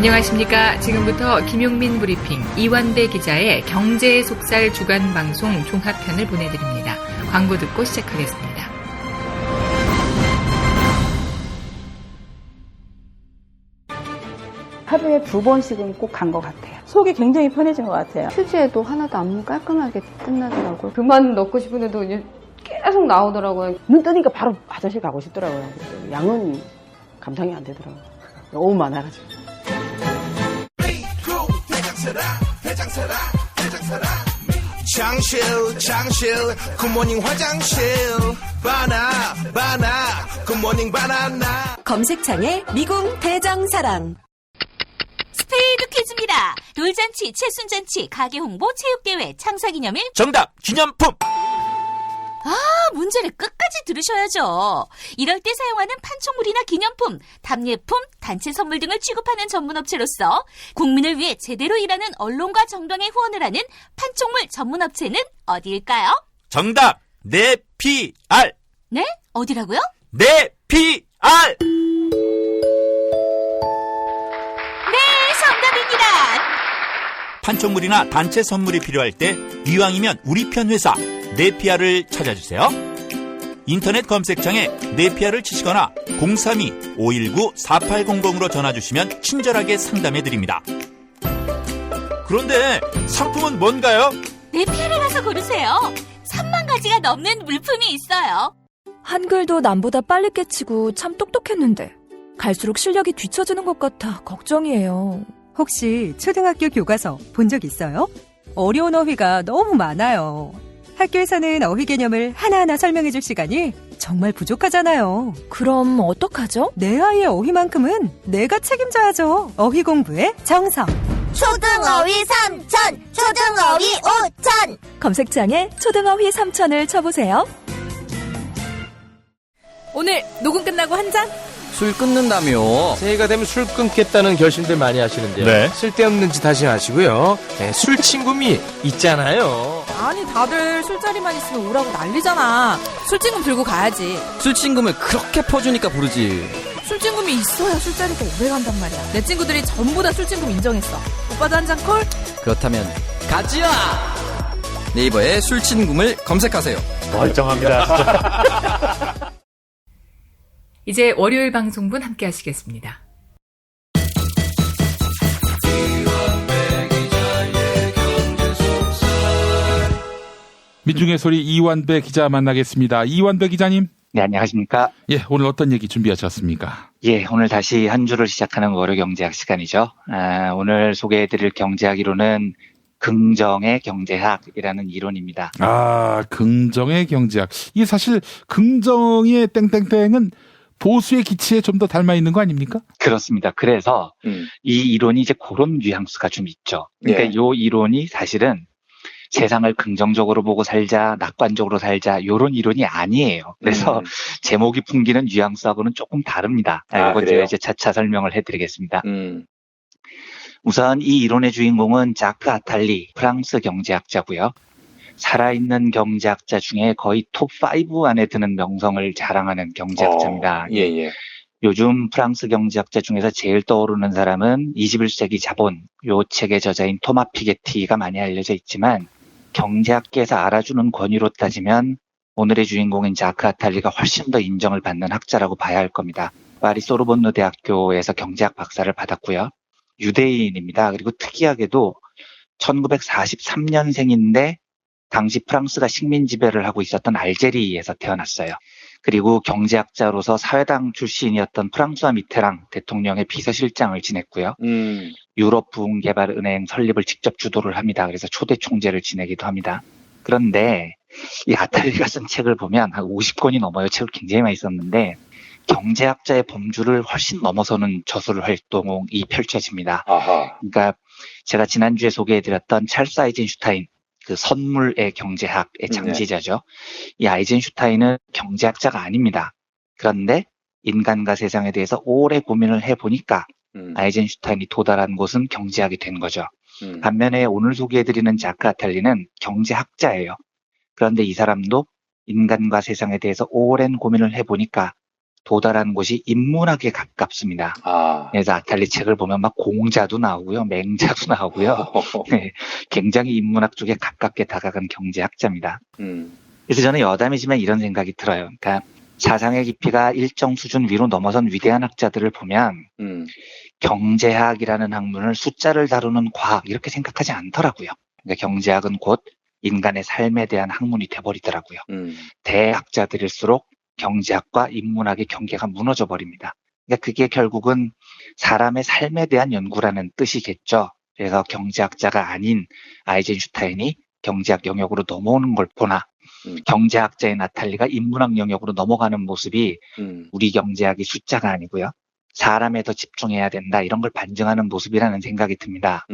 안녕하십니까. 지금부터 김용민 브리핑 이완배 기자의 경제의 속살 주간 방송 종합편을 보내드립니다. 광고 듣고 시작하겠습니다. 하루에 2번씩은 꼭 간 것 같아요. 속이 굉장히 편해진 것 같아요. 휴지에도 하나도 안 깔끔하게 끝나더라고요. 그만 넣고 싶은데도 계속 나오더라고요. 눈 뜨니까 바로 화장실 가고 싶더라고요. 양은 감당이 안 되더라고요. 너무 많아가지고. 장실 굿모닝 화장실 바나 굿모닝 바나나 검색창에 미궁 대장사랑 스페이드 퀴즈입니다. 돌잔치, 채순잔치, 가게홍보, 체육대회, 창사기념일. 정답 기념품. 문제를 끝까지 들으셔야죠. 이럴 때 사용하는 판촉물이나 기념품, 답례품, 단체 선물 등을 취급하는 전문업체로서 국민을 위해 제대로 일하는 언론과 정당의 후원을 하는 판촉물 전문업체는 어디일까요? 정답 네피알. 네? 어디라고요? 네피알. 네, 정답입니다. 판촉물이나 단체 선물이 필요할 때 이왕이면 우리 편 회사 네피아를 찾아주세요. 인터넷 검색창에 네피아를 치시거나 032-519-4800으로 전화주시면 친절하게 상담해드립니다. 그런데 상품은 뭔가요? 네피아를 가서 고르세요. 3만 가지가 넘는 물품이 있어요. 한글도 남보다 빨리 깨치고 참 똑똑했는데 갈수록 실력이 뒤처지는 것 같아 걱정이에요. 혹시 초등학교 교과서 본 적 있어요? 어려운 어휘가 너무 많아요. 학교에서는 어휘 개념을 하나하나 설명해줄 시간이 정말 부족하잖아요. 그럼 어떡하죠? 내 아이의 어휘만큼은 내가 책임져야죠. 어휘 공부의 정성. 초등어휘 3000, 초등어휘 5000. 검색창에 초등어휘 3000을 쳐보세요. 오늘 녹음 끝나고 한 잔? 술 끊는다며. 새해가 되면 술 끊겠다는 결심들 많이 하시는데요. 네. 쓸데없는 짓 하지 마시고요. 네, 술 친구미 있잖아요. 아니 다들 술자리만 있으면 오라고 난리잖아. 술친금 들고 가야지. 술친금을 그렇게 퍼주니까 부르지. 술친금이 있어야 술자리가 오래 간단 말이야. 내 친구들이 전부 다 술친금 인정했어. 오빠도 한 잔 콜? 그렇다면 가지야. 네이버에 술친금을 검색하세요. 멀쩡합니다. 이제 월요일 방송분 함께 하시겠습니다. 민중의 소리 이완배 기자 만나겠습니다. 이완배 기자님. 네, 안녕하십니까. 예, 오늘 어떤 얘기 준비하셨습니까? 예, 오늘 다시 한 주를 시작하는 월요 경제학 시간이죠. 오늘 소개해드릴 경제학 이론은 긍정의 경제학이라는 이론입니다. 긍정의 경제학. 이게 사실 긍정의 땡땡땡은 보수의 기치에 좀 더 닮아 있는 거 아닙니까? 그렇습니다. 그래서 이 이론이 이제 그런 뉘앙스가 좀 있죠. 그러니까 이 이론이 사실은 세상을 긍정적으로 보고 살자, 낙관적으로 살자, 이런 이론이 아니에요. 그래서 제목이 풍기는 뉘앙스하고는 조금 다릅니다. 이거 제가 이제 차차 설명을 해드리겠습니다. 우선 이 이론의 주인공은 자크 아탈리, 프랑스 경제학자고요. 살아있는 경제학자 중에 거의 톱5 안에 드는 명성을 자랑하는 경제학자입니다. 요즘 프랑스 경제학자 중에서 제일 떠오르는 사람은 21세기 자본, 요 책의 저자인 토마 피게티가 많이 알려져 있지만 경제학계에서 알아주는 권위로 따지면 오늘의 주인공인 자크 아탈리가 훨씬 더 인정을 받는 학자라고 봐야 할 겁니다. 파리 소르본느 대학교에서 경제학 박사를 받았고요. 유대인입니다. 그리고 특이하게도 1943년생인데 당시 프랑스가 식민 지배를 하고 있었던 알제리에서 태어났어요. 그리고 경제학자로서 사회당 출신이었던 프랑스와 미테랑 대통령의 비서실장을 지냈고요. 유럽 부흥개발은행 설립을 직접 주도를 합니다. 그래서 초대 총재를 지내기도 합니다. 그런데 이 아탈리가 쓴 책을 보면 한 50권이 넘어요. 책을 굉장히 많이 썼는데 경제학자의 범주를 훨씬 넘어서는 저술 활동이 펼쳐집니다. 그러니까 제가 지난주에 소개해드렸던 찰스 아이젠슈타인, 그 선물의 경제학의 창시자죠. 이 아이젠슈타인은 경제학자가 아닙니다. 그런데 인간과 세상에 대해서 오래 고민을 해보니까 아이젠슈타인이 도달한 곳은 경제학이 된 거죠. 반면에 오늘 소개해드리는 자크 아탈리는 경제학자예요. 그런데 이 사람도 인간과 세상에 대해서 오랜 고민을 해보니까 도달하는 곳이 인문학에 가깝습니다. 그래서 아탈리 책을 보면 막 공자도 나오고요, 맹자도 나오고요. 네, 굉장히 인문학 쪽에 가깝게 다가간 경제학자입니다. 그래서 저는 여담이지만 이런 생각이 들어요. 그러니까 사상의 깊이가 일정 수준 위로 넘어선 위대한 학자들을 보면 경제학이라는 학문을 숫자를 다루는 과학 이렇게 생각하지 않더라고요. 그러니까 경제학은 곧 인간의 삶에 대한 학문이 돼버리더라고요. 대학자들일수록 경제학과 인문학의 경계가 무너져 버립니다. 그러니까 그게 결국은 사람의 삶에 대한 연구라는 뜻이겠죠. 그래서 경제학자가 아닌 아이젠슈타인이 경제학 영역으로 넘어오는 걸 보나 경제학자의 나탈리가 인문학 영역으로 넘어가는 모습이 우리 경제학이 숫자가 아니고요. 사람에 더 집중해야 된다 이런 걸 반증하는 모습이라는 생각이 듭니다.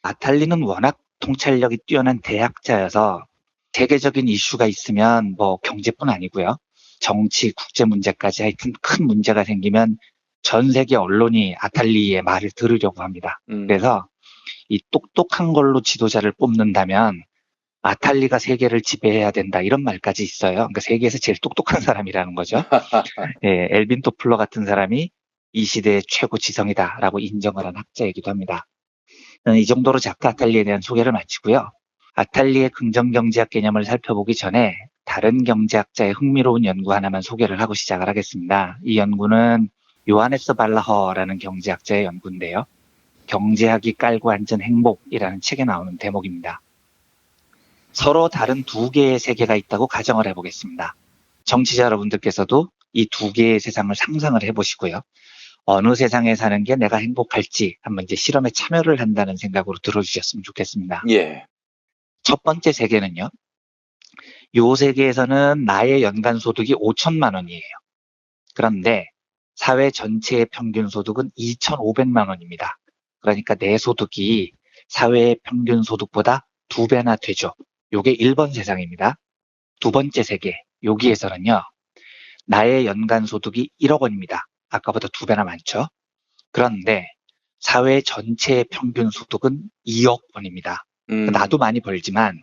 나탈리는 워낙 통찰력이 뛰어난 대학자여서 세계적인 이슈가 있으면 뭐 경제뿐 아니고요. 정치, 국제 문제까지 하여튼 큰 문제가 생기면 전 세계 언론이 아탈리의 말을 들으려고 합니다. 그래서 이 똑똑한 걸로 지도자를 뽑는다면 아탈리가 세계를 지배해야 된다 이런 말까지 있어요. 그러니까 세계에서 제일 똑똑한 사람이라는 거죠. 예, 엘빈 토플러 같은 사람이 이 시대의 최고 지성이다라고 인정을 한 학자이기도 합니다. 이 정도로 작가 아탈리에 대한 소개를 마치고요. 아탈리의 긍정경제학 개념을 살펴보기 전에 다른 경제학자의 흥미로운 연구 하나만 소개를 하고 시작을 하겠습니다. 이 연구는 요하네스 발라허라는 경제학자의 연구인데요. 경제학이 깔고 앉은 행복이라는 책에 나오는 대목입니다. 서로 다른 두 개의 세계가 있다고 가정을 해보겠습니다. 정치자 여러분들께서도 이 두 개의 세상을 상상을 해보시고요. 어느 세상에 사는 게 내가 행복할지 한번 이제 실험에 참여를 한다는 생각으로 들어주셨으면 좋겠습니다. 예. 첫 번째 세계는요. 요 세계에서는 나의 연간 소득이 5천만 원이에요. 그런데 사회 전체의 평균 소득은 2,500만 원입니다. 그러니까 내 소득이 사회의 평균 소득보다 2배나 되죠. 요게 1번 세상입니다. 두 번째 세계, 여기에서는요. 나의 연간 소득이 1억 원입니다. 아까보다 2배나 많죠. 그런데 사회 전체의 평균 소득은 2억 원입니다. 나도 많이 벌지만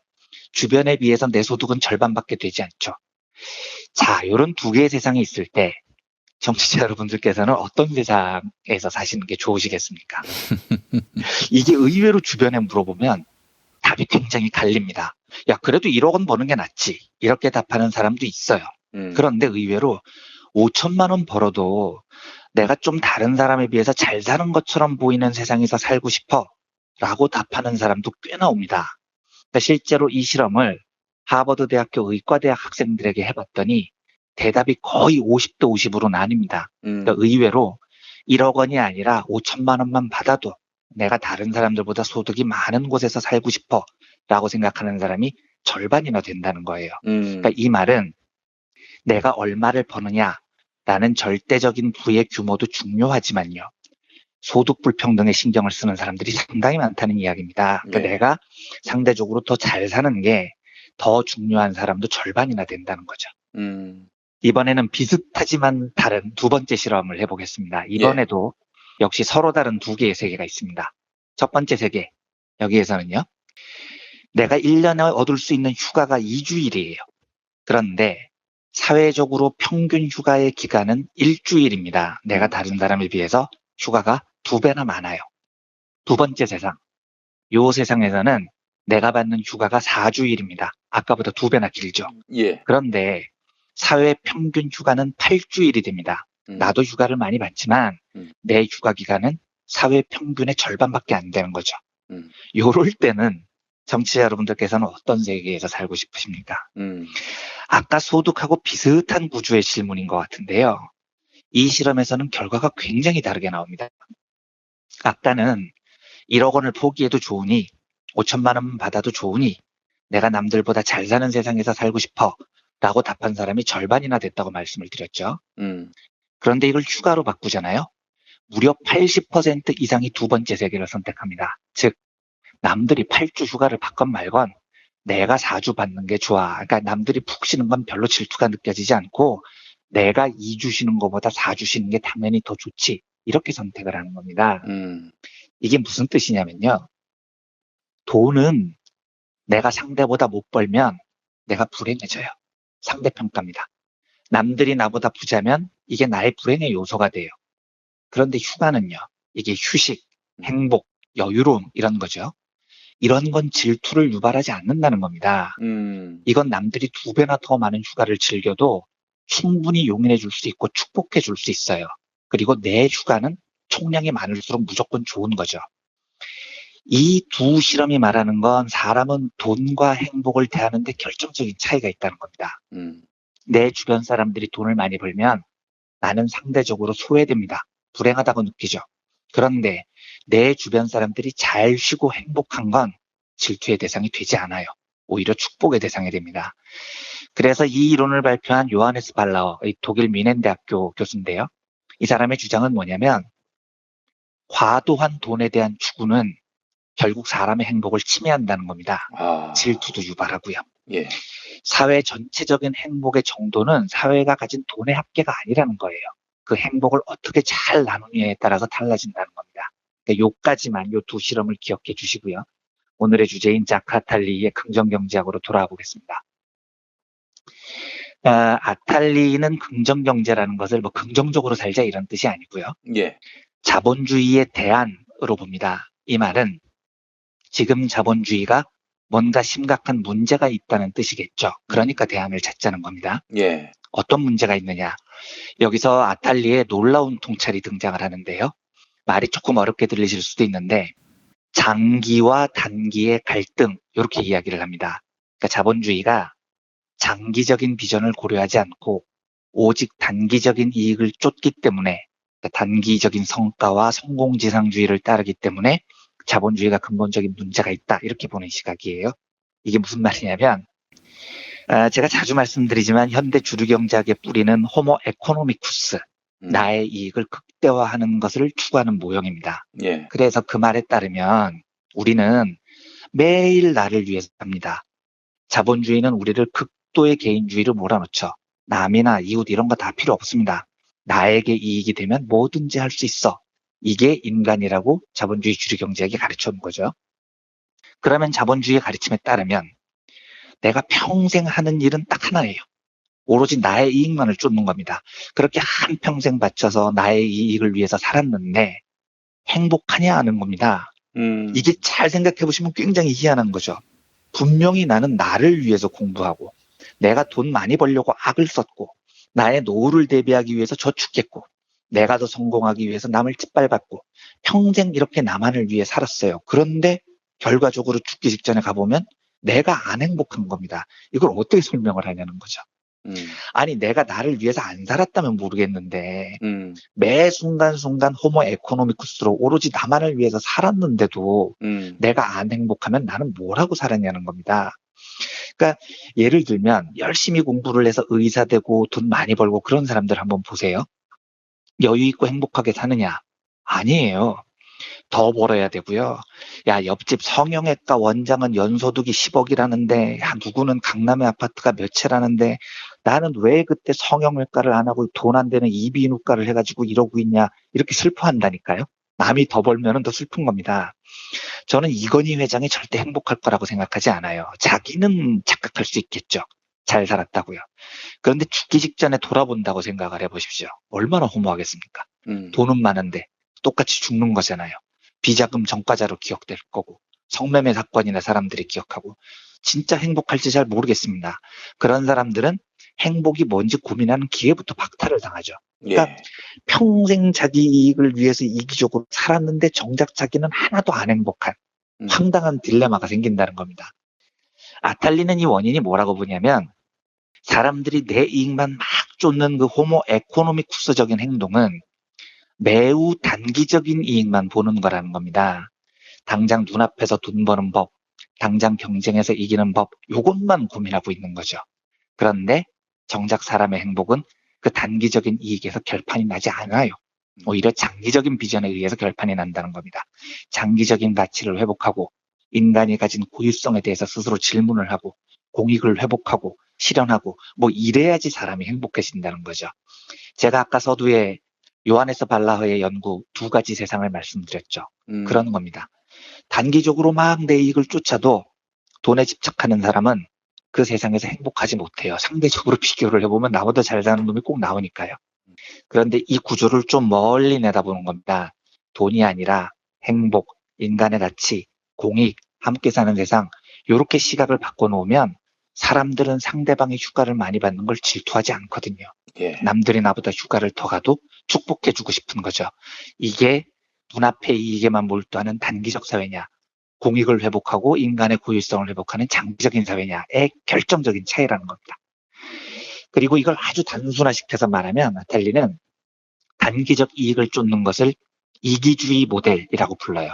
주변에 비해서 내 소득은 절반밖에 되지 않죠. 자, 이런 두 개의 세상이 있을 때 정치자 여러분들께서는 어떤 세상에서 사시는 게 좋으시겠습니까? 이게 의외로 주변에 물어보면 답이 굉장히 갈립니다. 야, 그래도 1억 원 버는 게 낫지. 이렇게 답하는 사람도 있어요. 그런데 의외로 5천만 원 벌어도 내가 좀 다른 사람에 비해서 잘 사는 것처럼 보이는 세상에서 살고 싶어 라고 답하는 사람도 꽤 나옵니다. 그러니까 실제로 이 실험을 하버드 대학교 의과대학 학생들에게 해봤더니 대답이 거의 50대 50으로 나뉩니다. 그러니까 의외로 1억 원이 아니라 5천만 원만 받아도 내가 다른 사람들보다 소득이 많은 곳에서 살고 싶어 라고 생각하는 사람이 절반이나 된다는 거예요. 그러니까 이 말은 내가 얼마를 버느냐라는 절대적인 부의 규모도 중요하지만요. 소득 불평등에 신경을 쓰는 사람들이 상당히 많다는 이야기입니다. 그러니까 내가 상대적으로 더 잘 사는 게 더 중요한 사람도 절반이나 된다는 거죠. 이번에는 비슷하지만 다른 두 번째 실험을 해보겠습니다. 이번에도 역시 서로 다른 두 개의 세계가 있습니다. 첫 번째 세계, 여기에서는요. 내가 1년에 얻을 수 있는 휴가가 2주일이에요. 그런데 사회적으로 평균 휴가의 기간은 1주일입니다. 내가 다른 사람에 비해서 휴가가 2배나 많아요. 두 번째 세상. 요 세상에서는 내가 받는 휴가가 4주일입니다. 아까보다 2배나 길죠. 예. 그런데 사회 평균 휴가는 8주일이 됩니다. 나도 휴가를 많이 받지만 내 휴가 기간은 사회 평균의 절반밖에 안 되는 거죠. 요럴 때는 정치자 여러분들께서는 어떤 세계에서 살고 싶으십니까? 아까 소득하고 비슷한 구조의 질문인 것 같은데요. 이 실험에서는 결과가 굉장히 다르게 나옵니다. 아까는 1억 원을 포기해도 좋으니 5천만 원만 받아도 좋으니 내가 남들보다 잘 사는 세상에서 살고 싶어 라고 답한 사람이 절반이나 됐다고 말씀을 드렸죠. 그런데 이걸 휴가로 바꾸잖아요. 무려 80% 이상이 두 번째 세계를 선택합니다. 즉 남들이 8주 휴가를 받건 말건 내가 4주 받는 게 좋아. 그러니까 남들이 푹 쉬는 건 별로 질투가 느껴지지 않고 내가 2주 쉬는 것보다 4주 쉬는 게 당연히 더 좋지. 이렇게 선택을 하는 겁니다. 이게 무슨 뜻이냐면요. 돈은 내가 상대보다 못 벌면 내가 불행해져요. 상대평가입니다. 남들이 나보다 부자면 이게 나의 불행의 요소가 돼요. 그런데 휴가는요. 이게 휴식, 행복, 여유로움 이런 거죠. 이런 건 질투를 유발하지 않는다는 겁니다. 이건 남들이 2배나 더 많은 휴가를 즐겨도 충분히 용인해 줄 수 있고 축복해 줄 수 있어요. 그리고 내 휴가는 총량이 많을수록 무조건 좋은 거죠. 이 두 실험이 말하는 건 사람은 돈과 행복을 대하는데 결정적인 차이가 있다는 겁니다. 내 주변 사람들이 돈을 많이 벌면 나는 상대적으로 소외됩니다. 불행하다고 느끼죠. 그런데 내 주변 사람들이 잘 쉬고 행복한 건 질투의 대상이 되지 않아요. 오히려 축복의 대상이 됩니다. 그래서 이 이론을 발표한 요하네스 발라어, 독일 미넨대학교 교수인데요. 이 사람의 주장은 뭐냐면 과도한 돈에 대한 추구는 결국 사람의 행복을 침해한다는 겁니다. 질투도 유발하고요. 예. 사회 전체적인 행복의 정도는 사회가 가진 돈의 합계가 아니라는 거예요. 그 행복을 어떻게 잘 나누느냐에 따라서 달라진다는 겁니다. 그러니까 요까지만 요 두 실험을 기억해 주시고요. 오늘의 주제인 자크 아탈리의 긍정경제학으로 돌아와 보겠습니다. 아탈리는 긍정경제라는 것을 뭐 긍정적으로 살자 이런 뜻이 아니고요. 예. 자본주의의 대안으로 봅니다. 이 말은 지금 자본주의가 뭔가 심각한 문제가 있다는 뜻이겠죠. 그러니까 대안을 찾자는 겁니다. 예. 어떤 문제가 있느냐. 여기서 아탈리의 놀라운 통찰이 등장을 하는데요. 말이 조금 어렵게 들리실 수도 있는데 장기와 단기의 갈등 이렇게 이야기를 합니다. 그러니까 자본주의가 장기적인 비전을 고려하지 않고 오직 단기적인 이익을 쫓기 때문에 그러니까 단기적인 성과와 성공지상주의를 따르기 때문에 자본주의가 근본적인 문제가 있다 이렇게 보는 시각이에요. 이게 무슨 말이냐면 제가 자주 말씀드리지만 현대 주류경제학의 뿌리는 호모 에코노미쿠스 나의 이익을 극대화하는 것을 추구하는 모형입니다. 예. 그래서 그 말에 따르면 우리는 매일 나를 위해서 삽니다. 자본주의는 우리를 극도의 개인주의로 몰아넣죠. 남이나 이웃 이런 거 다 필요 없습니다. 나에게 이익이 되면 뭐든지 할 수 있어. 이게 인간이라고 자본주의 주류경제학이 가르쳐온 거죠. 그러면 자본주의의 가르침에 따르면 내가 평생 하는 일은 딱 하나예요. 오로지 나의 이익만을 쫓는 겁니다. 그렇게 한평생 바쳐서 나의 이익을 위해서 살았는데 행복하냐 하는 겁니다. 이게 잘 생각해 보시면 굉장히 희한한 거죠. 분명히 나는 나를 위해서 공부하고 내가 돈 많이 벌려고 악을 썼고 나의 노후를 대비하기 위해서 저축했고 내가 더 성공하기 위해서 남을 짓밟았고 평생 이렇게 나만을 위해 살았어요. 그런데 결과적으로 죽기 직전에 가보면 내가 안 행복한 겁니다. 이걸 어떻게 설명을 하냐는 거죠. 아니 내가 나를 위해서 안 살았다면 모르겠는데 매 순간순간 호모 에코노미쿠스로 오로지 나만을 위해서 살았는데도 내가 안 행복하면 나는 뭘 하고 살았냐는 겁니다. 그러니까 예를 들면 열심히 공부를 해서 의사 되고 돈 많이 벌고 그런 사람들 한번 보세요. 여유 있고 행복하게 사느냐? 아니에요. 더 벌어야 되고요. 야, 옆집 성형외과 원장은 연소득이 10억이라는데, 야, 누구는 강남의 아파트가 몇 채라는데, 나는 왜 그때 성형외과를 안 하고 돈 안 되는 이비인후과를 해가지고 이러고 있냐? 이렇게 슬퍼한다니까요. 남이 더 벌면은 더 슬픈 겁니다. 저는 이건희 회장이 절대 행복할 거라고 생각하지 않아요. 자기는 착각할 수 있겠죠. 잘 살았다고요. 그런데 죽기 직전에 돌아본다고 생각을 해보십시오. 얼마나 허무하겠습니까? 돈은 많은데 똑같이 죽는 거잖아요. 비자금 전과자로 기억될 거고 성매매 사건이나 사람들이 기억하고 진짜 행복할지 잘 모르겠습니다. 그런 사람들은 행복이 뭔지 고민하는 기회부터 박탈을 당하죠. 그러니까 평생 자기 이익을 위해서 이기적으로 살았는데 정작 자기는 하나도 안 행복한 황당한 딜레마가 생긴다는 겁니다. 아탈리는 이 원인이 뭐라고 보냐면 사람들이 내 이익만 막 쫓는 그 호모 에코노미쿠스적인 행동은 매우 단기적인 이익만 보는 거라는 겁니다. 당장 눈앞에서 돈 버는 법, 당장 경쟁에서 이기는 법, 요것만 고민하고 있는 거죠. 그런데 정작 사람의 행복은 그 단기적인 이익에서 결판이 나지 않아요. 오히려 장기적인 비전에 의해서 결판이 난다는 겁니다. 장기적인 가치를 회복하고 인간이 가진 고유성에 대해서 스스로 질문을 하고 공익을 회복하고 실현하고 뭐 이래야지 사람이 행복해진다는 거죠. 제가 아까 서두에 요하네스 발라허의 연구 2가지 세상을 말씀드렸죠. 그런 겁니다. 단기적으로 막 내 이익을 쫓아도 돈에 집착하는 사람은 그 세상에서 행복하지 못해요. 상대적으로 비교를 해보면 나보다 잘 사는 놈이 꼭 나오니까요. 그런데 이 구조를 좀 멀리 내다보는 겁니다. 돈이 아니라 행복, 인간의 가치, 공익, 함께 사는 세상 이렇게 시각을 바꿔놓으면 사람들은 상대방이 휴가를 많이 받는 걸 질투하지 않거든요. 남들이 나보다 휴가를 더 가도 축복해주고 싶은 거죠. 이게 눈앞의 이익에만 몰두하는 단기적 사회냐, 공익을 회복하고 인간의 고유성을 회복하는 장기적인 사회냐의 결정적인 차이라는 겁니다. 그리고 이걸 아주 단순화시켜서 말하면 아탈리는 단기적 이익을 쫓는 것을 이기주의 모델이라고 불러요.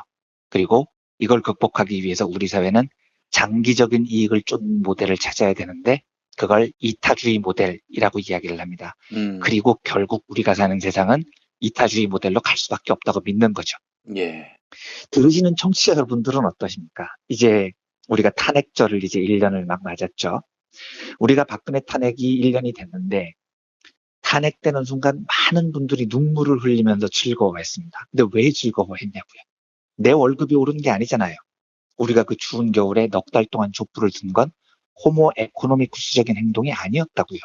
그리고 이걸 극복하기 위해서 우리 사회는 장기적인 이익을 쫓는 모델을 찾아야 되는데 그걸 이타주의 모델이라고 이야기를 합니다. 그리고 결국 우리가 사는 세상은 이타주의 모델로 갈 수밖에 없다고 믿는 거죠. 들으시는 청취자 여러분들은 어떠십니까? 이제 우리가 탄핵절을 이제 1년을 막 맞았죠. 우리가 박근혜 탄핵이 1년이 됐는데 탄핵되는 순간 많은 분들이 눈물을 흘리면서 즐거워했습니다. 근데 왜 즐거워했냐고요? 내 월급이 오른 게 아니잖아요. 우리가 그 추운 겨울에 넉 달 동안 촛불을 든 건 호모 에코노미쿠스적인 행동이 아니었다고요.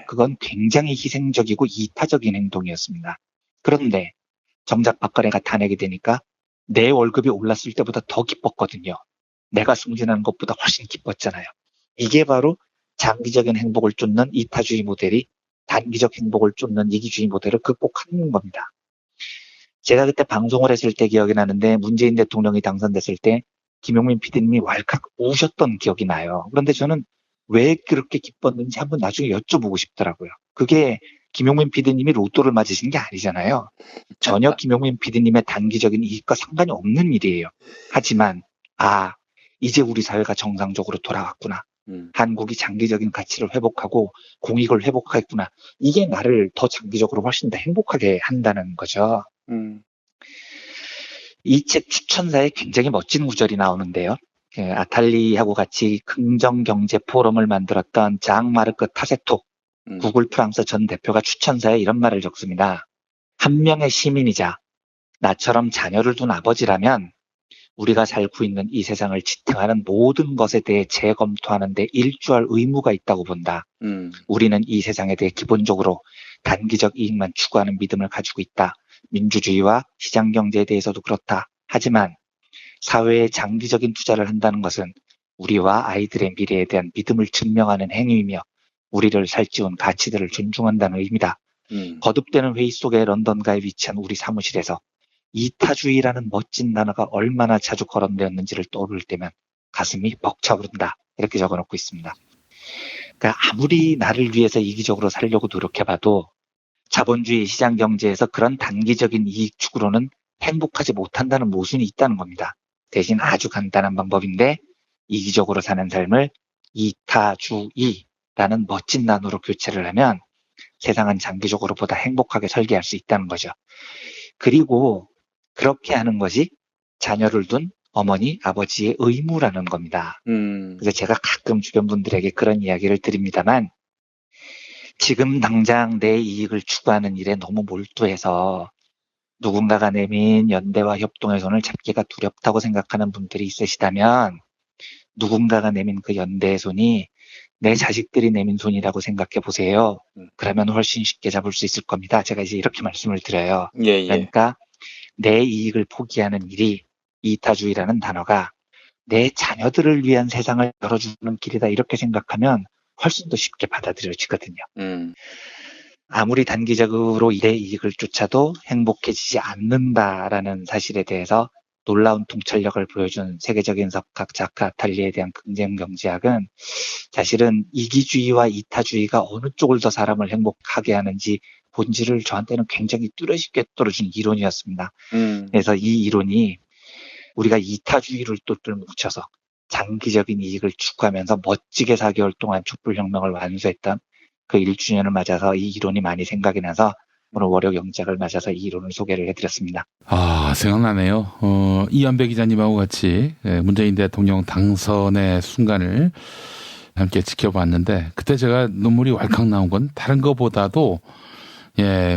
그건 굉장히 희생적이고 이타적인 행동이었습니다. 그런데 정작 박근혜가 탄핵이 되니까 내 월급이 올랐을 때보다 더 기뻤거든요. 내가 승진하는 것보다 훨씬 기뻤잖아요. 이게 바로 장기적인 행복을 쫓는 이타주의 모델이 단기적 행복을 쫓는 이기주의 모델을 극복하는 겁니다. 제가 그때 방송을 했을 때 기억이 나는데 문재인 대통령이 당선됐을 때 김용민 PD님이 왈칵 우셨던 기억이 나요. 그런데 저는 왜 그렇게 기뻤는지 한번 나중에 여쭤보고 싶더라고요. 그게 김용민 PD님이 로또를 맞으신 게 아니잖아요. 전혀 김용민 PD님의 단기적인 이익과 상관이 없는 일이에요. 하지만 이제 우리 사회가 정상적으로 돌아왔구나. 한국이 장기적인 가치를 회복하고 공익을 회복하겠구나. 이게 나를 더 장기적으로 훨씬 더 행복하게 한다는 거죠. 이 책 추천사에 굉장히 멋진 구절이 나오는데요. 아탈리하고 같이 긍정경제 포럼을 만들었던 장 마르크 타세토 구글 프랑스 전 대표가 추천사에 이런 말을 적습니다. 한 명의 시민이자 나처럼 자녀를 둔 아버지라면 우리가 살고 있는 이 세상을 지탱하는 모든 것에 대해 재검토하는 데 일조할 의무가 있다고 본다. 우리는 이 세상에 대해 기본적으로 단기적 이익만 추구하는 믿음을 가지고 있다. 민주주의와 시장경제에 대해서도 그렇다. 하지만 사회에 장기적인 투자를 한다는 것은 우리와 아이들의 미래에 대한 믿음을 증명하는 행위이며 우리를 살찌운 가치들을 존중한다는 의미다. 거듭되는 회의 속에 런던가에 위치한 우리 사무실에서 이타주의라는 멋진 단어가 얼마나 자주 거론되었는지를 떠오를 때면 가슴이 벅차오른다. 이렇게 적어놓고 있습니다. 그러니까 아무리 나를 위해서 이기적으로 살려고 노력해봐도 자본주의 시장 경제에서 그런 단기적인 이익 추구로는 행복하지 못한다는 모순이 있다는 겁니다. 대신 아주 간단한 방법인데 이기적으로 사는 삶을 이타주의라는 멋진 단어로 교체를 하면 세상은 장기적으로 보다 행복하게 설계할 수 있다는 거죠. 그리고 그렇게 하는 것이 자녀를 둔 어머니, 아버지의 의무라는 겁니다. 그래서 제가 가끔 주변 분들에게 그런 이야기를 드립니다만 지금 당장 내 이익을 추구하는 일에 너무 몰두해서 누군가가 내민 연대와 협동의 손을 잡기가 두렵다고 생각하는 분들이 있으시다면 누군가가 내민 그 연대의 손이 내 자식들이 내민 손이라고 생각해 보세요. 그러면 훨씬 쉽게 잡을 수 있을 겁니다. 제가 이제 이렇게 말씀을 드려요. 그러니까 내 이익을 포기하는 일이 이타주의라는 단어가 내 자녀들을 위한 세상을 열어주는 길이다 이렇게 생각하면 훨씬 더 쉽게 받아들여지거든요. 아무리 단기적으로 내 이익을 쫓아도 행복해지지 않는다라는 사실에 대해서 놀라운 통찰력을 보여준 세계적인 석학 작가 아탈리에 대한 긍정경제학은 사실은 이기주의와 이타주의가 어느 쪽을 더 사람을 행복하게 하는지 본질을 저한테는 굉장히 뚜렷이 떨어준 이론이었습니다. 그래서 이 이론이 우리가 이타주의를 똘똘 뭉쳐서 장기적인 이익을 추구하면서 멋지게 4개월 동안 촛불혁명을 완수했던 그 1주년을 맞아서 이 이론이 많이 생각이 나서 오늘 월요 경제학을 맞아서 이 이론을 소개를 해드렸습니다. 생각나네요. 이현배 기자님하고 같이 문재인 대통령 당선의 순간을 함께 지켜봤는데 그때 제가 눈물이 왈칵 나온 건 다른 것보다도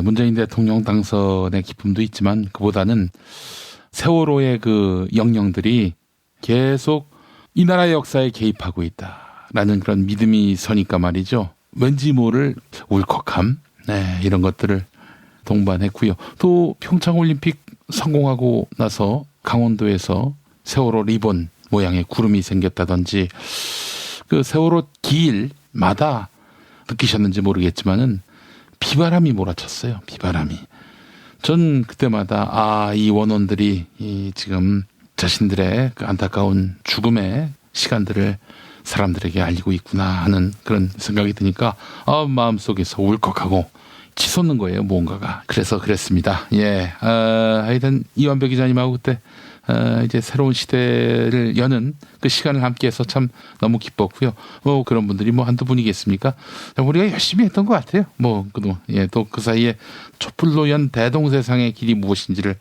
문재인 대통령 당선의 기쁨도 있지만 그보다는 세월호의 그 영령들이 계속 이 나라의 역사에 개입하고 있다라는 그런 믿음이 서니까 말이죠. 왠지 모를 울컥함, 이런 것들을 동반했고요. 또 평창올림픽 성공하고 나서 강원도에서 세월호 리본 모양의 구름이 생겼다든지 그 세월호 길마다 느끼셨는지 모르겠지만은 비바람이 몰아쳤어요. 비바람이. 전 그때마다 이 원원들이 지금 자신들의 그 안타까운 죽음의 시간들을 사람들에게 알리고 있구나 하는 그런 생각이 드니까 마음속에서 울컥하고 치솟는 거예요, 뭔가가. 그래서 그랬습니다. 예, 하여튼 이완배 기자님하고 그때 이제 새로운 시대를 여는 그 시간을 함께해서 참 너무 기뻤고요. 그런 분들이 한두 분이겠습니까? 우리가 열심히 했던 것 같아요. 그동안. 예, 또 그 사이에 촛불로 연 대동세상의 길이 무엇인지를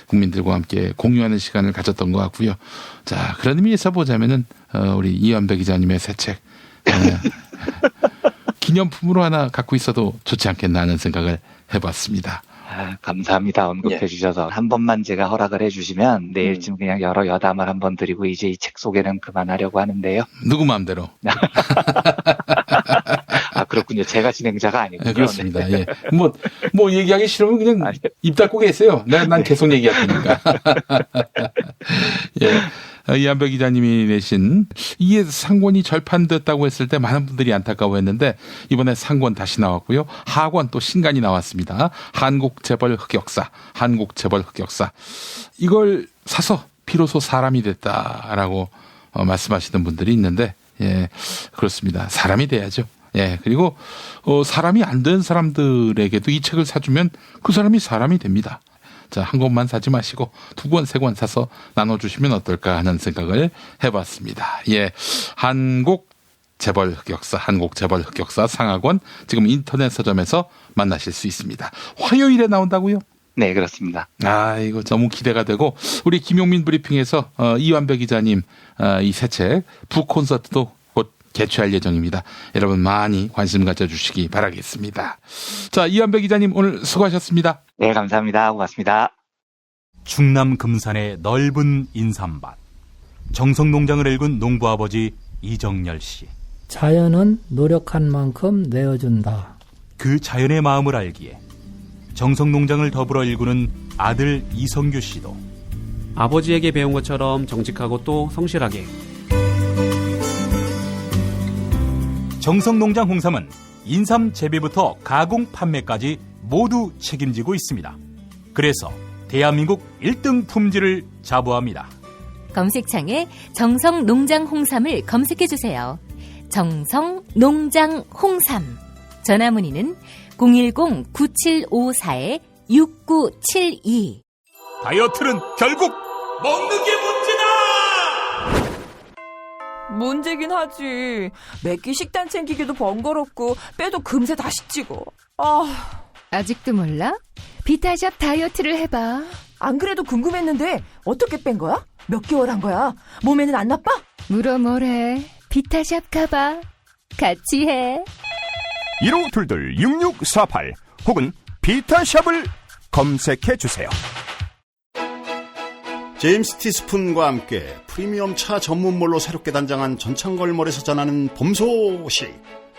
국민들과 함께 공유하는 시간을 가졌던 것 같고요. 자, 그런 의미에서 보자면은 우리 이완배 기자님의 새 책 기념품으로 하나 갖고 있어도 좋지 않겠나 하는 생각을 해봤습니다. 감사합니다. 언급해 주셔서 한 번만 제가 허락을 해주시면 내일쯤 그냥 여러 여담을 한번 드리고 이제 이 책 소개는 그만하려고 하는데요. 누구 마음대로. 그렇군요. 제가 진행자가 아니군요. 네, 그렇습니다. 네. 예. 얘기하기 싫으면 그냥 입 닫고 계세요. 난 계속 얘기할 테니까. 예. 이완배 기자님이 내신 이게 상권이 절판됐다고 했을 때 많은 분들이 안타까워했는데 이번에 상권 다시 나왔고요. 하권 또 신간이 나왔습니다. 한국재벌 흑역사. 이걸 사서 비로소 사람이 됐다라고 말씀하시는 분들이 있는데 예, 그렇습니다. 사람이 돼야죠. 예, 그리고 사람이 안 된 사람들에게도 이 책을 사주면 그 사람이 사람이 됩니다. 자, 한 권만 사지 마시고 두 권, 세 권 사서 나눠주시면 어떨까 하는 생각을 해봤습니다. 예, 한국재벌 흑역사 상하권 지금 인터넷 서점에서 만나실 수 있습니다. 화요일에 나온다고요? 네, 그렇습니다. 이거 너무 기대가 되고 우리 김용민 브리핑에서 이완배 기자님 이 새 책 북콘서트도 곧 개최할 예정입니다. 여러분 많이 관심 가져주시기 바라겠습니다. 자, 이완배 기자님 오늘 수고하셨습니다. 네, 감사합니다. 고맙습니다. 충남 금산의 넓은 인삼밭. 정성농장을 일군 농부아버지 이정열 씨. 자연은 노력한 만큼 내어준다. 그 자연의 마음을 알기에 정성농장을 더불어 일구는 아들 이성규 씨도 아버지에게 배운 것처럼 정직하고 또 성실하게. 정성농장 홍삼은 인삼 재배부터 가공 판매까지 모두 책임지고 있습니다. 그래서 대한민국 1등 품질을 자부합니다. 검색창에 정성농장 홍삼을 검색해주세요. 정성농장 홍삼. 전화문의는 010-9754-6972. 다이어트는 결국 먹는 게 문제다! 문제긴 하지. 매끼 식단 챙기기도 번거롭고 빼도 금세 다시 찌고. 아직도 몰라? 비타샵 다이어트를 해봐. 안 그래도 궁금했는데 어떻게 뺀 거야? 몇 개월 한 거야? 몸에는 안 나빠? 물어 뭐래. 비타샵 가봐. 같이 해. 1522-6648 혹은 비타샵을 검색해주세요. 제임스 티스푼과 함께 프리미엄 차 전문몰로 새롭게 단장한 전창걸몰에서 전하는 봄 소식.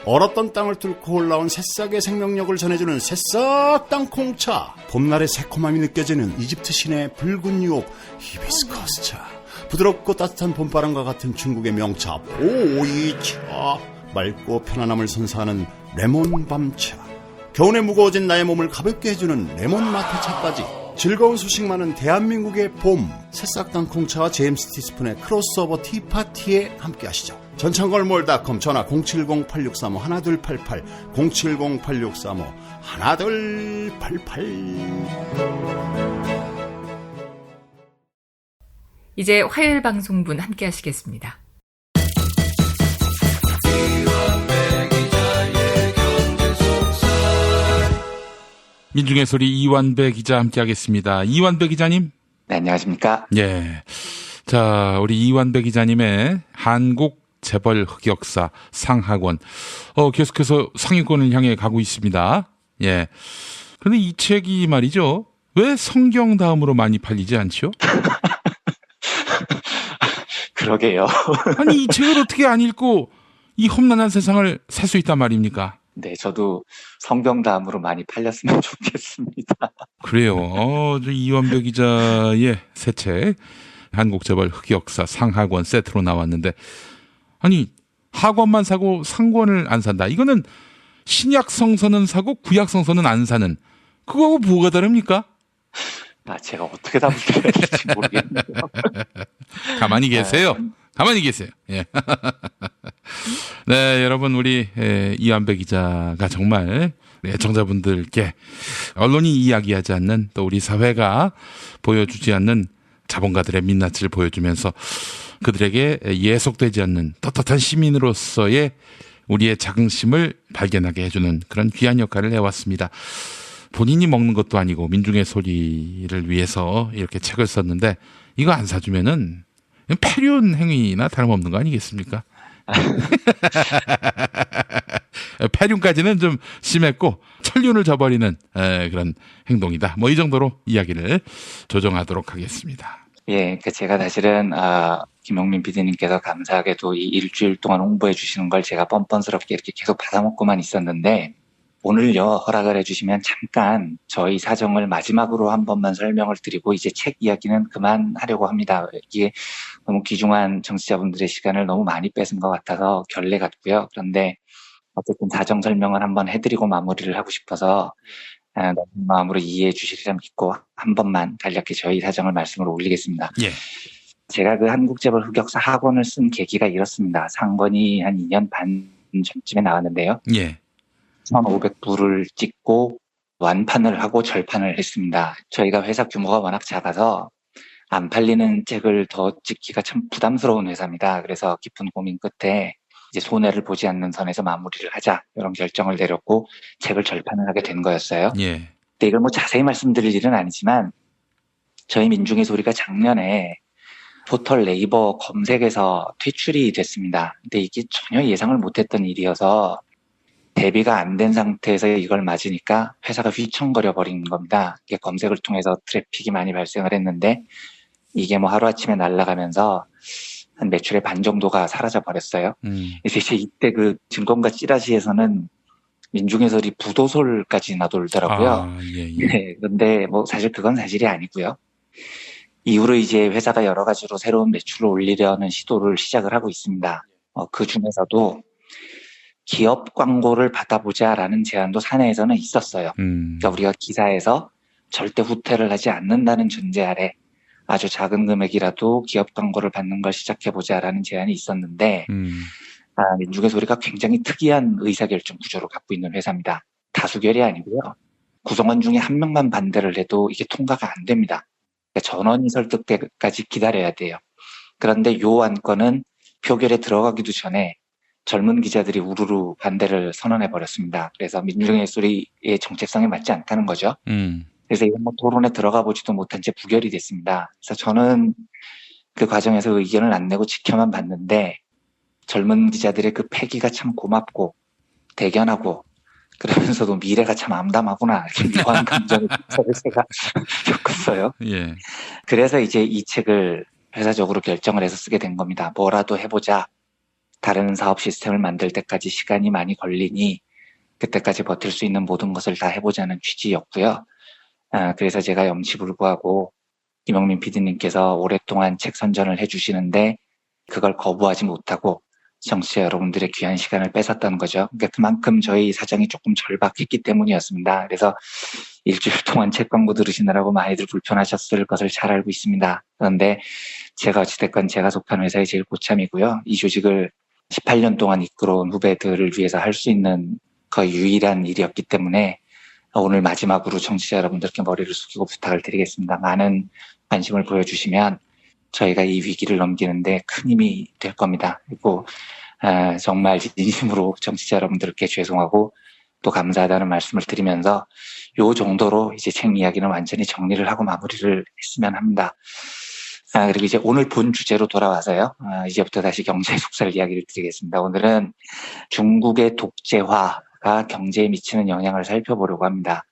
얼었던 땅을 뚫고 올라온 새싹의 생명력을 전해주는 새싹 땅콩차. 봄날의 새콤함이 느껴지는 이집트 신의 붉은 유혹 히비스커스 차. 부드럽고 따뜻한 봄바람과 같은 중국의 명차 보이차. 맑고 편안함을 선사하는 레몬 밤차. 겨울에 무거워진 나의 몸을 가볍게 해주는 레몬 마테차까지 즐거운 소식 많은 대한민국의 봄. 새싹 땅콩차와 제임스 티스푼의 크로스오버 티파티에 함께하시죠. 전창걸몰닷컴 전화 070-8635-1288 070-8635-1288. 이제 화요일 방송분 함께 하시겠습니다. 민중의 소리 이완배 기자 함께하겠습니다. 이완배 기자님. 네, 안녕하십니까. 예. 자, 우리 이완배 기자님의 한국 재벌 흑역사 상하권. 계속해서 상위권을 향해 가고 있습니다. 예. 그런데 이 책이 말이죠. 왜 성경 다음으로 많이 팔리지 않죠? 그러게요. 아니, 이 책을 어떻게 안 읽고 이 험난한 세상을 살 수 있단 말입니까? 네, 저도 성경 다음으로 많이 팔렸으면 좋겠습니다. 그래요. 이완배 기자의 새 책, 한국재벌 흑역사 상하권 세트로 나왔는데, 아니, 하권만 사고 상권을 안 산다. 이거는 신약 성서는 사고 구약 성서는 안 사는, 그거하고 뭐가 다릅니까? 제가 어떻게 답을 드려야 될지 모르겠네요. 가만히 계세요. 가만히 계세요. 예. 네, 여러분, 우리 이완배 기자가 정말 애청자분들께 언론이 이야기하지 않는, 또 우리 사회가 보여주지 않는 자본가들의 민낯을 보여주면서 그들에게 예속되지 않는 떳떳한 시민으로서의 우리의 자긍심을 발견하게 해주는 그런 귀한 역할을 해왔습니다. 본인이 먹는 것도 아니고 민중의 소리를 위해서 이렇게 책을 썼는데, 이거 안 사주면은 폐륜 행위나 다름없는 거 아니겠습니까? 폐륜까지는 좀 심했고 천륜을 저버리는 그런 행동이다. 뭐 이 정도로 이야기를 조정하도록 하겠습니다. 예, 제가 사실은 김용민 PD님께서 감사하게도 이 일주일 동안 홍보해 주시는 걸 제가 뻔뻔스럽게 이렇게 계속 받아먹고만 있었는데, 오늘요 허락을 해주시면 잠깐 저희 사정을 마지막으로 한 번만 설명을 드리고 이제 책 이야기는 그만하려고 합니다. 이게 너무 귀중한 청취자분들의 시간을 너무 많이 뺏은 것 같아서 결례 같고요. 그런데 어쨌든 사정 설명을 한번 해드리고 마무리를 하고 싶어서 너무 마음으로 이해해 주시리라 믿고 한 번만 간략히 저희 사정을 말씀을 올리겠습니다. 예. 제가 그 한국재벌 흑역사 학원을 쓴 계기가 이렇습니다. 상권이 한 2년 반 전쯤에 나왔는데요. 예. 1,500부를 찍고 완판을 하고 절판을 했습니다. 저희가 회사 규모가 워낙 작아서 안 팔리는 책을 더 찍기가 참 부담스러운 회사입니다. 그래서 깊은 고민 끝에 이제 손해를 보지 않는 선에서 마무리를 하자, 이런 결정을 내렸고 책을 절판을 하게 된 거였어요. 예. 근데 이걸 뭐 자세히 말씀드릴 일은 아니지만 저희 민중의 소리가 작년에 포털 네이버 검색에서 퇴출이 됐습니다. 근데 이게 전혀 예상을 못했던 일이어서 대비가 안 된 상태에서 이걸 맞으니까 회사가 휘청거려 버린 겁니다. 이게 검색을 통해서 트래픽이 많이 발생을 했는데 이게 뭐 하루아침에 날아가면서 한 매출의 반 정도가 사라져 버렸어요. 그래서 이제 이때 그 증권가 찌라시에서는 민중의 소리 부도솔까지 나돌더라고요. 예. 네, 그런데 뭐 사실 그건 사실이 아니고요. 이후로 이제 회사가 여러 가지로 새로운 매출을 올리려는 시도를 시작을 하고 있습니다. 그 중에서도 기업 광고를 받아보자라는 제안도 사내에서는 있었어요. 그러니까 우리가 기사에서 절대 후퇴를 하지 않는다는 전제 아래 아주 작은 금액이라도 기업 광고를 받는 걸 시작해보자라는 제안이 있었는데 민중의 소리가 굉장히 특이한 의사결정 구조를 갖고 있는 회사입니다. 다수결이 아니고요. 구성원 중에 한 명만 반대를 해도 이게 통과가 안 됩니다. 그러니까 전원이 설득 때까지 기다려야 돼요. 그런데 요 안건은 표결에 들어가기도 전에 젊은 기자들이 우르르 반대를 선언해버렸습니다. 그래서 민중의 소리의 정체성에 맞지 않다는 거죠. 그래서 이건 뭐 토론에 들어가 보지도 못한 채 부결이 됐습니다. 그래서 저는 그 과정에서 의견을 안 내고 지켜만 봤는데 젊은 기자들의 그 패기가 참 고맙고 대견하고 그러면서도 미래가 참 암담하구나, 이렇게 묘한 감정을 제가 겪었어요. 예. 그래서 이제 이 책을 회사적으로 결정을 해서 쓰게 된 겁니다. 뭐라도 해보자. 다른 사업 시스템을 만들 때까지 시간이 많이 걸리니 그때까지 버틸 수 있는 모든 것을 다 해보자는 취지였고요. 그래서 제가 염치불구하고 김용민 PD님께서 오랫동안 책 선전을 해주시는데 그걸 거부하지 못하고 청취자 여러분들의 귀한 시간을 뺏었다는 거죠. 그러니까 그만큼 저희 사정이 조금 절박했기 때문이었습니다. 그래서 일주일 동안 책 광고 들으시느라고 많이들 불편하셨을 것을 잘 알고 있습니다. 그런데 제가 어찌됐건 제가 속한 회사의 제일 고참이고요. 이 조직을 18년 동안 이끌어온 후배들을 위해서 할 수 있는 거의 유일한 일이었기 때문에 오늘 마지막으로 청취자 여러분들께 머리를 숙이고 부탁을 드리겠습니다. 많은 관심을 보여주시면 저희가 이 위기를 넘기는데 큰 힘이 될 겁니다. 그리고 정말 진심으로 청취자 여러분들께 죄송하고 또 감사하다는 말씀을 드리면서 요 정도로 이제 책 이야기는 완전히 정리를 하고 마무리를 했으면 합니다. 그리고 이제 오늘 본 주제로 돌아와서요. 이제부터 다시 경제 속살 이야기를 드리겠습니다. 오늘은 중국의 독재화가 경제에 미치는 영향을 살펴보려고 합니다.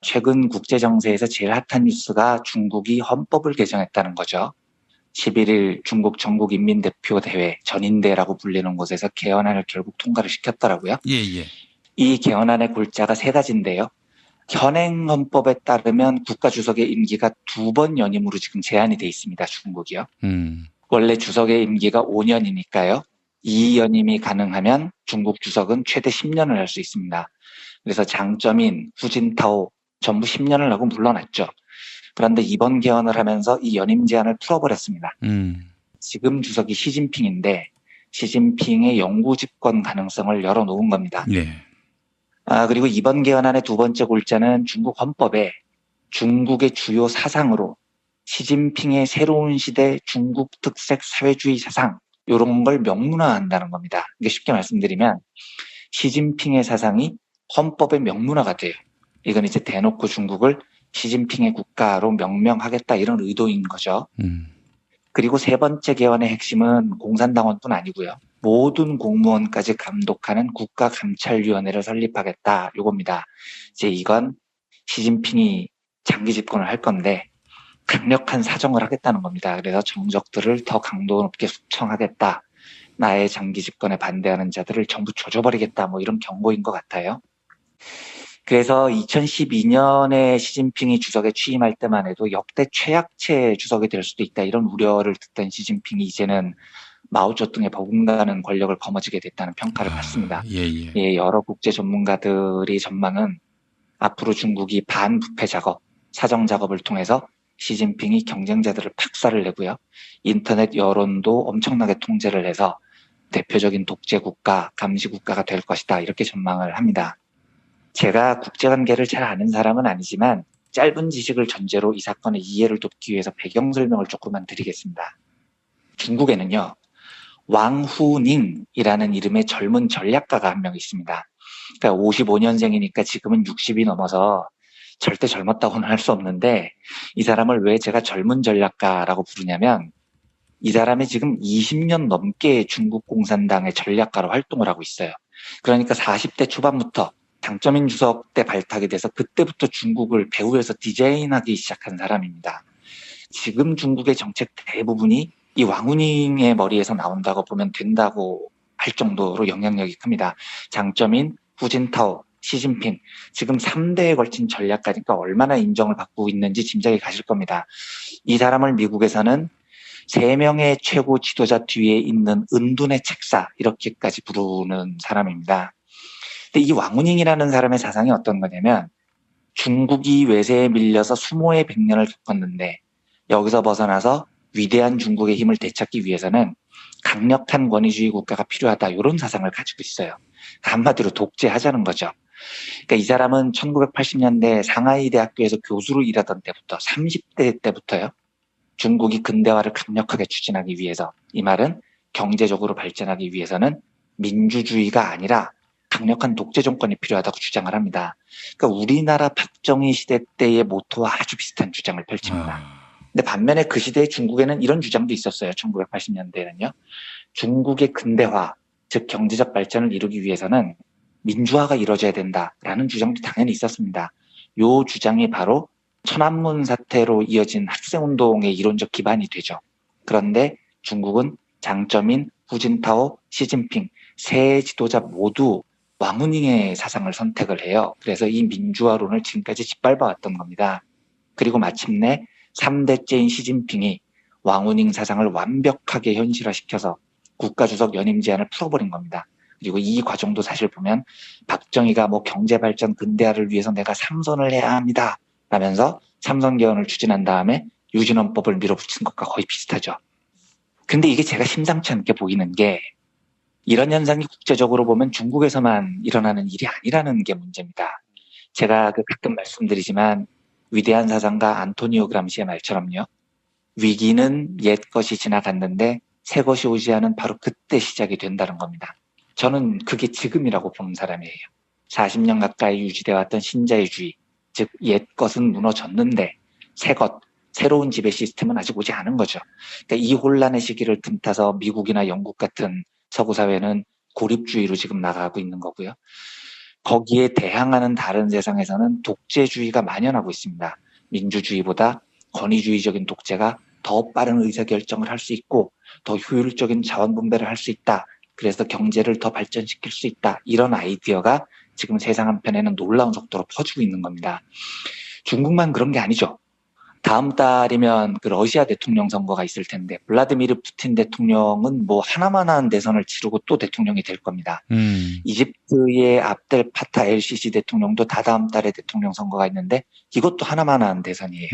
최근 국제 정세에서 제일 핫한 뉴스가 중국이 헌법을 개정했다는 거죠. 11일 중국 전국인민대표대회 전인대라고 불리는 곳에서 개헌안을 결국 통과를 시켰더라고요. 예. 이 개헌안의 골자가 세 가지인데요. 현행 헌법에 따르면 국가주석의 임기가 2번 연임으로 지금 제한이 돼 있습니다. 중국이요. 원래 주석의 임기가 5년이니까요. 2연임이 가능하면 중국 주석은 최대 10년을 할 수 있습니다. 그래서 장점인 후진타오 전부 10년을 하고 물러났죠. 그런데 이번 개헌을 하면서 이 연임 제한을 풀어버렸습니다. 지금 주석이 시진핑인데 시진핑의 영구 집권 가능성을 열어놓은 겁니다. 네. 그리고 이번 개헌안의 두 번째 골자는 중국 헌법에 중국의 주요 사상으로 시진핑의 새로운 시대 중국 특색 사회주의 사상 이런 걸 명문화한다는 겁니다. 이게 쉽게 말씀드리면 시진핑의 사상이 헌법의 명문화가 돼요. 이건 이제 대놓고 중국을 시진핑의 국가로 명명하겠다 이런 의도인 거죠. 그리고 세 번째 개헌의 핵심은 공산당원뿐 아니고요. 모든 공무원까지 감독하는 국가감찰위원회를 설립하겠다 이겁니다. 이제 이건 시진핑이 장기 집권을 할 건데 강력한 사정을 하겠다는 겁니다. 그래서 정적들을 더 강도 높게 숙청하겠다. 나의 장기 집권에 반대하는 자들을 전부 조져버리겠다. 뭐 이런 경고인 것 같아요. 그래서 2012년에 시진핑이 주석에 취임할 때만 해도 역대 최약체 주석이 될 수도 있다. 이런 우려를 듣던 시진핑이 이제는 마오쩌둥에 버금가는 권력을 거머쥐게 됐다는 평가를 받습니다. 예, 여러 국제 전문가들이 전망은 앞으로 중국이 반부패 작업, 사정 작업을 통해서 시진핑이 경쟁자들을 박살을 내고요. 인터넷 여론도 엄청나게 통제를 해서 대표적인 독재 국가, 감시 국가가 될 것이다. 이렇게 전망을 합니다. 제가 국제관계를 잘 아는 사람은 아니지만 짧은 지식을 전제로 이 사건의 이해를 돕기 위해서 배경 설명을 조금만 드리겠습니다. 중국에는요. 왕후닝이라는 이름의 젊은 전략가가 한 명 있습니다. 그러니까 55년생이니까 지금은 60이 넘어서 절대 젊었다고는 할 수 없는데 이 사람을 왜 제가 젊은 전략가라고 부르냐면 이 사람이 지금 20년 넘게 중국 공산당의 전략가로 활동을 하고 있어요. 그러니까 40대 초반부터 장점인 주석 때 발탁이 돼서 그때부터 중국을 배후에서 디자인하기 시작한 사람입니다. 지금 중국의 정책 대부분이 이 왕후닝의 머리에서 나온다고 보면 된다고 할 정도로 영향력이 큽니다. 장점인 후진타오, 시진핑, 지금 3대에 걸친 전략가니까 얼마나 인정을 받고 있는지 짐작이 가실 겁니다. 이 사람을 미국에서는 3명의 최고 지도자 뒤에 있는 은둔의 책사 이렇게까지 부르는 사람입니다. 근데 이 왕후닝이라는 사람의 사상이 어떤 거냐면 중국이 외세에 밀려서 수모의 100년을 겪었는데 여기서 벗어나서 위대한 중국의 힘을 되찾기 위해서는 강력한 권위주의 국가가 필요하다 이런 사상을 가지고 있어요. 한마디로 독재하자는 거죠. 그러니까 이 사람은 1980년대 상하이 대학교에서 교수로 일하던 때부터 30대 때부터요. 중국이 근대화를 강력하게 추진하기 위해서 이 말은 경제적으로 발전하기 위해서는 민주주의가 아니라 강력한 독재 정권이 필요하다고 주장을 합니다. 그러니까 우리나라 박정희 시대 때의 모토와 아주 비슷한 주장을 펼칩니다. 근데 반면에 그 시대에 중국에는 이런 주장도 있었어요. 1980년대에는요. 중국의 근대화, 즉 경제적 발전을 이루기 위해서는 민주화가 이루어져야 된다라는 주장도 당연히 있었습니다. 이 주장이 바로 천안문 사태로 이어진 학생운동의 이론적 기반이 되죠. 그런데 중국은 장점인 후진타오, 시진핑 세 지도자 모두 왕후닝의 사상을 선택을 해요. 그래서 이 민주화론을 지금까지 짓밟아왔던 겁니다. 그리고 마침내 3대째인 시진핑이 왕후닝 사상을 완벽하게 현실화시켜서 국가주석 연임 제한을 풀어버린 겁니다. 그리고 이 과정도 사실 보면 박정희가 뭐 경제발전 근대화를 위해서 내가 삼선을 해야 합니다 라면서 삼선 개헌을 추진한 다음에 유신헌법을 밀어붙인 것과 거의 비슷하죠. 근데 이게 제가 심상치 않게 보이는 게 이런 현상이 국제적으로 보면 중국에서만 일어나는 일이 아니라는 게 문제입니다. 제가 가끔 말씀드리지만 위대한 사상가 안토니오 그람시의 말처럼요. 위기는 옛 것이 지나갔는데 새 것이 오지 않은 바로 그때 시작이 된다는 겁니다. 저는 그게 지금이라고 보는 사람이에요. 40년 가까이 유지되어 왔던 신자유주의, 즉 옛 것은 무너졌는데 새 것, 새로운 지배 시스템은 아직 오지 않은 거죠. 그러니까 이 혼란의 시기를 틈타서 미국이나 영국 같은 서구 사회는 고립주의로 지금 나가고 있는 거고요. 거기에 대항하는 다른 세상에서는 독재주의가 만연하고 있습니다. 민주주의보다 권위주의적인 독재가 더 빠른 의사결정을 할 수 있고 더 효율적인 자원 분배를 할 수 있다. 그래서 경제를 더 발전시킬 수 있다. 이런 아이디어가 지금 세상 한편에는 놀라운 속도로 퍼지고 있는 겁니다. 중국만 그런 게 아니죠. 다음 달이면 그 러시아 대통령 선거가 있을 텐데 블라디미르 푸틴 대통령은 뭐 하나만한 대선을 치르고 또 대통령이 될 겁니다. 이집트의 압델 파타 엘시시 대통령도 다다음 달에 대통령 선거가 있는데 이것도 하나만한 대선이에요.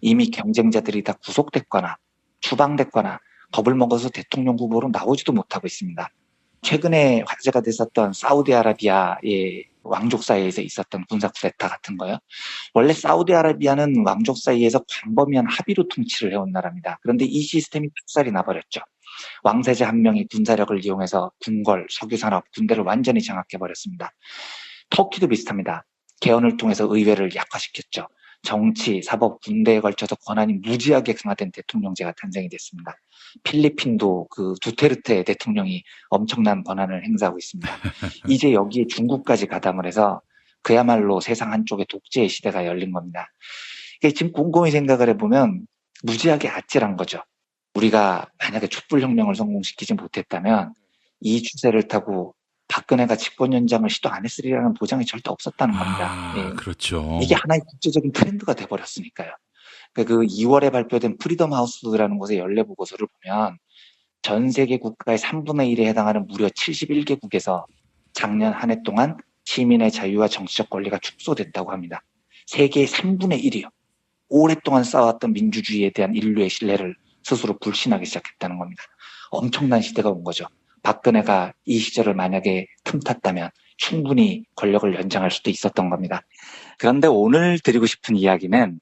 이미 경쟁자들이 다 구속됐거나 추방됐거나 겁을 먹어서 대통령 후보로 나오지도 못하고 있습니다. 최근에 화제가 됐었던 사우디아라비아의 왕족 사이에서 있었던 군사 쿠데타 같은 거요. 원래 사우디아라비아는 왕족 사이에서 광범위한 합의로 통치를 해온 나라입니다. 그런데 이 시스템이 뚝살이 나버렸죠. 왕세자 한 명이 군사력을 이용해서 궁궐, 석유산업, 군대를 완전히 장악해버렸습니다. 터키도 비슷합니다. 개헌을 통해서 의회를 약화시켰죠. 정치, 사법, 군대에 걸쳐서 권한이 무지하게 강화된 대통령제가 탄생이 됐습니다. 필리핀도 그 두테르테 대통령이 엄청난 권한을 행사하고 있습니다. 이제 여기에 중국까지 가담을 해서 그야말로 세상 한쪽에 독재의 시대가 열린 겁니다. 지금 곰곰이 생각을 해보면 무지하게 아찔한 거죠. 우리가 만약에 촛불혁명을 성공시키지 못했다면 이 추세를 타고 박근혜가 집권 연장을 시도 안 했으리라는 보장이 절대 없었다는 겁니다. 예. 그렇죠. 이게 하나의 국제적인 트렌드가 돼버렸으니까요. 그 2월에 발표된 프리덤 하우스라는 곳의 연례 보고서를 보면 전 세계 국가의 3분의 1에 해당하는 무려 71개국에서 작년 한 해 동안 시민의 자유와 정치적 권리가 축소됐다고 합니다. 세계의 3분의 1이요. 오랫동안 쌓아왔던 민주주의에 대한 인류의 신뢰를 스스로 불신하기 시작했다는 겁니다. 엄청난 시대가 온 거죠. 박근혜가 이 시절을 만약에 틈탔다면 충분히 권력을 연장할 수도 있었던 겁니다. 그런데 오늘 드리고 싶은 이야기는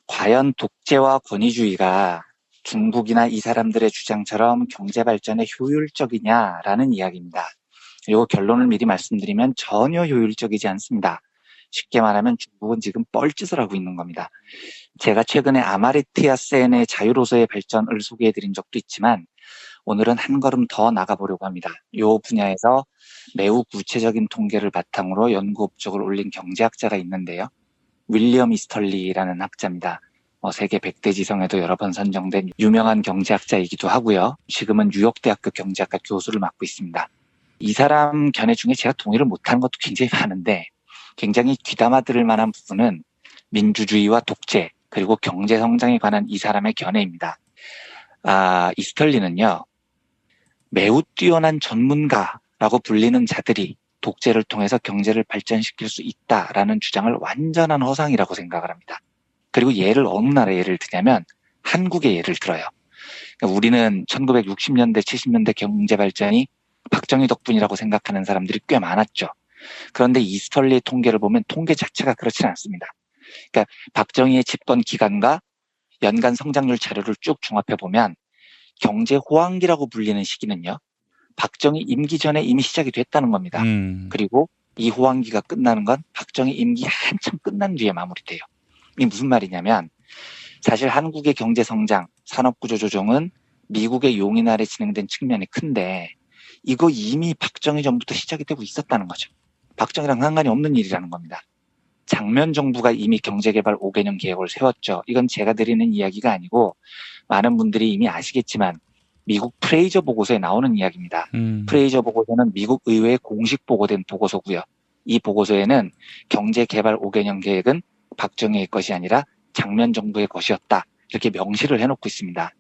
과연 독재와 권위주의가 중국이나 이 사람들의 주장처럼 경제 발전에 효율적이냐라는 이야기입니다. 이 결론을 미리 말씀드리면 전혀 효율적이지 않습니다. 쉽게 말하면 중국은 지금 뻘짓을 하고 있는 겁니다. 제가 최근에 아마르티아 센의 자유로서의 발전을 소개해드린 적도 있지만 오늘은 한 걸음 더 나가보려고 합니다. 이 분야에서 매우 구체적인 통계를 바탕으로 연구 업적을 올린 경제학자가 있는데요. 윌리엄 이스털리라는 학자입니다. 세계 100대 지성에도 여러 번 선정된 유명한 경제학자이기도 하고요. 지금은 뉴욕대학교 경제학과 교수를 맡고 있습니다. 이 사람 견해 중에 제가 동의를 못하는 것도 굉장히 많은데 굉장히 귀담아 들을 만한 부분은 민주주의와 독재 그리고 경제 성장에 관한 이 사람의 견해입니다. 이스털리는요. 매우 뛰어난 전문가라고 불리는 자들이 독재를 통해서 경제를 발전시킬 수 있다라는 주장을 완전한 허상이라고 생각을 합니다. 그리고 어느 나라 예를 드냐면 한국의 예를 들어요. 그러니까 우리는 1960년대, 70년대 경제 발전이 박정희 덕분이라고 생각하는 사람들이 꽤 많았죠. 그런데 이스털리의 통계를 보면 통계 자체가 그렇지는 않습니다. 그러니까 박정희의 집권 기간과 연간 성장률 자료를 쭉 종합해 보면 경제 호황기라고 불리는 시기는요. 박정희 임기 전에 이미 시작이 됐다는 겁니다. 그리고 이 호황기가 끝나는 건 박정희 임기 한참 끝난 뒤에 마무리돼요. 이게 무슨 말이냐면 사실 한국의 경제 성장, 산업구조 조정은 미국의 용인 아래 진행된 측면이 큰데 이거 이미 박정희 전부터 시작이 되고 있었다는 거죠. 박정희랑 상관이 없는 일이라는 겁니다. 장면 정부가 이미 경제개발 5개년 계획을 세웠죠. 이건 제가 드리는 이야기가 아니고 많은 분들이 이미 아시겠지만 미국 프레이저 보고서에 나오는 이야기입니다. 프레이저 보고서는 미국 의회에 공식 보고된 보고서고요. 이 보고서에는 경제개발 5개년 계획은 박정희의 것이 아니라 장면 정부의 것이었다. 이렇게 명시를 해놓고 있습니다.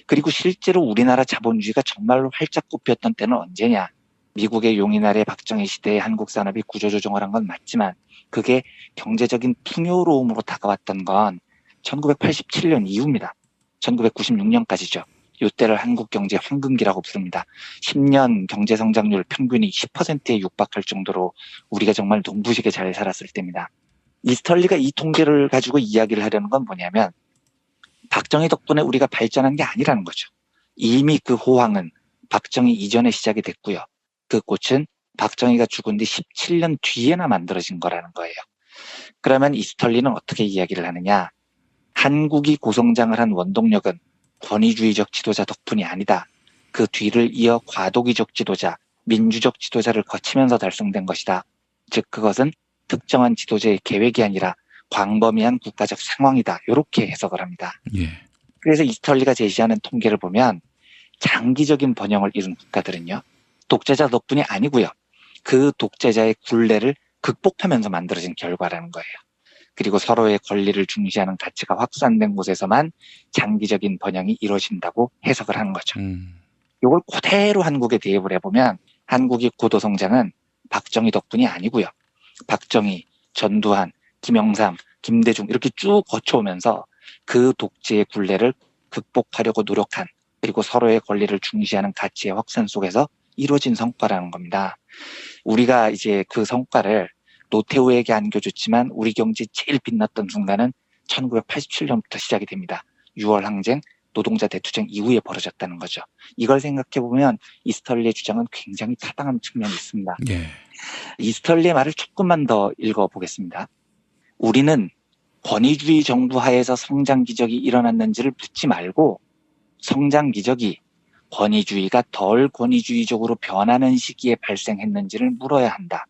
그리고 실제로 우리나라 자본주의가 정말로 활짝 꽃피었던 때는 언제냐. 미국의 용인 아래 박정희 시대에 한국 산업이 구조조정을 한 건 맞지만 그게 경제적인 풍요로움으로 다가왔던 건 1987년 이후입니다. 1996년까지죠. 이때를 한국 경제 황금기라고 부릅니다. 10년 경제 성장률 평균이 10%에 육박할 정도로 우리가 정말 눈부시게 잘 살았을 때입니다. 이스털리가 이 통계를 가지고 이야기를 하려는 건 뭐냐면 박정희 덕분에 우리가 발전한 게 아니라는 거죠. 이미 그 호황은 박정희 이전에 시작이 됐고요. 그 꽃은 박정희가 죽은 뒤 17년 뒤에나 만들어진 거라는 거예요. 그러면 이스털리는 어떻게 이야기를 하느냐. 한국이 고성장을 한 원동력은 권위주의적 지도자 덕분이 아니다. 그 뒤를 이어 과도기적 지도자, 민주적 지도자를 거치면서 달성된 것이다. 즉 그것은 특정한 지도자의 계획이 아니라 광범위한 국가적 상황이다. 이렇게 해석을 합니다. 예. 그래서 이스털리가 제시하는 통계를 보면 장기적인 번영을 이룬 국가들은요. 독재자 덕분이 아니고요. 그 독재자의 굴레를 극복하면서 만들어진 결과라는 거예요. 그리고 서로의 권리를 중시하는 가치가 확산된 곳에서만 장기적인 번영이 이루어진다고 해석을 하는 거죠. 이걸 그대로 한국에 대입을 해보면 한국의 고도성장은 박정희 덕분이 아니고요. 박정희, 전두환, 김영삼, 김대중 이렇게 쭉 거쳐오면서 그 독재의 굴레를 극복하려고 노력한, 그리고 서로의 권리를 중시하는 가치의 확산 속에서 이루어진 성과라는 겁니다. 우리가 이제 그 성과를 노태우에게 안겨줬지만 우리 경제에 제일 빛났던 순간은 1987년부터 시작이 됩니다. 6월 항쟁, 노동자 대투쟁 이후에 벌어졌다는 거죠. 이걸 생각해보면 이스털리의 주장은 굉장히 타당한 측면이 있습니다. 예. 이스털리의 말을 조금만 더 읽어보겠습니다. 우리는 권위주의 정부 하에서 성장 기적이 일어났는지를 묻지 말고 성장 기적이 권위주의가 덜 권위주의적으로 변하는 시기에 발생했는지를 물어야 한다.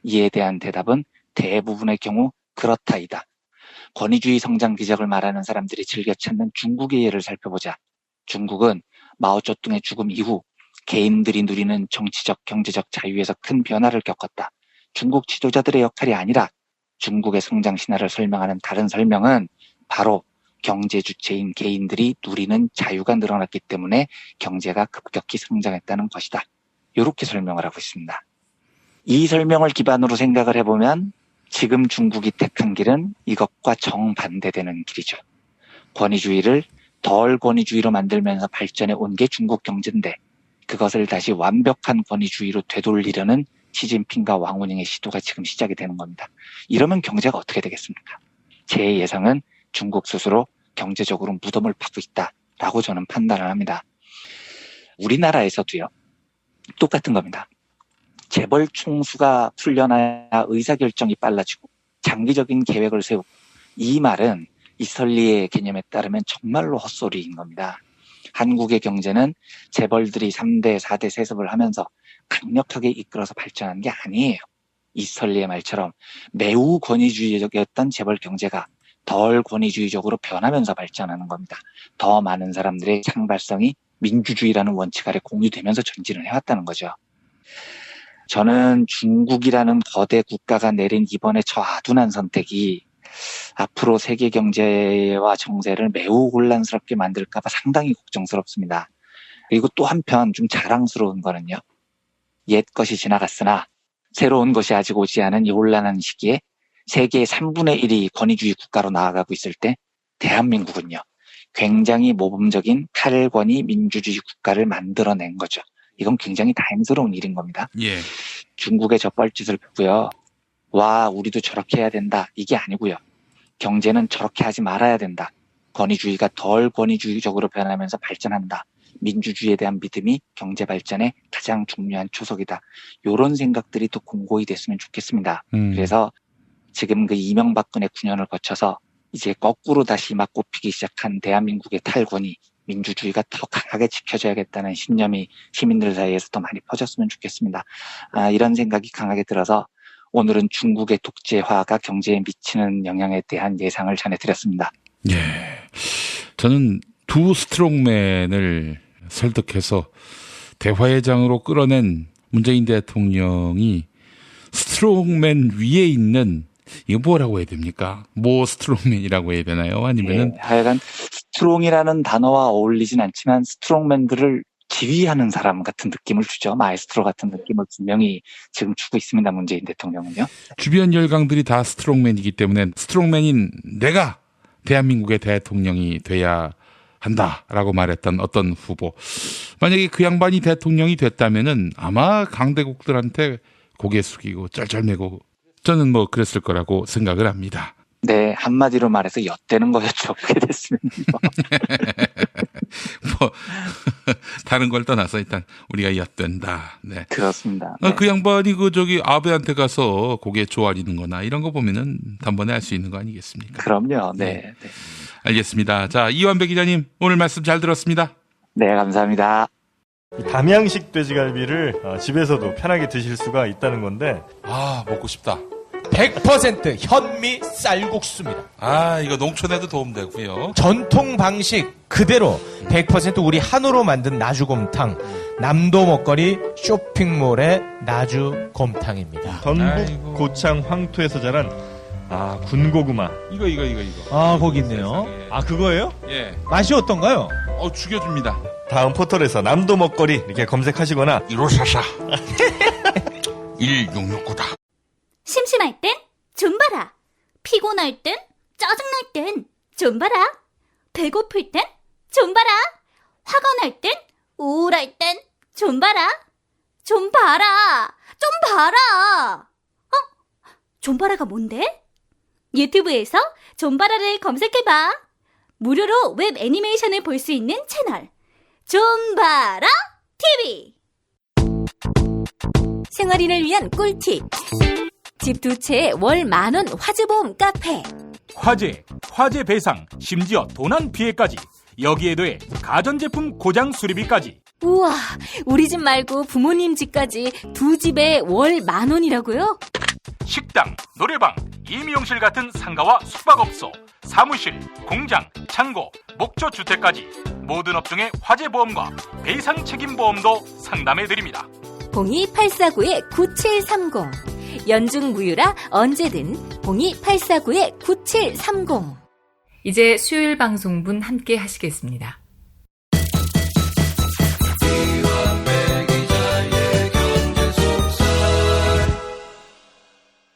이에 대한 대답은 대부분의 경우 그렇다이다. 권위주의 성장 기적을 말하는 사람들이 즐겨 찾는 중국의 예를 살펴보자. 중국은 마오쩌둥의 죽음 이후 개인들이 누리는 정치적, 경제적 자유에서 큰 변화를 겪었다. 중국 지도자들의 역할이 아니라 중국의 성장 신화를 설명하는 다른 설명은 바로 경제 주체인 개인들이 누리는 자유가 늘어났기 때문에 경제가 급격히 성장했다는 것이다. 이렇게 설명을 하고 있습니다. 이 설명을 기반으로 생각을 해보면 지금 중국이 택한 길은 이것과 정반대되는 길이죠. 권위주의를 덜 권위주의로 만들면서 발전해 온 게 중국 경제인데 그것을 다시 완벽한 권위주의로 되돌리려는 시진핑과 왕후닝의 시도가 지금 시작이 되는 겁니다. 이러면 경제가 어떻게 되겠습니까? 제 예상은 중국 스스로 경제적으로 무덤을 파고 있다라고 저는 판단을 합니다. 우리나라에서도요. 똑같은 겁니다. 재벌 총수가 풀려나야 의사결정이 빨라지고 장기적인 계획을 세우고, 이 말은 이설리의 개념에 따르면 정말로 헛소리인 겁니다. 한국의 경제는 재벌들이 3대, 4대 세습을 하면서 강력하게 이끌어서 발전한 게 아니에요. 이설리의 말처럼 매우 권위주의적이었던 재벌 경제가 덜 권위주의적으로 변하면서 발전하는 겁니다. 더 많은 사람들의 창발성이 민주주의라는 원칙 아래 공유되면서 전진을 해왔다는 거죠. 저는 중국이라는 거대 국가가 내린 이번에 저 아둔한 선택이 앞으로 세계 경제와 정세를 매우 혼란스럽게 만들까 봐 상당히 걱정스럽습니다. 그리고 또 한편 좀 자랑스러운 거는요. 옛 것이 지나갔으나 새로운 것이 아직 오지 않은 이 혼란한 시기에 세계의 3분의 1이 권위주의 국가로 나아가고 있을 때 대한민국은요. 굉장히 모범적인 탈권위 민주주의 국가를 만들어낸 거죠. 이건 굉장히 다행스러운 일인 겁니다. 예. 중국의 저 뻘짓을 보고요. 와, 우리도 저렇게 해야 된다. 이게 아니고요. 경제는 저렇게 하지 말아야 된다. 권위주의가 덜 권위주의적으로 변하면서 발전한다. 민주주의에 대한 믿음이 경제 발전의 가장 중요한 초석이다. 이런 생각들이 또 공고히 됐으면 좋겠습니다. 그래서 지금 그 이명박근혜 9년을 거쳐서 이제 거꾸로 다시 막 꼽히기 시작한 대한민국의 탈권위, 민주주의가 더 강하게 지켜져야겠다는 신념이 시민들 사이에서 더 많이 퍼졌으면 좋겠습니다. 이런 생각이 강하게 들어서 오늘은 중국의 독재화가 경제에 미치는 영향에 대한 예상을 전해드렸습니다. 예, 저는 두 스트롱맨을 설득해서 대화회장으로 끌어낸 문재인 대통령이 스트롱맨 위에 있는, 이거 뭐라고 해야 됩니까? 뭐 스트롱맨이라고 해야 되나요? 아니면은? 하여간 스트롱이라는 단어와 어울리진 않지만 스트롱맨들을 지휘하는 사람 같은 느낌을 주죠. 마에스트로 같은 느낌을 분명히 지금 주고 있습니다. 문재인 대통령은요. 주변 열강들이 다 스트롱맨이기 때문에 스트롱맨인 내가 대한민국의 대통령이 돼야 한다라고 말했던 어떤 후보. 만약에 그 양반이 대통령이 됐다면은 아마 강대국들한테 고개 숙이고 쩔쩔매고 저는 뭐 그랬을 거라고 생각을 합니다. 네, 한마디로 말해서 엿대는 거였죠. 그렇게 됐으면. 뭐 다른 걸 떠나서 일단 우리가 엿된다. 네, 그렇습니다. 네. 그 양반이 아베한테 가서 고개 조아리는 거나 이런 거 보면은 단번에 알 수 있는 거 아니겠습니까? 그럼요. 네. 네. 알겠습니다. 자, 이완배 기자님 오늘 말씀 잘 들었습니다. 네, 감사합니다. 담양식 돼지갈비를 집에서도 편하게 드실 수가 있다는 건데, 먹고 싶다. 100% 현미 쌀국수입니다. 이거 농촌에도 도움되고요. 전통 방식 그대로 100% 우리 한우로 만든 나주곰탕, 남도 먹거리 쇼핑몰의 나주 곰탕입니다. 전북 고창 황토에서 자란 군고구마. 이거. 거기 있네요. 그거예요? 예. 맛이 어떤가요? 죽여줍니다. 다음 포털에서 남도 먹거리 이렇게 검색하시거나 1544 1669다. 심심할 땐 줌바라. 피곤할 땐, 짜증날 땐 줌바라. 배고플 땐 줌바라. 화가 날 땐, 우울할 땐 줌바라. 좀 봐라. 좀 봐라. 줌바라가 뭔데? 유튜브에서 줌바라를 검색해봐. 무료로 웹 애니메이션을 볼 수 있는 채널 줌바라 TV. 생활인을 위한 꿀팁. 집 두 채에 월 10,000원 화재보험 카페. 화재 배상, 심지어 도난 피해까지. 여기에 더해 가전제품 고장 수리비까지. 우와, 우리 집 말고 부모님 집까지 두 집에 월 10,000원이라고요? 식당, 노래방, 임용실 같은 상가와 숙박업소, 사무실, 공장, 창고, 목조주택까지 모든 업종의 화재보험과 배상 책임보험도 상담해드립니다. 02849-9730. 연중 무휴라 언제든 02849-9730. 이제 수요일 방송분 함께 하시겠습니다.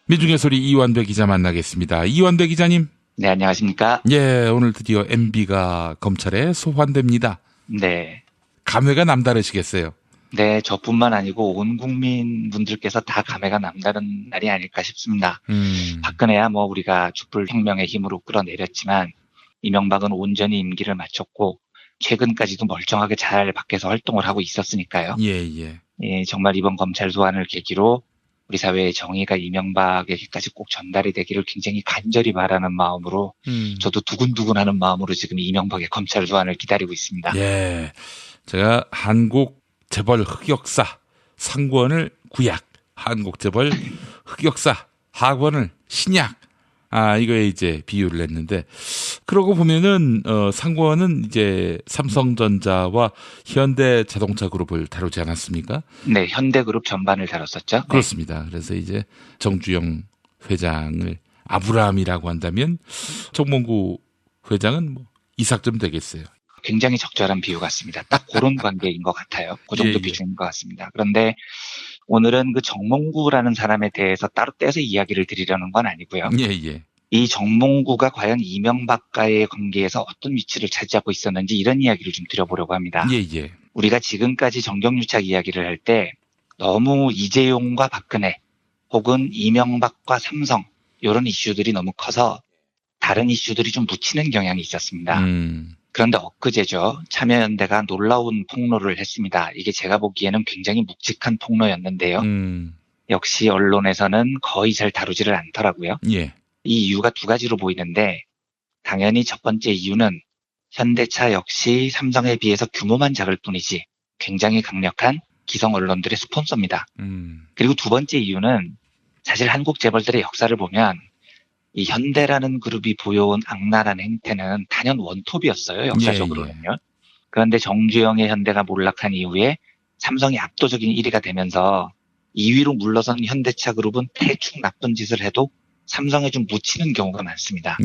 민중의 소리 이완배 기자 만나겠습니다. 이완배 기자님. 네, 안녕하십니까? 예, 오늘 드디어 MB가 검찰에 소환됩니다. 네. 감회가 남다르시겠어요? 네, 저뿐만 아니고 온 국민 분들께서 다 감회가 남다른 날이 아닐까 싶습니다. 박근혜야 우리가 촛불혁명의 힘으로 끌어내렸지만 이명박은 온전히 임기를 마쳤고 최근까지도 멀쩡하게 잘 밖에서 활동을 하고 있었으니까요. 예, 정말 이번 검찰 소환을 계기로 우리 사회의 정의가 이명박에게까지 꼭 전달이 되기를 굉장히 간절히 바라는 마음으로 저도 두근두근하는 마음으로 지금 이명박의 검찰 소환을 기다리고 있습니다. 예, 제가 한국 재벌 흑역사 상권을 구약, 한국 재벌 흑역사 하권을 신약, 이거에 이제 비유를 했는데, 그러고 보면은 상권은 이제 삼성전자와 현대자동차 그룹을 다루지 않았습니까? 네, 현대그룹 전반을 다뤘었죠. 그렇습니다. 네. 그래서 이제 정주영 회장을 아브라함이라고 한다면 정몽구 회장은 이삭 좀 되겠어요. 굉장히 적절한 비유 같습니다. 딱 그런 관계인 것 같아요. 그 정도 비중인 것 같습니다. 그런데 오늘은 그 정몽구라는 사람에 대해서 따로 떼서 이야기를 드리려는 건 아니고요. 이 정몽구가 과연 이명박과의 관계에서 어떤 위치를 차지하고 있었는지 이런 이야기를 좀 드려보려고 합니다. 우리가 지금까지 정경유착 이야기를 할 때 너무 이재용과 박근혜 혹은 이명박과 삼성 이런 이슈들이 너무 커서 다른 이슈들이 좀 묻히는 경향이 있었습니다. 그런데 엊그제죠. 참여연대가 놀라운 폭로를 했습니다. 이게 제가 보기에는 굉장히 묵직한 폭로였는데요. 역시 언론에서는 거의 잘 다루지를 않더라고요. 이 이유가 두 가지로 보이는데, 당연히 첫 번째 이유는 현대차 역시 삼성에 비해서 규모만 작을 뿐이지 굉장히 강력한 기성 언론들의 스폰서입니다. 그리고 두 번째 이유는 사실 한국 재벌들의 역사를 보면 이 현대라는 그룹이 보여온 악랄한 행태는 단연 원톱이었어요. 역사적으로는요. 그런데 정주영의 현대가 몰락한 이후에 삼성이 압도적인 1위가 되면서 2위로 물러선 현대차 그룹은 대충 나쁜 짓을 해도 삼성에 좀 묻히는 경우가 많습니다.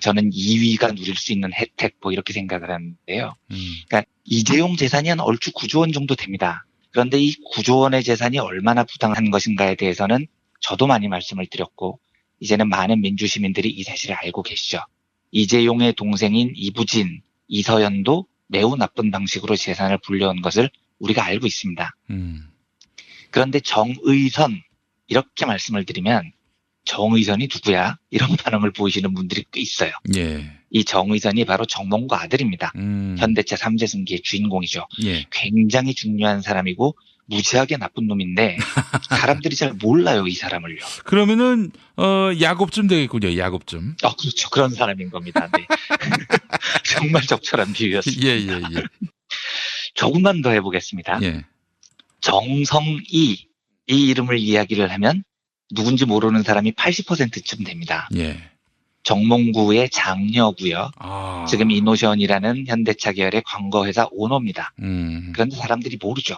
저는 2위가 누릴 수 있는 혜택 이렇게 생각을 하는데요. 그러니까 이재용 재산이 한 얼추 9조 원 정도 됩니다. 그런데 이 9조 원의 재산이 얼마나 부당한 것인가에 대해서는 저도 많이 말씀을 드렸고 이제는 많은 민주시민들이 이 사실을 알고 계시죠. 이재용의 동생인 이부진, 이서연도 매우 나쁜 방식으로 재산을 불려온 것을 우리가 알고 있습니다. 그런데 정의선, 이렇게 말씀을 드리면 정의선이 누구야? 이런 반응을 보이시는 분들이 꽤 있어요. 이 정의선이 바로 정몽구 아들입니다. 현대차 3재 승기의 주인공이죠. 굉장히 중요한 사람이고 무지하게 나쁜 놈인데 사람들이 잘 몰라요, 이 사람을요. 그러면은 야곱쯤 되겠군요. 야곱쯤. 그렇죠. 그런 사람인 겁니다. 네. 정말 적절한 비유였습니다. 조금만 더 해보겠습니다. 정성이, 이 이름을 이야기를 하면 누군지 모르는 사람이 80%쯤 됩니다. 정몽구의 장녀고요. 지금 이노션이라는 현대차 계열의 광고회사 오너입니다. 그런데 사람들이 모르죠.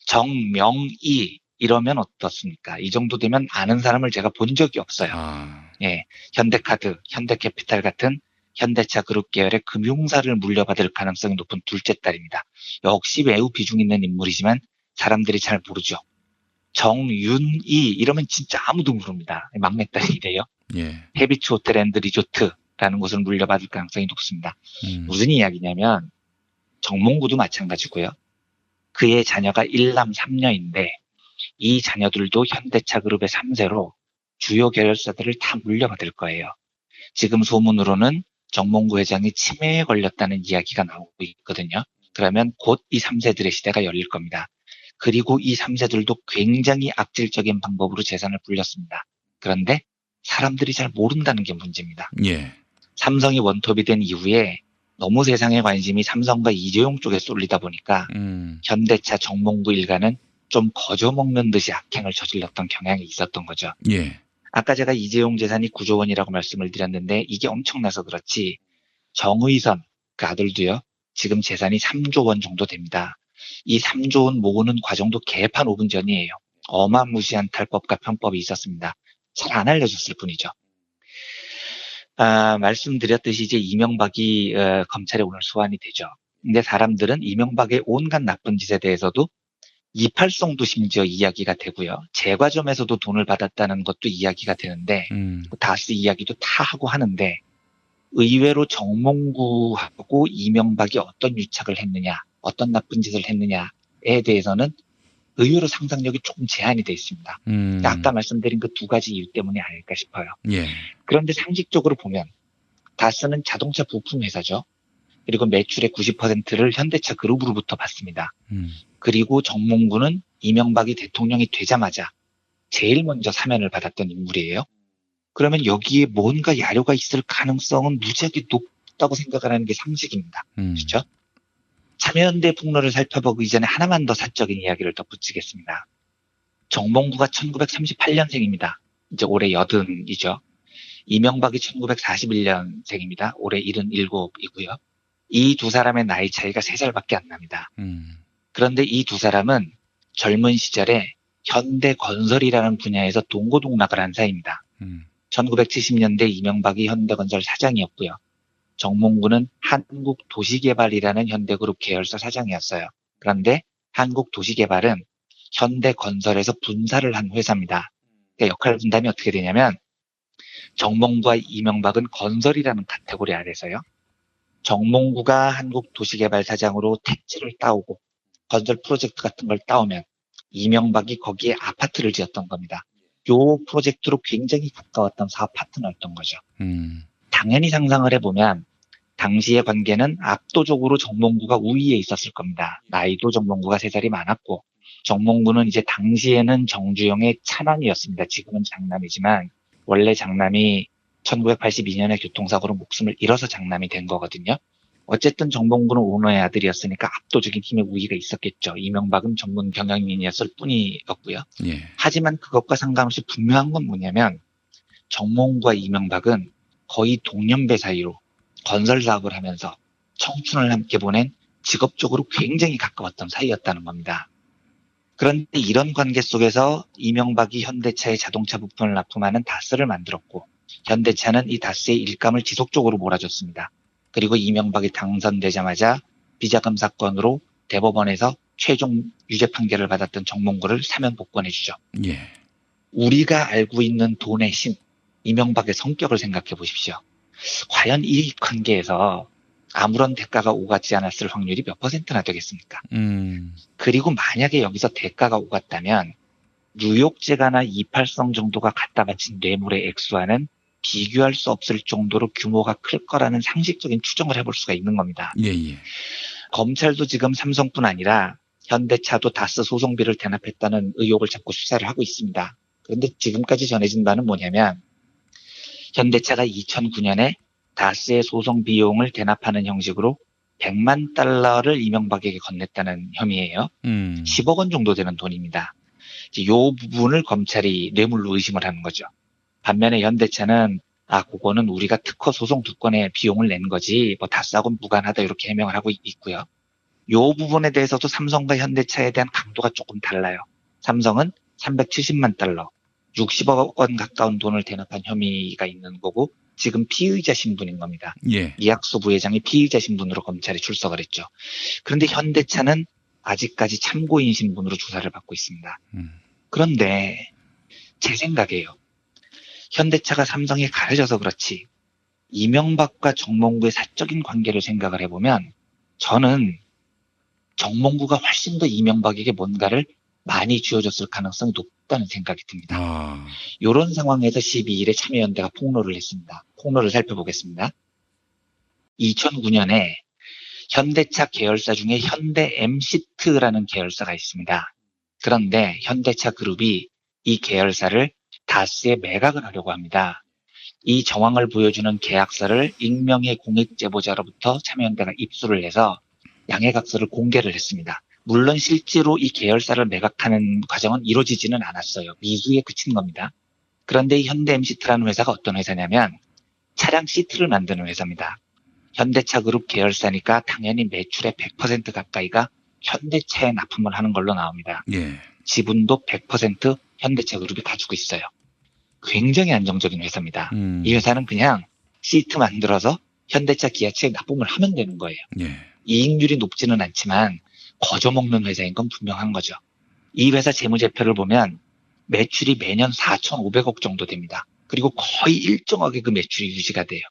정명이 이러면 어떻습니까? 이 정도 되면 아는 사람을 제가 본 적이 없어요. 예, 현대카드, 현대캐피탈 같은 현대차 그룹 계열의 금융사를 물려받을 가능성이 높은 둘째 딸입니다. 역시 매우 비중 있는 인물이지만 사람들이 잘 모르죠. 정윤이 이러면 진짜 아무도 모릅니다. 막내딸이래요. 예. 헤비츠 호텔 앤드 리조트라는 곳을 물려받을 가능성이 높습니다. 무슨 이야기냐면 정몽구도 마찬가지고요. 그의 자녀가 1남 3녀인데 이 자녀들도 현대차 그룹의 3세로 주요 계열사들을 다 물려받을 거예요. 지금 소문으로는 정몽구 회장이 치매에 걸렸다는 이야기가 나오고 있거든요. 그러면 곧 이 3세들의 시대가 열릴 겁니다. 그리고 이 3세들도 굉장히 악질적인 방법으로 재산을 불렸습니다. 그런데 사람들이 잘 모른다는 게 문제입니다. 예. 삼성이 원톱이 된 이후에 너무 세상의 관심이 삼성과 이재용 쪽에 쏠리다 보니까 현대차 정몽구 일가는 좀 거저먹는 듯이 악행을 저질렀던 경향이 있었던 거죠. 예. 아까 제가 이재용 재산이 9조 원이라고 말씀을 드렸는데 이게 엄청나서 그렇지 정의선 그 아들도요. 지금 재산이 3조 원 정도 됩니다. 이 3조 원 모으는 과정도 개판 5분 전이에요. 어마무시한 탈법과 편법이 있었습니다. 잘 안 알려졌을 뿐이죠. 말씀드렸듯이 이제 이명박이 검찰에 오늘 소환이 되죠. 근데 사람들은 이명박의 온갖 나쁜 짓에 대해서도 이팔성도 심지어 이야기가 되고요. 제과점에서도 돈을 받았다는 것도 이야기가 되는데 다스 이야기도 다 하고 하는데 의외로 정몽구하고 이명박이 어떤 유착을 했느냐, 어떤 나쁜 짓을 했느냐에 대해서는 의외로 상상력이 조금 제한이 돼 있습니다. 아까 말씀드린 그 두 가지 이유 때문이 아닐까 싶어요. 예. 그런데 상식적으로 보면 다스는 자동차 부품 회사죠. 그리고 매출의 90%를 현대차 그룹으로부터 받습니다. 그리고 정몽구는 이명박이 대통령이 되자마자 제일 먼저 사면을 받았던 인물이에요. 그러면 여기에 뭔가 야료가 있을 가능성은 무지하게 높다고 생각을 하는 게 상식입니다. 그렇죠? 참여연대 폭로를 살펴보기 전에 하나만 더 사적인 이야기를 덧붙이겠습니다. 정몽구가 1938년생입니다. 이제 올해 80이죠. 이명박이 1941년생입니다. 올해 77이고요. 이 두 사람의 나이 차이가 3살밖에 안 납니다. 그런데 이 두 사람은 젊은 시절에 현대건설이라는 분야에서 동고동락을 한 사이입니다. 1970년대 이명박이 현대건설 사장이었고요. 정몽구는 한국도시개발이라는 현대그룹 계열사 사장이었어요. 그런데 한국도시개발은 현대건설에서 분사를 한 회사입니다. 그러니까 역할 분담이 어떻게 되냐면 정몽구와 이명박은 건설이라는 카테고리 아래서요. 정몽구가 한국도시개발 사장으로 택지를 따오고 건설 프로젝트 같은 걸 따오면 이명박이 거기에 아파트를 지었던 겁니다. 요 프로젝트로 굉장히 가까웠던 사업 파트너였던 거죠. 당연히 상상을 해보면 당시의 관계는 압도적으로 정몽구가 우위에 있었을 겁니다. 나이도 정몽구가 3살이 많았고 정몽구는 이제 당시에는 정주영의 차남이었습니다. 지금은 장남이지만 원래 장남이 1982년에 교통사고로 목숨을 잃어서 장남이 된 거거든요. 어쨌든 정몽구는 오너의 아들이었으니까 압도적인 힘의 우위가 있었겠죠. 이명박은 전문 경영인이었을 뿐이었고요. 예. 하지만 그것과 상관없이 분명한 건 뭐냐면 정몽구와 이명박은 거의 동년배 사이로 건설 사업을 하면서 청춘을 함께 보낸 직업적으로 굉장히 가까웠던 사이였다는 겁니다. 그런데 이런 관계 속에서 이명박이 현대차의 자동차 부품을 납품하는 다스를 만들었고 현대차는 이 다스의 일감을 지속적으로 몰아줬습니다. 그리고 이명박이 당선되자마자 비자금 사건으로 대법원에서 최종 유죄 판결을 받았던 정몽구를 사면 복권해주죠. 예. 우리가 알고 있는 돈의 신, 이명박의 성격을 생각해 보십시오. 과연 이 관계에서 아무런 대가가 오가지 않았을 확률이 몇 %나 되겠습니까? 그리고 만약에 여기서 대가가 오갔다면 뉴욕제가나 이팔성 정도가 갖다 바친 뇌물의 액수와는 비교할 수 없을 정도로 규모가 클 거라는 상식적인 추정을 해볼 수가 있는 겁니다. 예, 예. 검찰도 지금 삼성뿐 아니라 현대차도 다스 소송비를 대납했다는 의혹을 잡고 수사를 하고 있습니다. 그런데 지금까지 전해진 바는 뭐냐면 현대차가 2009년에 다스의 소송 비용을 대납하는 형식으로 100만 달러를 이명박에게 건넸다는 혐의예요. 10억 원 정도 되는 돈입니다. 이 부분을 검찰이 뇌물로 의심을 하는 거죠. 반면에 현대차는 그거는 우리가 특허 소송 2건의 비용을 낸 거지 다스하고는 무관하다 이렇게 해명을 하고 있고요. 요 부분에 대해서도 삼성과 현대차에 대한 강도가 조금 달라요. 삼성은 370만 달러, 60억 원 가까운 돈을 대납한 혐의가 있는 거고 지금 피의자 신분인 겁니다. 예. 이학수 부회장이 피의자 신분으로 검찰에 출석을 했죠. 그런데 현대차는 아직까지 참고인 신분으로 조사를 받고 있습니다. 그런데 제 생각에요. 현대차가 삼성에 가려져서 그렇지 이명박과 정몽구의 사적인 관계를 생각을 해보면 저는 정몽구가 훨씬 더 이명박에게 뭔가를 많이 쥐어줬을 가능성이 높다는 생각이 듭니다. 이런 상황에서 12일에 참여연대가 폭로를 했습니다. 폭로를 살펴보겠습니다. 2009년에 현대차 계열사 중에 현대 MCT라는 계열사가 있습니다. 그런데 현대차 그룹이 이 계열사를 다스에 매각을 하려고 합니다. 이 정황을 보여주는 계약서를 익명의 공익제보자로부터 참여연대가 입수를 해서 양해각서를 공개를 했습니다. 물론 실제로 이 계열사를 매각하는 과정은 이루어지지는 않았어요. 미수에 그친 겁니다. 그런데 이 현대 MCT라는 회사가 어떤 회사냐면 차량 시트를 만드는 회사입니다. 현대차 그룹 계열사니까 당연히 매출의 100% 가까이가 현대차에 납품을 하는 걸로 나옵니다. 예. 지분도 100% 현대차 그룹이 가지고 있어요. 굉장히 안정적인 회사입니다. 이 회사는 그냥 시트 만들어서 현대차 기아차에 납품을 하면 되는 거예요. 예. 이익률이 높지는 않지만 거저먹는 회사인 건 분명한 거죠. 이 회사 재무제표를 보면 매출이 매년 4,500억 정도 됩니다. 그리고 거의 일정하게 그 매출이 유지가 돼요.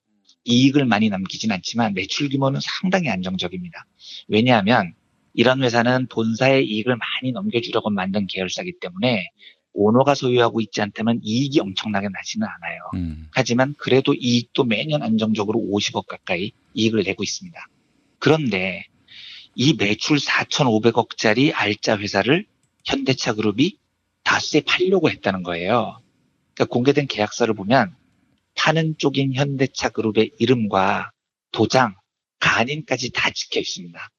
이익을 많이 남기진 않지만 매출 규모는 상당히 안정적입니다. 왜냐하면 이런 회사는 본사의 이익을 많이 넘겨주려고 만든 계열사이기 때문에 오너가 소유하고 있지 않다면 이익이 엄청나게 나지는 않아요. 하지만 그래도 이익도 매년 안정적으로 50억 가까이 이익을 내고 있습니다. 그런데 이 매출 4,500억짜리 알짜 회사를 현대차 그룹이 다스에 팔려고 했다는 거예요. 그러니까 공개된 계약서를 보면 파는 쪽인 현대차 그룹의 이름과 도장, 간인까지 다 찍혀 있습니다.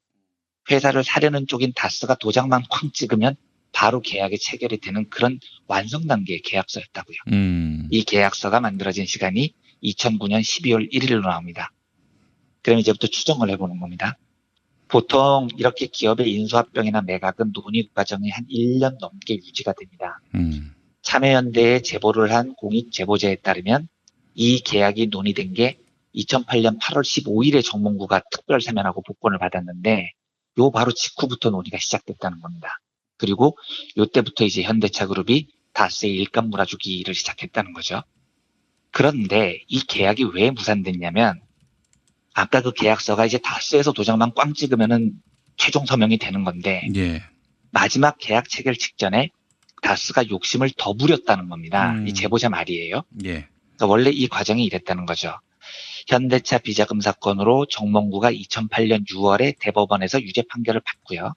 회사를 사려는 쪽인 다스가 도장만 쾅 찍으면 바로 계약이 체결이 되는 그런 완성 단계의 계약서였다고요. 이 계약서가 만들어진 시간이 2009년 12월 1일로 나옵니다. 그럼 이제부터 추정을 해보는 겁니다. 보통 이렇게 기업의 인수합병이나 매각은 논의 과정이 한 1년 넘게 유지가 됩니다. 참여연대에 제보를 한 공익제보자에 따르면 이 계약이 논의된 게 2008년 8월 15일에 정몽구가 특별 사면하고 복권을 받았는데 요 바로 직후부터 논의가 시작됐다는 겁니다. 그리고 요때부터 이제 현대차 그룹이 다스에 일감 몰아주기를 시작했다는 거죠. 그런데 이 계약이 왜 무산됐냐면 아까 그 계약서가 이제 다스에서 도장만 꽝 찍으면은 최종 서명이 되는 건데 예. 마지막 계약 체결 직전에 다스가 욕심을 더 부렸다는 겁니다. 이 제보자 말이에요. 예. 그러니까 원래 이 과정이 이랬다는 거죠. 현대차 비자금 사건으로 정몽구가 2008년 6월에 대법원에서 유죄 판결을 받고요.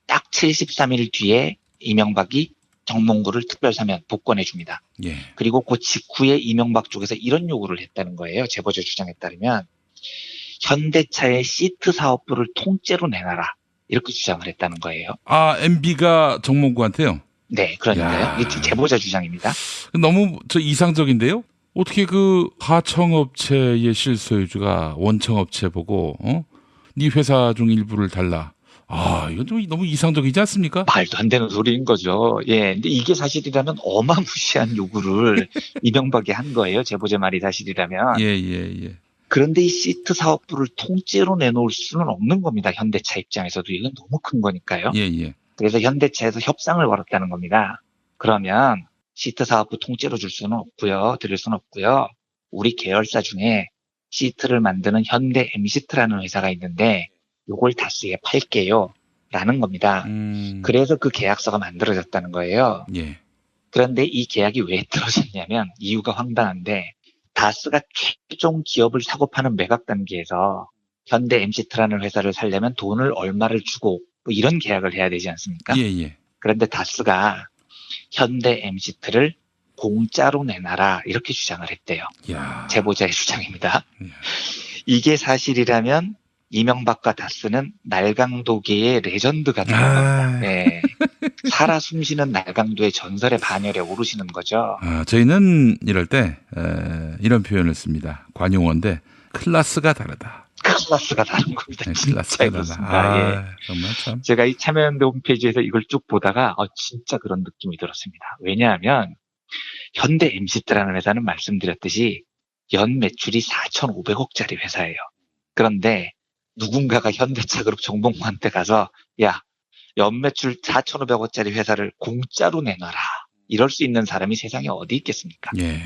딱 73일 뒤에 이명박이 정몽구를 특별사면 복권해 줍니다. 예. 그리고 그 직후에 이명박 쪽에서 이런 요구를 했다는 거예요. 제보자 주장에 따르면 현대차의 시트 사업부를 통째로 내놔라. 이렇게 주장을 했다는 거예요. 아, MB가 정몽구한테요? 네, 그러니까요. 이게 제보자 주장입니다. 너무 이상적인데요? 어떻게 그 하청업체의 실소유주가 원청업체 보고 네 회사 중 일부를 달라. 아, 이건 좀 너무 이상적이지 않습니까? 말도 안 되는 소리인 거죠. 예, 근데 이게 사실이라면 어마무시한 요구를 이명박이 한 거예요. 제보자 말이 사실이라면. 예. 그런데 이 시트 사업부를 통째로 내놓을 수는 없는 겁니다. 현대차 입장에서도 이건 너무 큰 거니까요. 예. 그래서 현대차에서 협상을 벌였다는 겁니다. 그러면 시트 사업부 통째로 줄 수는 없고요. 드릴 수는 없고요. 우리 계열사 중에 시트를 만드는 현대 MCT라는 회사가 있는데 요걸 다스에 팔게요. 라는 겁니다. 그래서 그 계약서가 만들어졌다는 거예요. 예. 그런데 이 계약이 왜 떨어졌냐면 이유가 황당한데 다스가 최종 기업을 사고 파는 매각 단계에서 현대 MCT라는 회사를 살려면 돈을 얼마를 주고 뭐 이런 계약을 해야 되지 않습니까? 예. 그런데 다스가 현대 MCT를 공짜로 내놔라 이렇게 주장을 했대요. 야. 제보자의 주장입니다. 이게 사실이라면 이명박과 다스는 날강도계의 레전드가 되는 겁니다. 네. 살아 숨쉬는 날강도의 전설의 반열에 오르시는 거죠. 저희는 이럴 때 이런 표현을 씁니다. 관용어인데 클래스가 다르다. 클래스가 다른 겁니다. 네, 진짜 클래스가 그렇습니다. 다르다. 예. 아, 정말 참. 제가 이 참여연대 홈페이지에서 이걸 쭉 보다가 진짜 그런 느낌이 들었습니다. 왜냐하면 현대 MC트라는 회사는 말씀드렸듯이 연 매출이 4,500억짜리 회사예요. 그런데 누군가가 현대차그룹 정봉구한테 가서 야, 연 매출 4,500억짜리 회사를 공짜로 내놔라. 이럴 수 있는 사람이 세상에 어디 있겠습니까? 예.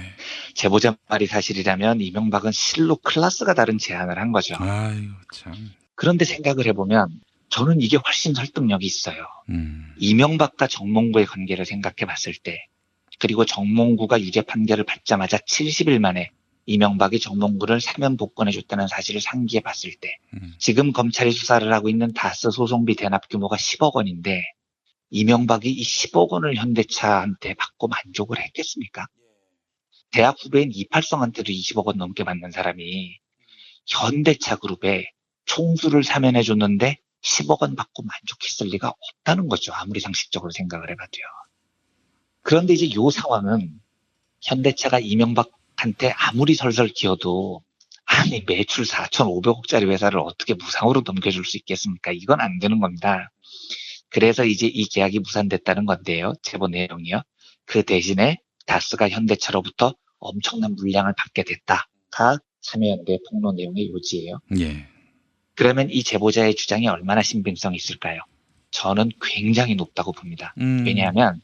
제보자 말이 사실이라면 이명박은 실로 클래스가 다른 제안을 한 거죠. 아유, 참. 그런데 생각을 해보면 저는 이게 훨씬 설득력이 있어요. 이명박과 정몽구의 관계를 생각해 봤을 때, 그리고 정몽구가 유죄 판결을 받자마자 70일 만에 이명박이 정몽구를 사면 복권해줬다는 사실을 상기해 봤을 때, 지금 검찰이 수사를 하고 있는 다스 소송비 대납 규모가 10억 원인데 이명박이 이 10억 원을 현대차한테 받고 만족을 했겠습니까? 대학 후배인 이팔성한테도 20억 원 넘게 받는 사람이 현대차 그룹에 총수를 사면해줬는데 10억 원 받고 만족했을 리가 없다는 거죠. 아무리 상식적으로 생각을 해봐도요. 그런데 이제 이 상황은 현대차가 이명박한테 아무리 설설 기어도 아니 매출 4,500억짜리 회사를 어떻게 무상으로 넘겨줄 수 있겠습니까? 이건 안 되는 겁니다. 그래서 이제 이 계약이 무산됐다는 건데요. 제보 내용이요. 그 대신에 다스가 현대차로부터 엄청난 물량을 받게 됐다가 참여연대 폭로 내용의 요지예요. 예. 그러면 이 제보자의 주장이 얼마나 신빙성이 있을까요? 저는 굉장히 높다고 봅니다. 왜냐하면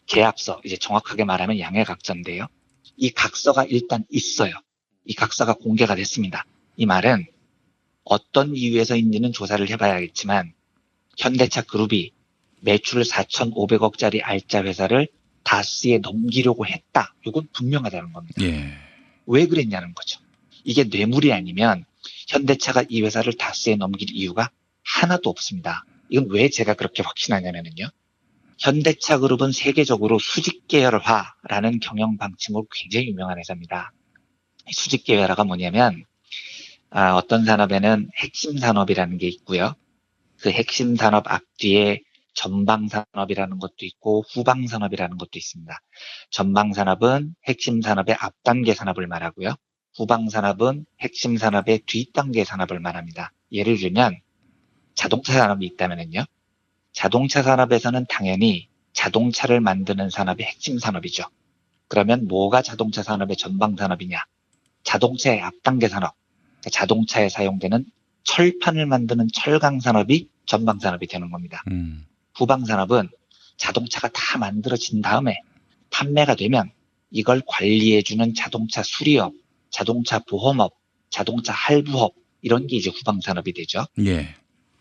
계약서, 이제 정확하게 말하면 양해각서인데요. 이 각서가 일단 있어요. 이 각서가 공개가 됐습니다. 이 말은 어떤 이유에서인지는 조사를 해봐야겠지만 현대차 그룹이 매출 4,500억짜리 알짜 회사를 다스에 넘기려고 했다. 이건 분명하다는 겁니다. 예. 왜 그랬냐는 거죠. 이게 뇌물이 아니면 현대차가 이 회사를 다스에 넘길 이유가 하나도 없습니다. 이건 왜 제가 그렇게 확신하냐면요. 현대차 그룹은 세계적으로 수직 계열화라는 경영 방침으로 굉장히 유명한 회사입니다. 수직 계열화가 뭐냐면 어떤 산업에는 핵심 산업이라는 게 있고요. 그 핵심 산업 앞뒤에 전방 산업이라는 것도 있고 후방 산업이라는 것도 있습니다. 전방 산업은 핵심 산업의 앞단계 산업을 말하고요. 후방 산업은 핵심 산업의 뒷단계 산업을 말합니다. 예를 들면 자동차 산업이 있다면요. 자동차 산업에서는 당연히 자동차를 만드는 산업이 핵심 산업이죠. 그러면 뭐가 자동차 산업의 전방 산업이냐? 자동차의 앞단계 산업, 자동차에 사용되는 철판을 만드는 철강 산업이 전방 산업이 되는 겁니다. 후방 산업은 자동차가 다 만들어진 다음에 판매가 되면 이걸 관리해주는 자동차 수리업, 자동차 보험업, 자동차 할부업 이런 게 이제 후방 산업이 되죠. 예.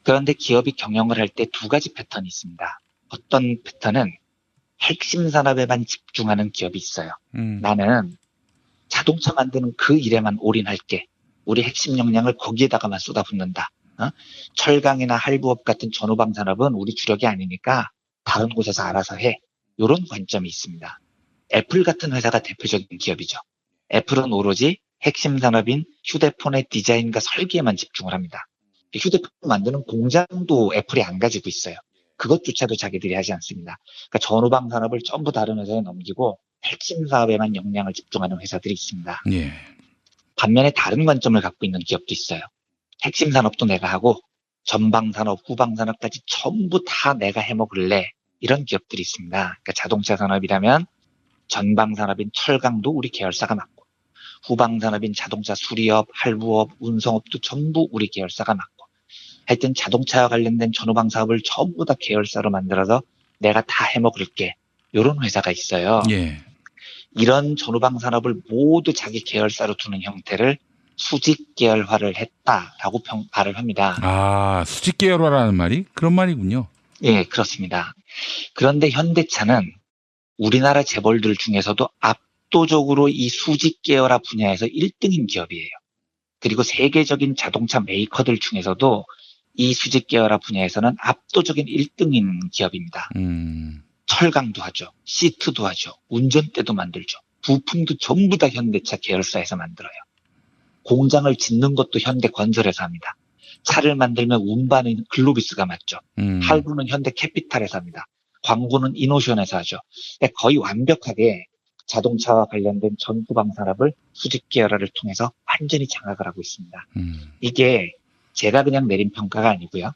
그런데 기업이 경영을 할 때 두 가지 패턴이 있습니다. 어떤 패턴은 핵심 산업에만 집중하는 기업이 있어요. 나는 자동차 만드는 그 일에만 올인할게. 우리 핵심 역량을 거기에다가만 쏟아붓는다. 철강이나 할부업 같은 전후방 산업은 우리 주력이 아니니까 다른 곳에서 알아서 해. 이런 관점이 있습니다. 애플 같은 회사가 대표적인 기업이죠. 애플은 오로지 핵심 산업인 휴대폰의 디자인과 설계에만 집중을 합니다. 휴대폰 만드는 공장도 애플이 안 가지고 있어요. 그것조차도 자기들이 하지 않습니다. 그러니까 전후방 산업을 전부 다른 회사에 넘기고 핵심 사업에만 역량을 집중하는 회사들이 있습니다. 예. 반면에 다른 관점을 갖고 있는 기업도 있어요. 핵심 산업도 내가 하고 전방 산업, 후방 산업까지 전부 다 내가 해먹을래. 이런 기업들이 있습니다. 그러니까 자동차 산업이라면 전방 산업인 철강도 우리 계열사가 맡고 후방 산업인 자동차 수리업, 할부업, 운송업도 전부 우리 계열사가 맡고 하여튼 자동차와 관련된 전후방 사업을 전부 다 계열사로 만들어서 내가 다 해먹을게. 이런 회사가 있어요. 예. 이런 전후방 산업을 모두 자기 계열사로 두는 형태를 수직 계열화를 했다라고 말을 합니다. 아, 수직 계열화라는 말이 그런 말이군요. 예, 그렇습니다. 그런데 현대차는 우리나라 재벌들 중에서도 압도적으로 이 수직 계열화 분야에서 1등인 기업이에요. 그리고 세계적인 자동차 메이커들 중에서도 이 수직 계열화 분야에서는 압도적인 1등인 기업입니다. 철강도 하죠. 시트도 하죠. 운전대도 만들죠. 부품도 전부 다 현대차 계열사에서 만들어요. 공장을 짓는 것도 현대건설에서 합니다. 차를 만들면 운반은 글로비스가 맡죠. 할부는 현대캐피탈에서 합니다. 광고는 이노션에서 하죠. 거의 완벽하게 자동차와 관련된 전 후방 산업을 수직 계열화를 통해서 완전히 장악을 하고 있습니다. 이게 제가 그냥 내린 평가가 아니고요.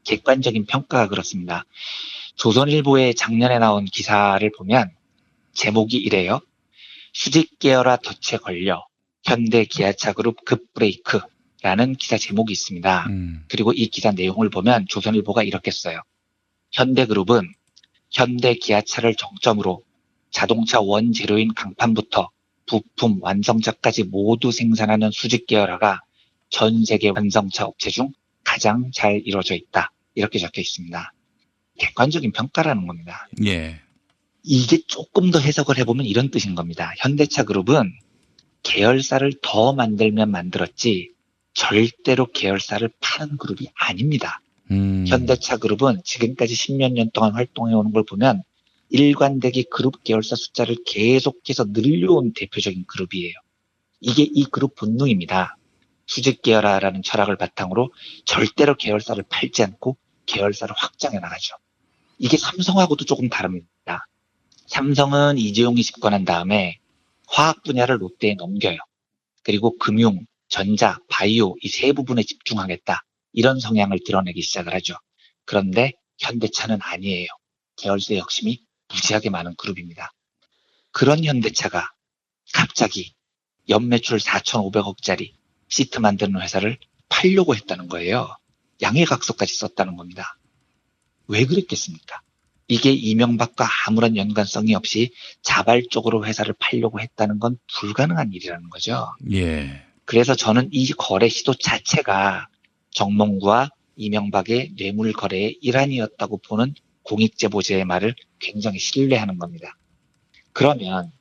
객관적인 평가가 그렇습니다. 조선일보에 작년에 나온 기사를 보면 제목이 이래요. 수직 계열화 덫에 걸려 현대 기아차 그룹 급브레이크라는 기사 제목이 있습니다. 그리고 이 기사 내용을 보면 조선일보가 이렇게 써요. 현대그룹은 현대 기아차를 정점으로 자동차 원재료인 강판부터 부품, 완성차까지 모두 생산하는 수직 계열화가 전 세계 완성차 업체 중 가장 잘 이루어져 있다. 이렇게 적혀 있습니다. 객관적인 평가라는 겁니다. 예. 이게 조금 더 해석을 해보면 이런 뜻인 겁니다. 현대차 그룹은 계열사를 더 만들면 만들었지 절대로 계열사를 파는 그룹이 아닙니다. 현대차 그룹은 지금까지 10몇 년 동안 활동해오는 걸 보면 일관되게 그룹 계열사 숫자를 계속해서 늘려온 대표적인 그룹이에요. 이게 이 그룹 본능입니다. 수직 계열화라는 철학을 바탕으로 절대로 계열사를 팔지 않고 계열사를 확장해 나가죠. 이게 삼성하고도 조금 다릅니다. 삼성은 이재용이 집권한 다음에 화학 분야를 롯데에 넘겨요. 그리고 금융, 전자, 바이오 이 세 부분에 집중하겠다. 이런 성향을 드러내기 시작을 하죠. 그런데 현대차는 아니에요. 계열사 욕심이 무지하게 많은 그룹입니다. 그런 현대차가 갑자기 연매출 4,500억짜리 시트 만드는 회사를 팔려고 했다는 거예요. 양해각서까지 썼다는 겁니다. 왜 그랬겠습니까? 이게 이명박과 아무런 연관성이 없이 자발적으로 회사를 팔려고 했다는 건 불가능한 일이라는 거죠. 예. 그래서 저는 이 거래 시도 자체가 정몽구와 이명박의 뇌물 거래의 일환이었다고 보는 공익제보자의 말을 굉장히 신뢰하는 겁니다. 그러면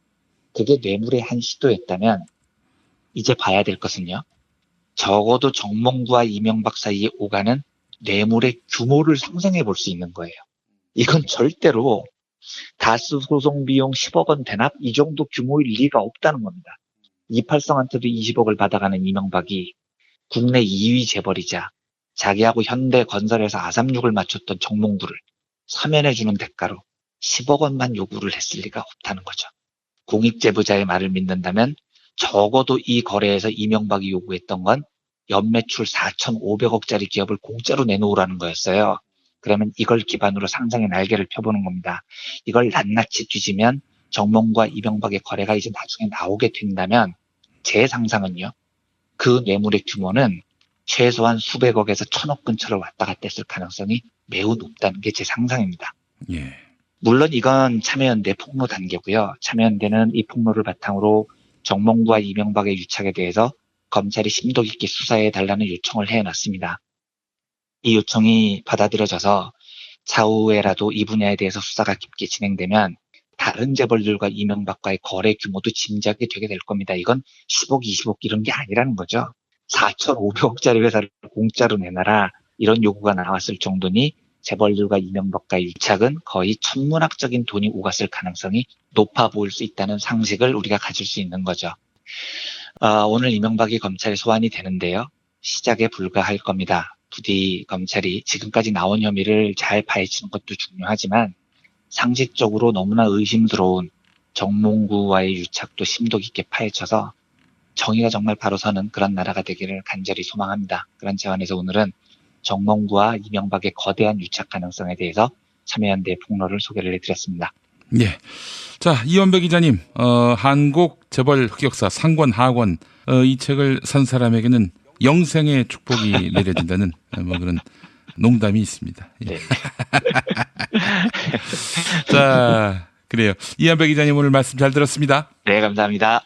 그게 뇌물의 한 시도였다면 이제 봐야 될 것은요. 적어도 정몽구와 이명박 사이에 오가는 뇌물의 규모를 상상해 볼 수 있는 거예요. 이건 절대로 다스 소송 비용 10억 원 대납 이 정도 규모일 리가 없다는 겁니다. 이팔성한테도 20억을 받아가는 이명박이 국내 2위 재벌이자 자기하고 현대건설에서 아삼육을 맞췄던 정몽구를 사면해주는 대가로 10억 원만 요구를 했을 리가 없다는 거죠. 공익제보자의 말을 믿는다면 적어도 이 거래에서 이명박이 요구했던 건 연매출 4,500억짜리 기업을 공짜로 내놓으라는 거였어요. 그러면 이걸 기반으로 상상의 날개를 펴보는 겁니다. 이걸 낱낱이 뒤지면 정몽구와 이명박의 거래가 이제 나중에 나오게 된다면 제 상상은요. 그 뇌물의 규모는 최소한 수백억에서 1,000억 근처로 왔다 갔다 했을 가능성이 매우 높다는 게 제 상상입니다. 예. 물론 이건 참여연대 폭로 단계고요. 참여연대는 이 폭로를 바탕으로 정몽구와 이명박의 유착에 대해서 검찰이 심도 깊게 수사해달라는 요청을 해놨습니다. 이 요청이 받아들여져서 차후에라도 이 분야에 대해서 수사가 깊게 진행되면 다른 재벌들과 이명박과의 거래 규모도 짐작이 되게 될 겁니다. 이건 10억, 20억 이런 게 아니라는 거죠. 4,500억짜리 회사를 공짜로 내놔라 이런 요구가 나왔을 정도니 재벌들과 이명박과의 유착은 거의 천문학적인 돈이 오갔을 가능성이 높아 보일 수 있다는 상식을 우리가 가질 수 있는 거죠. 오늘 이명박이 검찰에 소환이 되는데요. 시작에 불과할 겁니다. 부디 검찰이 지금까지 나온 혐의를 잘 파헤치는 것도 중요하지만 상식적으로 너무나 의심스러운 정몽구와의 유착도 심도 깊게 파헤쳐서 정의가 정말 바로 서는 그런 나라가 되기를 간절히 소망합니다. 그런 차원에서 오늘은 정몽구와 이명박의 거대한 유착 가능성에 대해서 참여연대의 폭로를 소개를 해드렸습니다. 예. 자, 이원배 기자님, 한국 재벌 흑역사 상권 하권, 이 책을 산 사람에게는 영생의 축복이 내려진다는 뭐 그런 농담이 있습니다. 예. 네. 자, 그래요. 이원배 기자님 오늘 말씀 잘 들었습니다. 네, 감사합니다.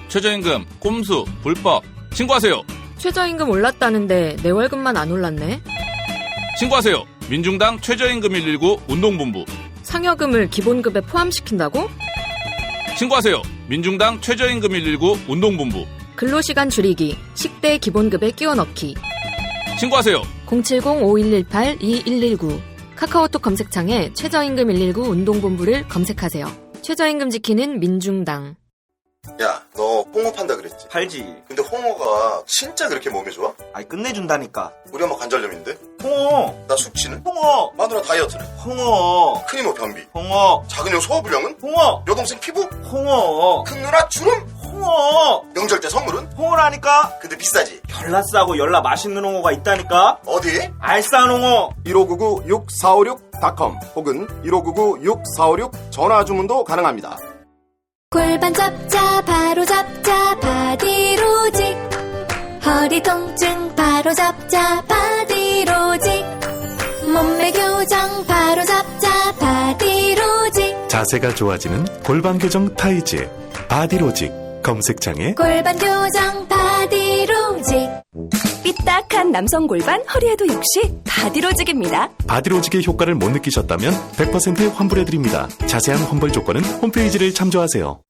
최저임금, 꼼수, 불법, 신고하세요. 최저임금 올랐다는데 내 월급만 안 올랐네. 신고하세요. 민중당 최저임금 119 운동본부. 상여금을 기본급에 포함시킨다고? 신고하세요. 민중당 최저임금 119 운동본부. 근로시간 줄이기, 식대 기본급에 끼워 넣기. 신고하세요. 070-5118-2119 카카오톡 검색창에 최저임금 119 운동본부를 검색하세요. 최저임금 지키는 민중당. 야, 너 홍어 판다 그랬지? 팔지. 근데 홍어가 진짜 그렇게 몸에 좋아? 아니, 끝내준다니까. 우리 엄마 관절염인데? 홍어. 나 숙취는? 홍어. 마누라 다이어트는? 홍어. 큰이모 변비? 홍어. 작은 형 소화불량은? 홍어. 여동생 피부? 홍어. 큰 누나 주름? 홍어. 명절 때 선물은? 홍어라니까. 근데 비싸지? 열라 싸고 열라 맛있는 홍어가 있다니까. 어디? 알싸한 홍어. 1599-6456.com 혹은 1599-6456 전화 주문도 가능합니다. 골반 잡자 바로 잡자 바디로직, 허리 통증 바로 잡자 바디로직, 몸매 교정 바로 잡자 바디로직, 자세가 좋아지는 골반 교정 타이즈 바디로직. 검색창에 골반 교정 바디로직. 삐딱한 남성 골반, 허리에도 역시 바디로직입니다. 바디로직의 효과를 못 느끼셨다면 100% 환불해드립니다. 자세한 환불 조건은 홈페이지를 참조하세요.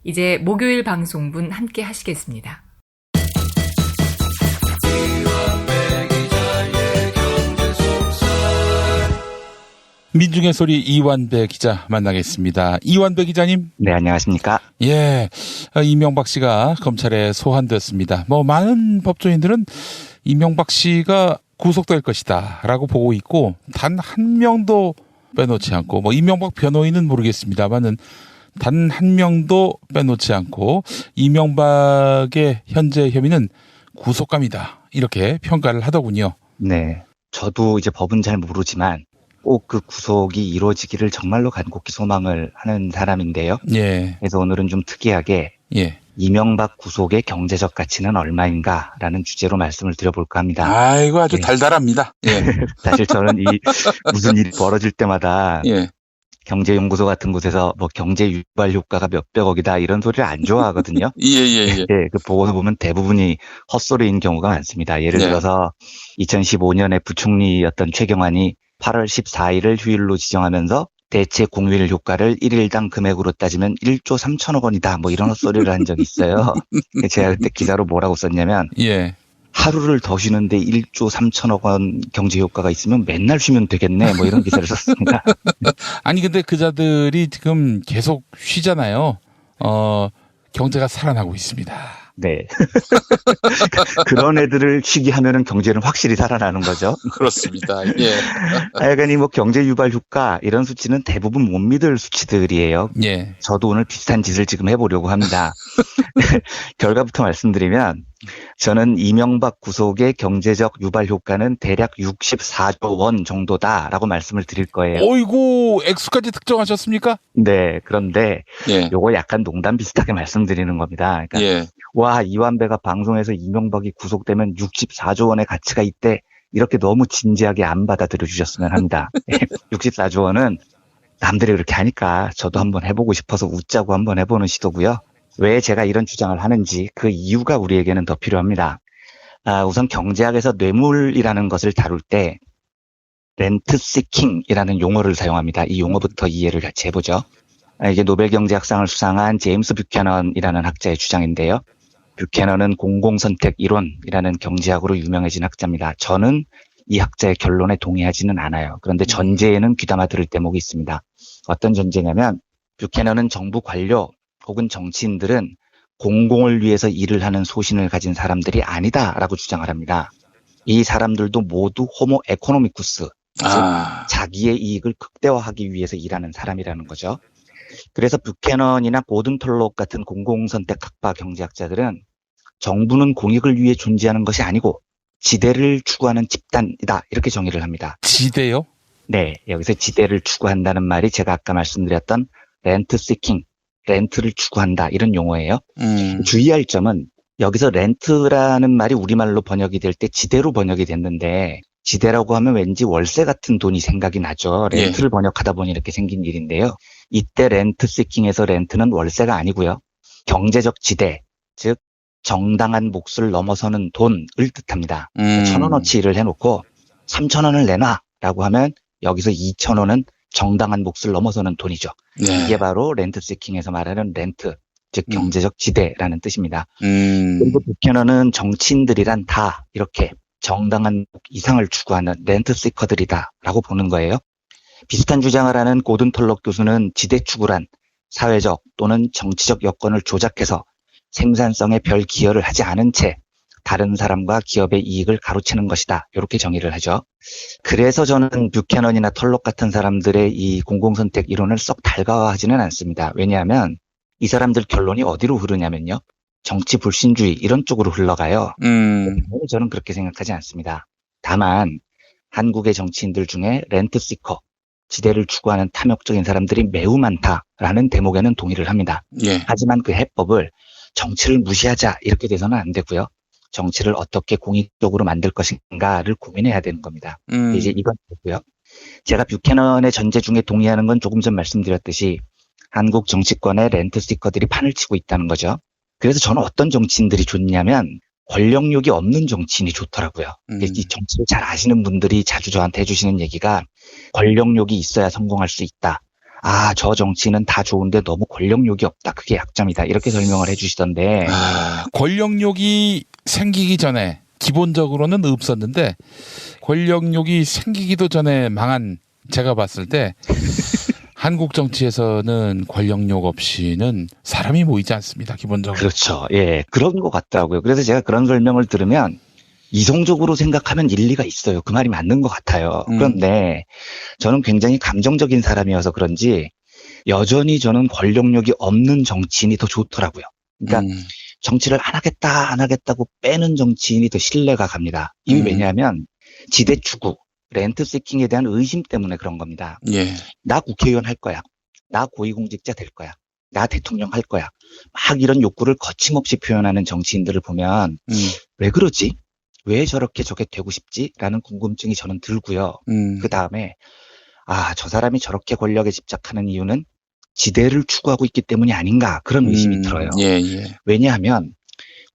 이제 목요일 방송분 함께 하시겠습니다. 민중의 소리 이완배 기자 만나겠습니다. 이완배 기자님. 네, 안녕하십니까. 예, 이명박 씨가 검찰에 소환됐습니다. 많은 법조인들은 이명박 씨가 구속될 것이다 라고 보고 있고, 단 한 명도 빼놓지 않고, 이명박 변호인은 모르겠습니다만은 단 한 명도 빼놓지 않고 이명박의 현재 혐의는 구속감이다, 이렇게 평가를 하더군요. 네, 저도 이제 법은 잘 모르지만 꼭 그 구속이 이루어지기를 정말로 간곡히 소망을 하는 사람인데요. 예. 그래서 오늘은 좀 특이하게 이명박 구속의 경제적 가치는 얼마인가라는 주제로 말씀을 드려볼까 합니다. 아이고, 아주 달달합니다. 예. 사실 저는 무슨 일이 벌어질 때마다 경제연구소 같은 곳에서 경제 유발 효과가 몇백억이다 이런 소리를 안 좋아하거든요. 예. 그 보고서 보면 대부분이 헛소리인 경우가 많습니다. 예를 들어서 2015년에 부총리였던 최경환이 8월 14일을 휴일로 지정하면서 대체 공휴일 효과를 1일당 금액으로 따지면 1조 3천억 원이다. 이런 헛소리를 한 적이 있어요. 제가 그때 기사로 뭐라고 썼냐면 하루를 더 쉬는데 1조 3천억 원 경제 효과가 있으면 맨날 쉬면 되겠네. 이런 기사를 썼습니다. 아니, 근데 그자들이 지금 계속 쉬잖아요. 경제가 살아나고 있습니다. 네. 그런 애들을 쉬게 하면은 경제는 확실히 살아나는 거죠. 그렇습니다. 예. 하여간이 경제 유발 효과 이런 수치는 대부분 못 믿을 수치들이에요. 예. 저도 오늘 비슷한 짓을 지금 해보려고 합니다. 결과부터 말씀드리면 저는 이명박 구속의 경제적 유발 효과는 대략 64조 원 정도다라고 말씀을 드릴 거예요. 어이구, 액수까지 특정하셨습니까? 네, 그런데 요거 약간 농담 비슷하게 말씀드리는 겁니다. 그러니까 와, 이완배가 방송에서 이명박이 구속되면 64조 원의 가치가 있대. 이렇게 너무 진지하게 안 받아들여 주셨으면 합니다. 64조 원은 남들이 그렇게 하니까 저도 한번 해보고 싶어서 웃자고 한번 해보는 시도고요. 왜 제가 이런 주장을 하는지 그 이유가 우리에게는 더 필요합니다. 우선 경제학에서 뇌물이라는 것을 다룰 때 렌트 시킹이라는 용어를 사용합니다. 이 용어부터 이해를 같이 해보죠. 이게 노벨 경제학상을 수상한 제임스 뷰캐넌이라는 학자의 주장인데요. 뷰캐넌은 공공선택 이론이라는 경제학으로 유명해진 학자입니다. 저는 이 학자의 결론에 동의하지는 않아요. 그런데 전제에는 귀담아 들을 대목이 있습니다. 어떤 전제냐면 뷰캐넌은 정부 관료 혹은 정치인들은 공공을 위해서 일을 하는 소신을 가진 사람들이 아니다라고 주장을 합니다. 이 사람들도 모두 호모 에코노미쿠스, 즉 자기의 이익을 극대화하기 위해서 일하는 사람이라는 거죠. 그래서 뷰캐넌이나 고든 톨록 같은 공공선택학파 경제학자들은 정부는 공익을 위해 존재하는 것이 아니고 지대를 추구하는 집단이다, 이렇게 정의를 합니다. 지대요? 네, 여기서 지대를 추구한다는 말이 제가 아까 말씀드렸던 렌트 시킹, 렌트를 추구한다, 이런 용어예요. 주의할 점은 여기서 렌트라는 말이 우리말로 번역이 될 때 지대로 번역이 됐는데, 지대라고 하면 왠지 월세 같은 돈이 생각이 나죠. 렌트를 번역하다 보니 이렇게 생긴 일인데요. 이때 렌트 시킹에서 렌트는 월세가 아니고요. 경제적 지대, 즉 정당한 몫을 넘어서는 돈을 뜻합니다. 1,000원어치 일을 해놓고 3,000원을 내놔라고 하면 여기서 2,000원은 정당한 몫을 넘어서는 돈이죠. 이게 바로 렌트 시킹에서 말하는 렌트, 즉 경제적 지대라는 뜻입니다. 그리고 뷰캐넌은 정치인들이란 다 이렇게 정당한 이상을 추구하는 렌트 시커들이다라고 보는 거예요. 비슷한 주장을 하는 고든 톨록 교수는 지대 추구란 사회적 또는 정치적 여건을 조작해서 생산성에 별 기여를 하지 않은 채 다른 사람과 기업의 이익을 가로채는 것이다. 이렇게 정의를 하죠. 그래서 저는 뷰캐넌이나 털록 같은 사람들의 이 공공선택 이론을 썩 달가워하지는 않습니다. 왜냐하면 이 사람들 결론이 어디로 흐르냐면요. 정치 불신주의 이런 쪽으로 흘러가요. 저는 그렇게 생각하지 않습니다. 다만 한국의 정치인들 중에 렌트시커, 지대를 추구하는 탐욕적인 사람들이 매우 많다라는 대목에는 동의를 합니다. 예. 하지만 그 해법을 정치를 무시하자 이렇게 돼서는 안 되고요. 정치를 어떻게 공익적으로 만들 것인가를 고민해야 되는 겁니다. 이제 이건 되고요. 제가 뷰캐넌의 전제 중에 동의하는 건 조금 전 말씀드렸듯이 한국 정치권의 렌트시커들이 판을 치고 있다는 거죠. 그래서 저는 어떤 정치인들이 좋냐면 권력욕이 없는 정치인이 좋더라고요. 이 정치를 잘 아시는 분들이 자주 저한테 해주시는 얘기가 권력욕이 있어야 성공할 수 있다. 아, 저 정치인은 다 좋은데 너무 권력욕이 없다. 그게 약점이다. 이렇게 설명을 해주시던데. 권력욕이 생기기 전에 기본적으로는 없었는데 권력욕이 생기기도 전에 망한 제가 봤을 때 한국 정치에서는 권력욕 없이는 사람이 모이지 않습니다. 기본적으로. 그렇죠. 예, 그런 것 같더라고요. 그래서 제가 그런 설명을 들으면 이성적으로 생각하면 일리가 있어요. 그 말이 맞는 것 같아요. 그런데 저는 굉장히 감정적인 사람이어서 그런지 여전히 저는 권력욕이 없는 정치인이 더 좋더라고요. 그러니까 정치를 안 하겠다고 빼는 정치인이 더 신뢰가 갑니다. 이게 왜냐하면 지대 추구, 렌트 시킹에 대한 의심 때문에 그런 겁니다. 예. 나 국회의원 할 거야. 나 고위공직자 될 거야. 나 대통령 할 거야. 막 이런 욕구를 거침없이 표현하는 정치인들을 보면 왜 그러지? 왜 저렇게 저게 되고 싶지? 라는 궁금증이 저는 들고요. 그 다음에 저 사람이 저렇게 권력에 집착하는 이유는 지대를 추구하고 있기 때문이 아닌가 그런 의심이 들어요. 예. 왜냐하면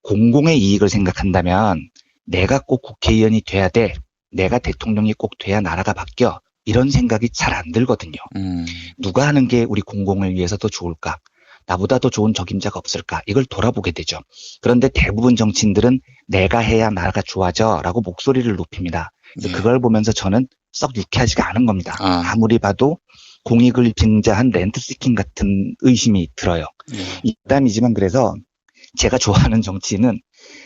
공공의 이익을 생각한다면 내가 꼭 국회의원이 돼야 돼. 내가 대통령이 꼭 돼야 나라가 바뀌어. 이런 생각이 잘 안 들거든요. 누가 하는 게 우리 공공을 위해서 더 좋을까? 나보다 더 좋은 적임자가 없을까? 이걸 돌아보게 되죠. 그런데 대부분 정치인들은 내가 해야 나라가 좋아져 라고 목소리를 높입니다. 그래서 그걸 보면서 저는 썩 유쾌하지가 않은 겁니다. 아무리 봐도 공익을 빙자한 렌트시킹 같은 의심이 들어요. 이담이지만 그래서 제가 좋아하는 정치인은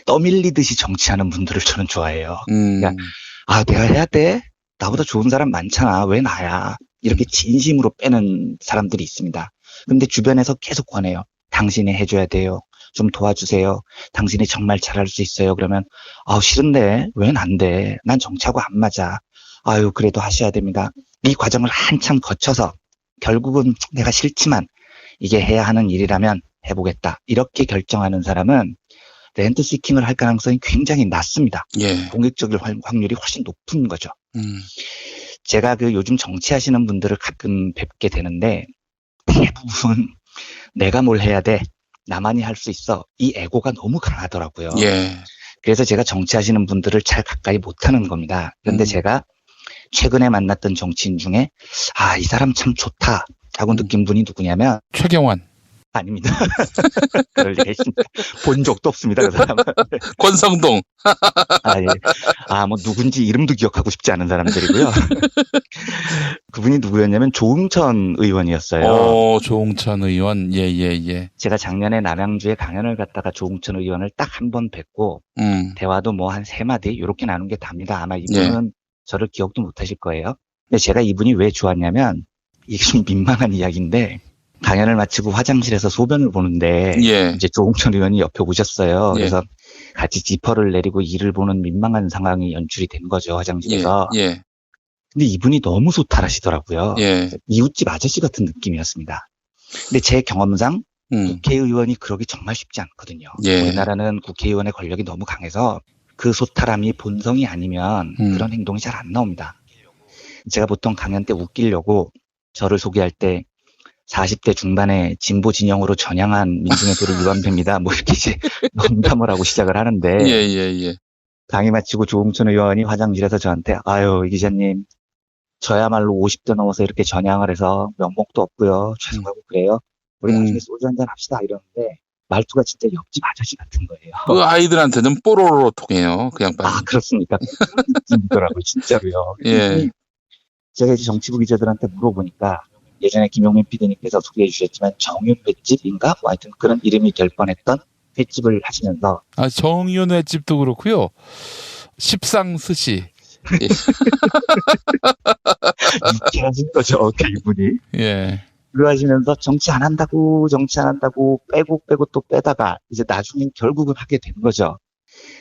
떠밀리듯이 정치하는 분들을 저는 좋아해요. 그러니까 내가 해야 돼? 나보다 좋은 사람 많잖아. 왜 나야? 이렇게 진심으로 빼는 사람들이 있습니다. 근데 주변에서 계속 권해요. 당신이 해줘야 돼요. 좀 도와주세요. 당신이 정말 잘할 수 있어요. 그러면 싫은데 왜 안 돼? 난 정치하고 안 맞아. 그래도 하셔야 됩니다. 이 과정을 한참 거쳐서 결국은 내가 싫지만 이게 해야 하는 일이라면 해보겠다. 이렇게 결정하는 사람은 렌트 시킹을 할 가능성이 굉장히 낮습니다. 예. 공익적일 확률이 훨씬 높은 거죠. 제가 요즘 정치하시는 분들을 가끔 뵙게 되는데 대부분 내가 뭘 해야 돼? 나만이 할 수 있어. 이 에고가 너무 강하더라고요. 예. 그래서 제가 정치하시는 분들을 잘 가까이 못하는 겁니다. 그런데 제가 최근에 만났던 정치인 중에 이 사람 참 좋다 하고 느낀 분이 누구냐면 최경환. 아닙니다. 그럴 리가 있습니다. 본 적도 없습니다. 그 사람은. 권성동. 예. 뭐 누군지 이름도 기억하고 싶지 않은 사람들이고요. 그분이 누구였냐면 조응천 의원이었어요. 조응천 의원. 예. 제가 작년에 남양주에 강연을 갔다가 조응천 의원을 딱 한 번 뵙고 대화도 뭐 한 3마디 이렇게 나눈 게 답니다. 아마 이분은 저를 기억도 못 하실 거예요. 근데 제가 이분이 왜 좋았냐면 이게 좀 민망한 이야기인데 강연을 마치고 화장실에서 소변을 보는데 이제 조홍천 의원이 옆에 오셨어요. 그래서 같이 지퍼를 내리고 이를 보는 민망한 상황이 연출이 된 거죠. 화장실에서. 근데 이분이 너무 소탈하시더라고요. 이웃집 아저씨 같은 느낌이었습니다. 근데 제 경험상 국회의원이 그러기 정말 쉽지 않거든요. 우리나라는 국회의원의 권력이 너무 강해서 그 소탈함이 본성이 아니면 그런 행동이 잘 안 나옵니다. 제가 보통 강연 때 웃기려고 저를 소개할 때 40대 중반에 진보 진영으로 전향한 민중의 도를 유한배입니다. 뭐 이렇게 이제 농담을 하고 시작을 하는데 강의 마치고 조홍천 의원이 화장실에서 저한테 이 기자님 저야말로 50대 넘어서 이렇게 전향을 해서 면목도 없고요. 죄송하고 그래요. 우리 나중에 소주 한잔 합시다 이러는데 말투가 진짜 옆집 아저씨 같은 거예요. 그 아이들한테는 뽀로로 통해요. 그냥 빨리. 그렇습니까? 그런 느낌이더라고요. 진짜로요. 제가 이제 정치부 기자들한테 물어보니까 예전에 김용민 PD님께서 소개해 주셨지만 정윤 횟집인가? 뭐 하여튼 그런 이름이 될 뻔했던 횟집을 하시면서 정윤 횟집도 그렇고요. 십상 스시. 유쾌하신 거죠, 이분이. 예. 그거 하시면서 정치 안 한다고 빼고 또 빼다가 이제 나중에 결국은 하게 된 거죠.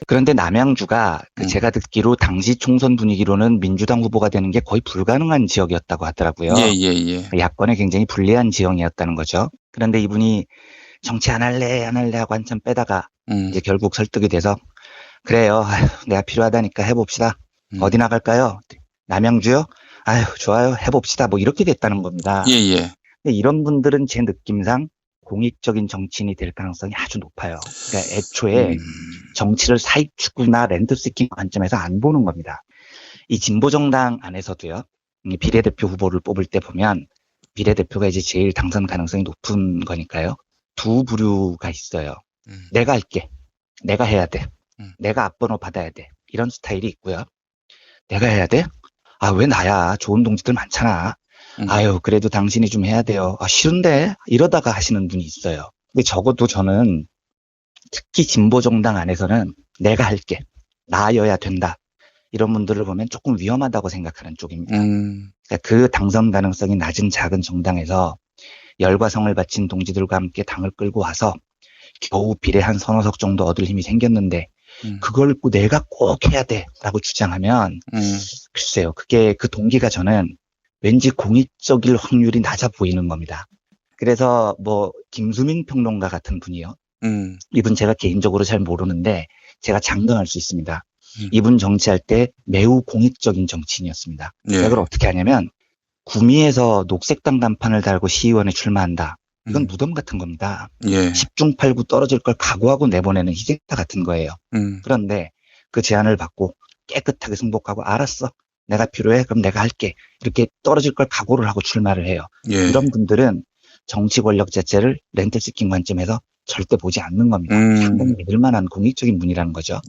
그런데 남양주가 제가 듣기로 당시 총선 분위기로는 민주당 후보가 되는 게 거의 불가능한 지역이었다고 하더라고요. 예. 야권에 굉장히 불리한 지형이었다는 거죠. 그런데 이분이 정치 안 할래 하고 한참 빼다가 이제 결국 설득이 돼서 그래요. 아휴, 내가 필요하다니까 해봅시다. 어디 나갈까요? 남양주요? 아휴, 좋아요. 해봅시다. 뭐 이렇게 됐다는 겁니다. 예. 근데 이런 분들은 제 느낌상 공익적인 정치인이 될 가능성이 아주 높아요. 그러니까 애초에 정치를 사익 추구나 렌트시킹 관점에서 안 보는 겁니다. 이 진보정당 안에서도요. 비례대표 후보를 뽑을 때 보면 비례대표가 이제 제일 당선 가능성이 높은 거니까요. 두 부류가 있어요. 내가 할게. 내가 해야 돼. 내가 앞번호 받아야 돼. 이런 스타일이 있고요. 내가 해야 돼? 아, 왜 나야? 좋은 동지들 많잖아. 아유, 그래도 당신이 좀 해야 돼요. 아, 싫은데? 이러다가 하시는 분이 있어요. 근데 적어도 저는 특히 진보정당 안에서는 내가 할게. 나여야 된다. 이런 분들을 보면 조금 위험하다고 생각하는 쪽입니다. 그러니까 그 당선 가능성이 낮은 작은 정당에서 열과 성을 바친 동지들과 함께 당을 끌고 와서 겨우 비례 한 서너 석 정도 얻을 힘이 생겼는데 그걸 내가 꼭 해야 돼라고 주장하면 글쎄요. 그게 그 동기가 저는 왠지 공익적일 확률이 낮아 보이는 겁니다. 그래서 뭐 김수민 평론가 같은 분이요. 이분 제가 개인적으로 잘 모르는데 제가 장담할 수 있습니다. 이분 정치할 때 매우 공익적인 정치인이었습니다. 예. 그걸 어떻게 하냐면 구미에서 녹색당 간판을 달고 시의원에 출마한다. 이건 무덤 같은 겁니다. 예. 10중 8구 떨어질 걸 각오하고 내보내는 희생자 같은 거예요. 그런데 그 제안을 받고 깨끗하게 승복하고 알았어. 내가 필요해. 그럼 내가 할게. 이렇게 떨어질 걸 각오를 하고 출마를 해요. 예. 이런 분들은 정치 권력 자체를 렌트시킹 관점에서 절대 보지 않는 겁니다. 상당히 믿을 만한 공익적인 분이라는 거죠.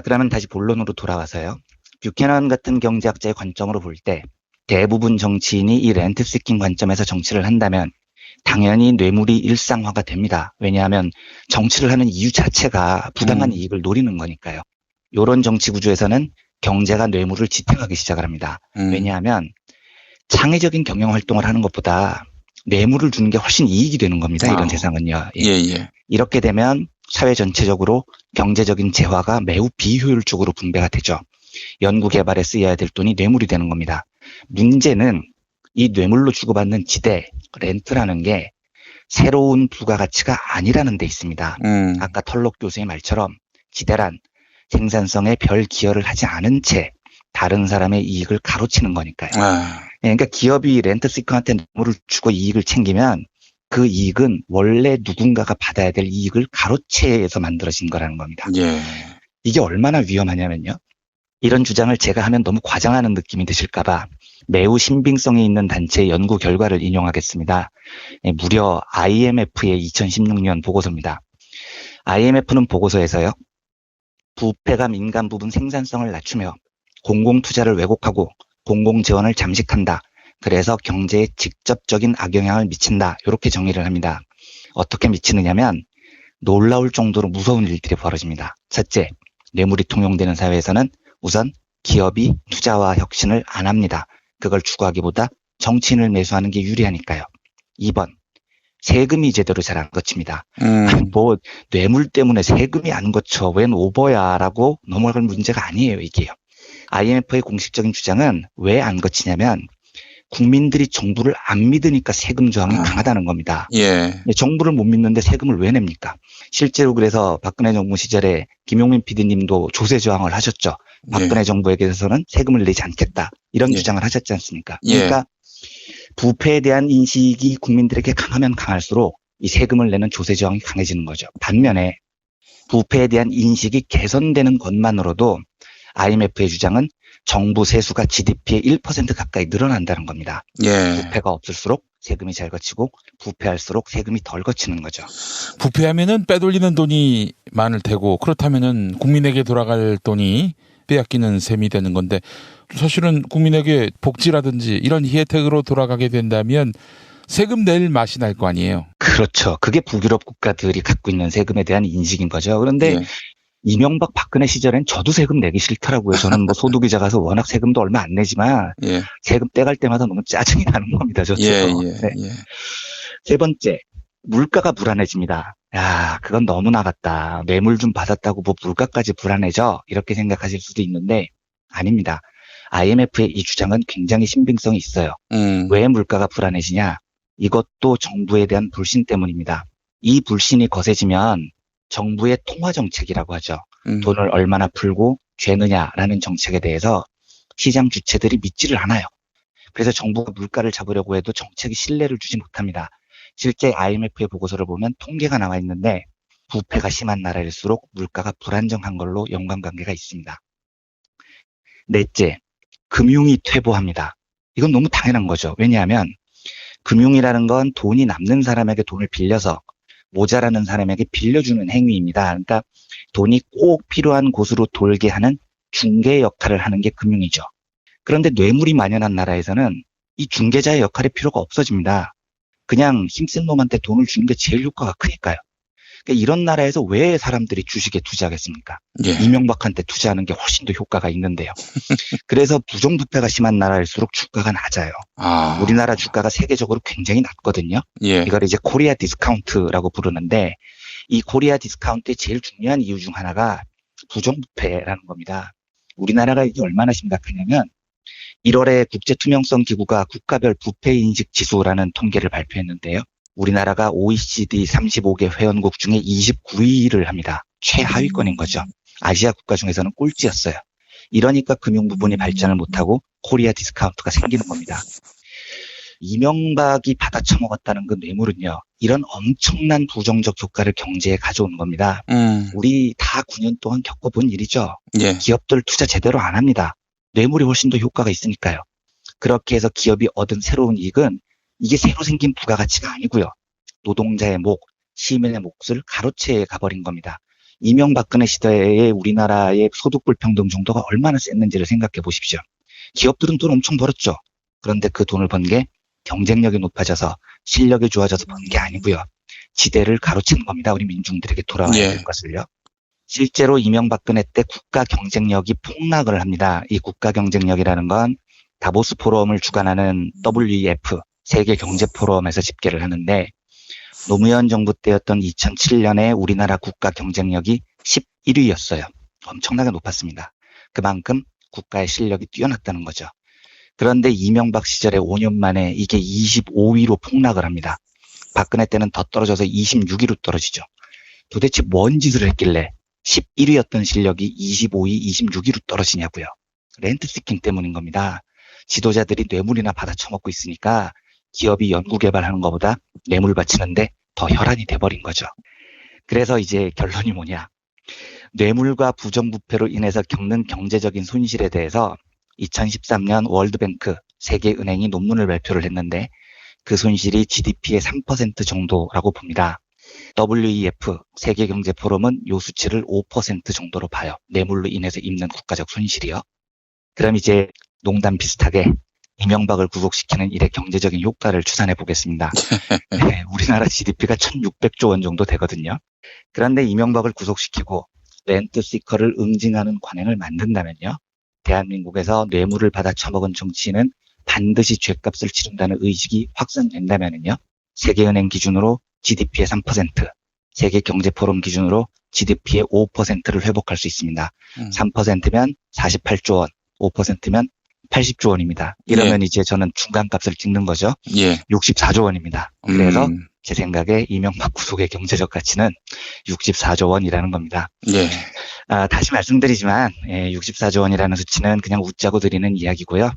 그러면 다시 본론으로 돌아와서요. 뷰캐넌 같은 경제학자의 관점으로 볼 때 대부분 정치인이 이 렌트시킹 관점에서 정치를 한다면 당연히 뇌물이 일상화가 됩니다. 왜냐하면 정치를 하는 이유 자체가 부당한 이익을 노리는 거니까요. 이런 정치 구조에서는 경제가 뇌물을 지탱하기 시작을 합니다. 왜냐하면 창의적인 경영 활동을 하는 것보다 뇌물을 주는 게 훨씬 이익이 되는 겁니다. 이런 세상은요. 예. 이렇게 되면 사회 전체적으로 경제적인 재화가 매우 비효율적으로 분배가 되죠. 연구개발에 쓰여야 될 돈이 뇌물이 되는 겁니다. 문제는 이 뇌물로 주고받는 지대, 렌트라는 게 새로운 부가가치가 아니라는 데 있습니다. 아까 털록 교수의 말처럼 지대란 생산성에 별 기여를 하지 않은 채 다른 사람의 이익을 가로치는 거니까요. 그러니까 기업이 렌트시커한테 뇌물을 주고 이익을 챙기면 그 이익은 원래 누군가가 받아야 될 이익을 가로채해서 만들어진 거라는 겁니다. 예. 이게 얼마나 위험하냐면요. 이런 주장을 제가 하면 너무 과장하는 느낌이 드실까봐 매우 신빙성이 있는 단체의 연구 결과를 인용하겠습니다. 무려 IMF의 2016년 보고서입니다. IMF는 보고서에서요. 부패가 민간 부분 생산성을 낮추며 공공투자를 왜곡하고 공공재원을 잠식한다. 그래서 경제에 직접적인 악영향을 미친다. 이렇게 정의를 합니다. 어떻게 미치느냐면 놀라울 정도로 무서운 일들이 벌어집니다. 첫째, 뇌물이 통용되는 사회에서는 우선 기업이 투자와 혁신을 안 합니다. 그걸 추구하기보다 정치인을 매수하는 게 유리하니까요. 2번, 세금이 제대로 잘 안 거칩니다. 뭐 뇌물 때문에 세금이 안 거쳐 웬 오버야 라고 넘어갈 문제가 아니에요. 이게요. IMF의 공식적인 주장은 왜 안 거치냐면 국민들이 정부를 안 믿으니까 세금 저항이 강하다는 겁니다. 예. 정부를 못 믿는데 세금을 왜 냅니까? 실제로 그래서 박근혜 정부 시절에 김용민 PD님도 조세 저항을 하셨죠. 박근혜 정부에게서는 세금을 내지 않겠다. 이런 주장을 하셨지 않습니까? 그러니까 부패에 대한 인식이 국민들에게 강하면 강할수록 이 세금을 내는 조세 저항이 강해지는 거죠. 반면에 부패에 대한 인식이 개선되는 것만으로도 IMF의 주장은 정부 세수가 GDP의 1% 가까이 늘어난다는 겁니다. 예. 부패가 없을수록 세금이 잘 거치고 부패할수록 세금이 덜 거치는 거죠. 부패하면은 빼돌리는 돈이 많을 테고 그렇다면은 국민에게 돌아갈 돈이 빼앗기는 셈이 되는 건데 사실은 국민에게 복지라든지 이런 혜택으로 돌아가게 된다면 세금 낼 맛이 날 거 아니에요. 그렇죠. 그게 북유럽 국가들이 갖고 있는 세금에 대한 인식인 거죠. 그런데 이명박 박근혜 시절엔 저도 세금 내기 싫더라고요. 저는 뭐 소득이 작아서 워낙 세금도 얼마 안 내지만 세금 떼갈 때마다 너무 짜증이 나는 겁니다. 저도. 세 번째, 물가가 불안해집니다. 야, 그건 너무 나갔다. 뇌물 좀 받았다고 뭐 물가까지 불안해져? 이렇게 생각하실 수도 있는데 아닙니다. IMF의 이 주장은 굉장히 신빙성이 있어요. 왜 물가가 불안해지냐? 이것도 정부에 대한 불신 때문입니다. 이 불신이 거세지면 정부의 통화정책이라고 하죠. 돈을 얼마나 풀고 죄느냐라는 정책에 대해서 시장 주체들이 믿지를 않아요. 그래서 정부가 물가를 잡으려고 해도 정책이 신뢰를 주지 못합니다. 실제 IMF의 보고서를 보면 통계가 나와 있는데 부패가 심한 나라일수록 물가가 불안정한 걸로 연관관계가 있습니다. 넷째, 금융이 퇴보합니다. 이건 너무 당연한 거죠. 왜냐하면 금융이라는 건 돈이 남는 사람에게 돈을 빌려서 모자라는 사람에게 빌려주는 행위입니다. 그러니까 돈이 꼭 필요한 곳으로 돌게 하는 중개 역할을 하는 게 금융이죠. 그런데 뇌물이 만연한 나라에서는 이 중개자의 역할이 필요가 없어집니다. 그냥 힘센 놈한테 돈을 주는 게 제일 효과가 크니까요. 그러니까 이런 나라에서 왜 사람들이 주식에 투자하겠습니까? 이명박한테 투자하는 게 훨씬 더 효과가 있는데요. 그래서 부정부패가 심한 나라일수록 주가가 낮아요. 우리나라 주가가 세계적으로 굉장히 낮거든요. 이걸 이제 코리아 디스카운트라고 부르는데 이 코리아 디스카운트의 제일 중요한 이유 중 하나가 부정부패라는 겁니다. 우리나라가 이게 얼마나 심각하냐면 1월에 국제투명성기구가 국가별 부패인식 지수라는 통계를 발표했는데요. 우리나라가 OECD 35개 회원국 중에 29위를 합니다. 최하위권인 거죠. 아시아 국가 중에서는 꼴찌였어요. 이러니까 금융 부분이 발전을 못하고 코리아 디스카운트가 생기는 겁니다. 이명박이 받아쳐먹었다는 그 뇌물은요. 이런 엄청난 부정적 효과를 경제에 가져오는 겁니다. 우리 다 9년 동안 겪어본 일이죠. 기업들 투자 제대로 안 합니다. 뇌물이 훨씬 더 효과가 있으니까요. 그렇게 해서 기업이 얻은 새로운 이익은 이게 새로 생긴 부가가치가 아니고요. 노동자의 목, 시민의 몫을 가로채 가버린 겁니다. 이명박근혜 시대에 우리나라의 소득 불평등 정도가 얼마나 셌는지를 생각해 보십시오. 기업들은 돈 엄청 벌었죠. 그런데 그 돈을 번 게 경쟁력이 높아져서 실력이 좋아져서 번 게 아니고요. 지대를 가로챈 겁니다. 우리 민중들에게 돌아와야 될 것을요. 실제로 이명박근혜 때 국가 경쟁력이 폭락을 합니다. 이 국가 경쟁력이라는 건 다보스 포럼을 주관하는 WEF 세계경제포럼에서 집계를 하는데 노무현 정부 때였던 2007년에 우리나라 국가 경쟁력이 11위였어요. 엄청나게 높았습니다. 그만큼 국가의 실력이 뛰어났다는 거죠. 그런데 이명박 시절에 5년 만에 이게 25위로 폭락을 합니다. 박근혜 때는 더 떨어져서 26위로 떨어지죠. 도대체 뭔 짓을 했길래 11위였던 실력이 25위, 26위로 떨어지냐고요. 렌트 시킹 때문인 겁니다. 지도자들이 뇌물이나 받아쳐먹고 있으니까 기업이 연구개발하는 것보다 뇌물 바치는데 더 혈안이 돼버린 거죠. 그래서 이제 결론이 뭐냐. 뇌물과 부정부패로 인해서 겪는 경제적인 손실에 대해서 2013년 월드뱅크 세계은행이 논문을 발표를 했는데 그 손실이 GDP의 3% 정도라고 봅니다. WEF 세계경제포럼은 이 수치를 5% 정도로 봐요. 뇌물로 인해서 입는 국가적 손실이요. 그럼 이제 농담 비슷하게 이명박을 구속시키는 일의 경제적인 효과를 추산해 보겠습니다. 네, 우리나라 GDP가 1,600조 원 정도 되거든요. 그런데 이명박을 구속시키고 렌트시커를 응징하는 관행을 만든다면요. 대한민국에서 뇌물을 받아 처먹은 정치인은 반드시 죗값을 치른다는 의식이 확산된다면요. 세계은행 기준으로 GDP의 3%, 세계경제포럼 기준으로 GDP의 5%를 회복할 수 있습니다. 3%면 48조 원, 5%면 80조 원입니다. 이러면 이제 저는 중간값을 찍는 거죠. 64조 원입니다. 그래서 제 생각에 이명박 구속의 경제적 가치는 64조 원이라는 겁니다. 다시 말씀드리지만 64조 원이라는 수치는 그냥 웃자고 드리는 이야기고요.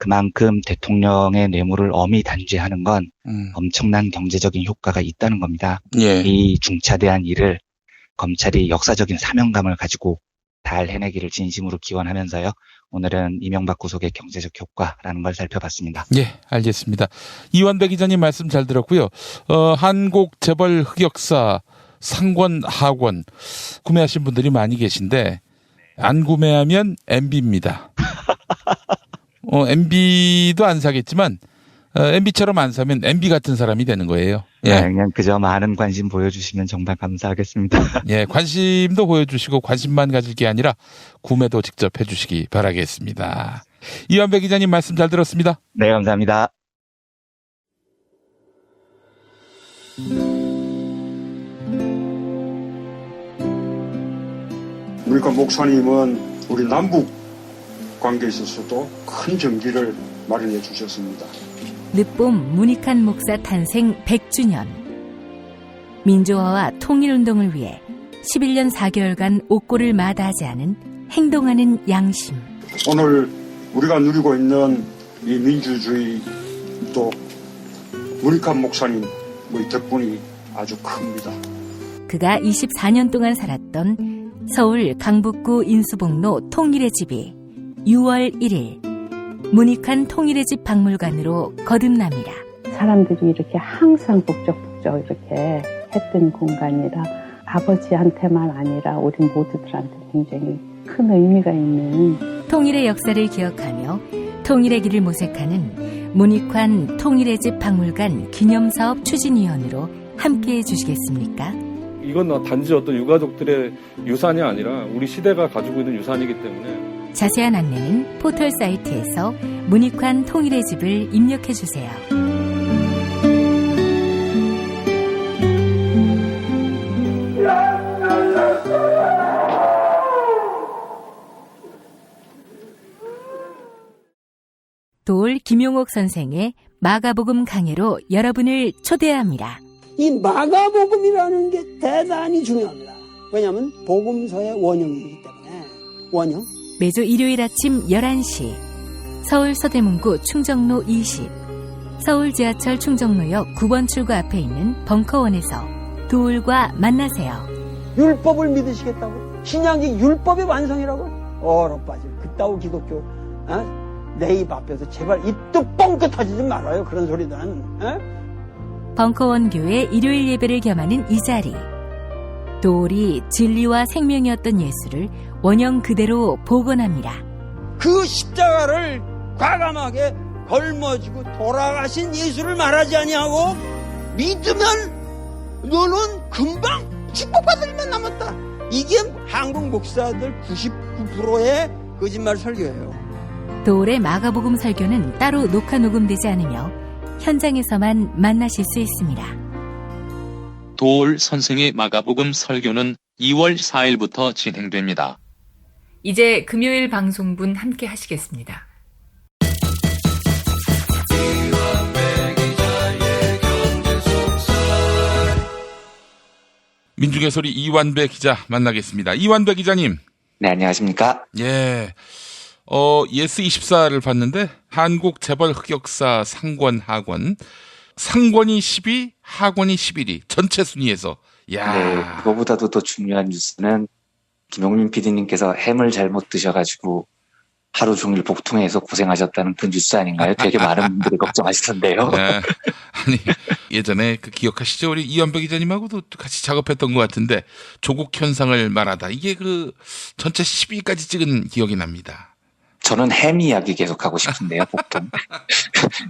그만큼 대통령의 뇌물을 엄히 단죄하는 건 엄청난 경제적인 효과가 있다는 겁니다. 이 중차대한 일을 검찰이 역사적인 사명감을 가지고 잘 해내기를 진심으로 기원하면서요. 오늘은 이명박 구속의 경제적 효과라는 걸 살펴봤습니다. 알겠습니다. 이완배 기자님 말씀 잘 들었고요. 한국 재벌 흑역사 상권 하권 구매하신 분들이 많이 계신데 안 구매하면 MB입니다. MB도 안 사겠지만 MB처럼 안 사면 MB 같은 사람이 되는 거예요. 예. 그냥 그저 많은 관심 보여주시면 정말 감사하겠습니다. 예, 관심도 보여주시고 관심만 가질 게 아니라 구매도 직접 해주시기 바라겠습니다. 이완배 기자님 말씀 잘 들었습니다. 네, 감사합니다. 우리가 목사님은 우리 남북 관계에 있어서도 큰 정기를 마련해 주셨습니다. 늦봄 문익환 목사 탄생 100주년. 민주화와 통일운동을 위해 11년 4개월간 옥고를 마다하지 않은 행동하는 양심. 오늘 우리가 누리고 있는 이 민주주의 또 문익환 목사님 덕분이 아주 큽니다. 그가 24년 동안 살았던 서울 강북구 인수봉로 통일의 집이 6월 1일 문익환 통일의 집 박물관으로 거듭납니다. 사람들이 이렇게 항상 북적북적 이렇게 했던 공간이라 아버지한테만 아니라 우리 모두들한테 굉장히 큰 의미가 있는 통일의 역사를 기억하며 통일의 길을 모색하는 문익환 통일의 집 박물관 기념사업 추진위원으로 함께해 주시겠습니까? 이건 단지 어떤 유가족들의 유산이 아니라 우리 시대가 가지고 있는 유산이기 때문에 자세한 안내는 포털 사이트에서 문익환 통일의 집을 입력해 주세요. 도올 김용옥 선생의 마가복음 강해로 여러분을 초대합니다. 이 마가복음이라는 게 대단히 중요합니다. 왜냐하면 복음서의 원형이기 때문에. 원형. 매주 일요일 아침 11시 서울 서대문구 충정로 20 서울 지하철 충정로역 9번 출구 앞에 있는 벙커원에서 도울과 만나세요. 율법을 믿으시겠다고? 신약이 율법의 완성이라고? 얼어빠질 그따위 기독교 내 입 앞에서 제발 입도 뻥끗 하지 말아요. 그런 소리는. 벙커원 교회 일요일 예배를 겸하는 이 자리. 도울이 진리와 생명이었던 예수를 원형 그대로 복원합니다. 그 십자가를 과감하게 걸머지고 돌아가신 예수를 말하지 아니하고 믿으면 너는 금방 축복받을 일만 남았다. 이게 한국 목사들 99%의 거짓말 설교예요. 도울의 마가복음 설교는 따로 녹화 녹음되지 않으며 현장에서만 만나실 수 있습니다. 도울 선생의 마가복음 설교는 2월 4일부터 진행됩니다. 이제 금요일 방송분 함께 하시겠습니다. 민중의 소리 이완배 기자 만나겠습니다. 이완배 기자님. 네, 안녕하십니까? 예. 예스24를 봤는데 한국 재벌 흑역사 상권 하권. 상권이 10위, 하권이 11위. 전체 순위에서. 야. 네, 그거보다도 더 중요한 뉴스는 김용민 PD님께서 햄을 잘못 드셔가지고 하루 종일 복통해서 고생하셨다는 그 뉴스 아닌가요? 되게 많은 분들이 걱정하시던데요. 네. 아니, 예전에 기억하시죠? 우리 이완배 기자님하고도 같이 작업했던 것 같은데 조국 현상을 말하다. 이게 전체 10위까지 찍은 기억이 납니다. 저는 햄 이야기 계속하고 싶은데요, 보통.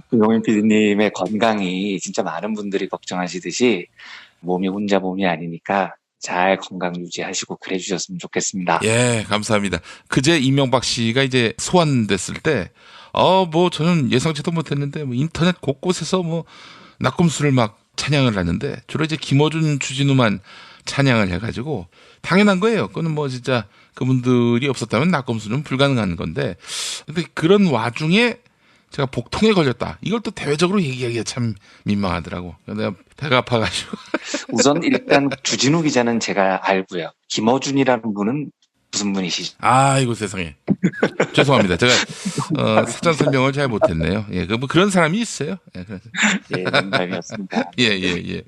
김용민 PD님의 건강이 진짜 많은 분들이 걱정하시듯이 몸이 혼자 몸이 아니니까 잘 건강 유지하시고 그래 주셨으면 좋겠습니다. 예, 감사합니다. 그제 이명박 씨가 이제 소환됐을 때, 저는 예상치도 못했는데, 인터넷 곳곳에서 낙곰수를 막 찬양을 하는데, 주로 이제 김어준, 주진우만 찬양을 해가지고, 당연한 거예요. 그거는 진짜 그분들이 없었다면 낙곰수는 불가능한 건데, 근데 그런 와중에 제가 복통에 걸렸다. 이걸 또 대외적으로 얘기하기가 참 민망하더라고. 내가 배가 아파가지고. 우선 일단 주진우 기자는 제가 알고요. 김어준이라는 분은 무슨 분이시죠? 아이고 세상에. 죄송합니다. 제가 사전 설명을 잘 못했네요. 예, 그런 사람이 있어요. 예, 농담이었습니다. 예.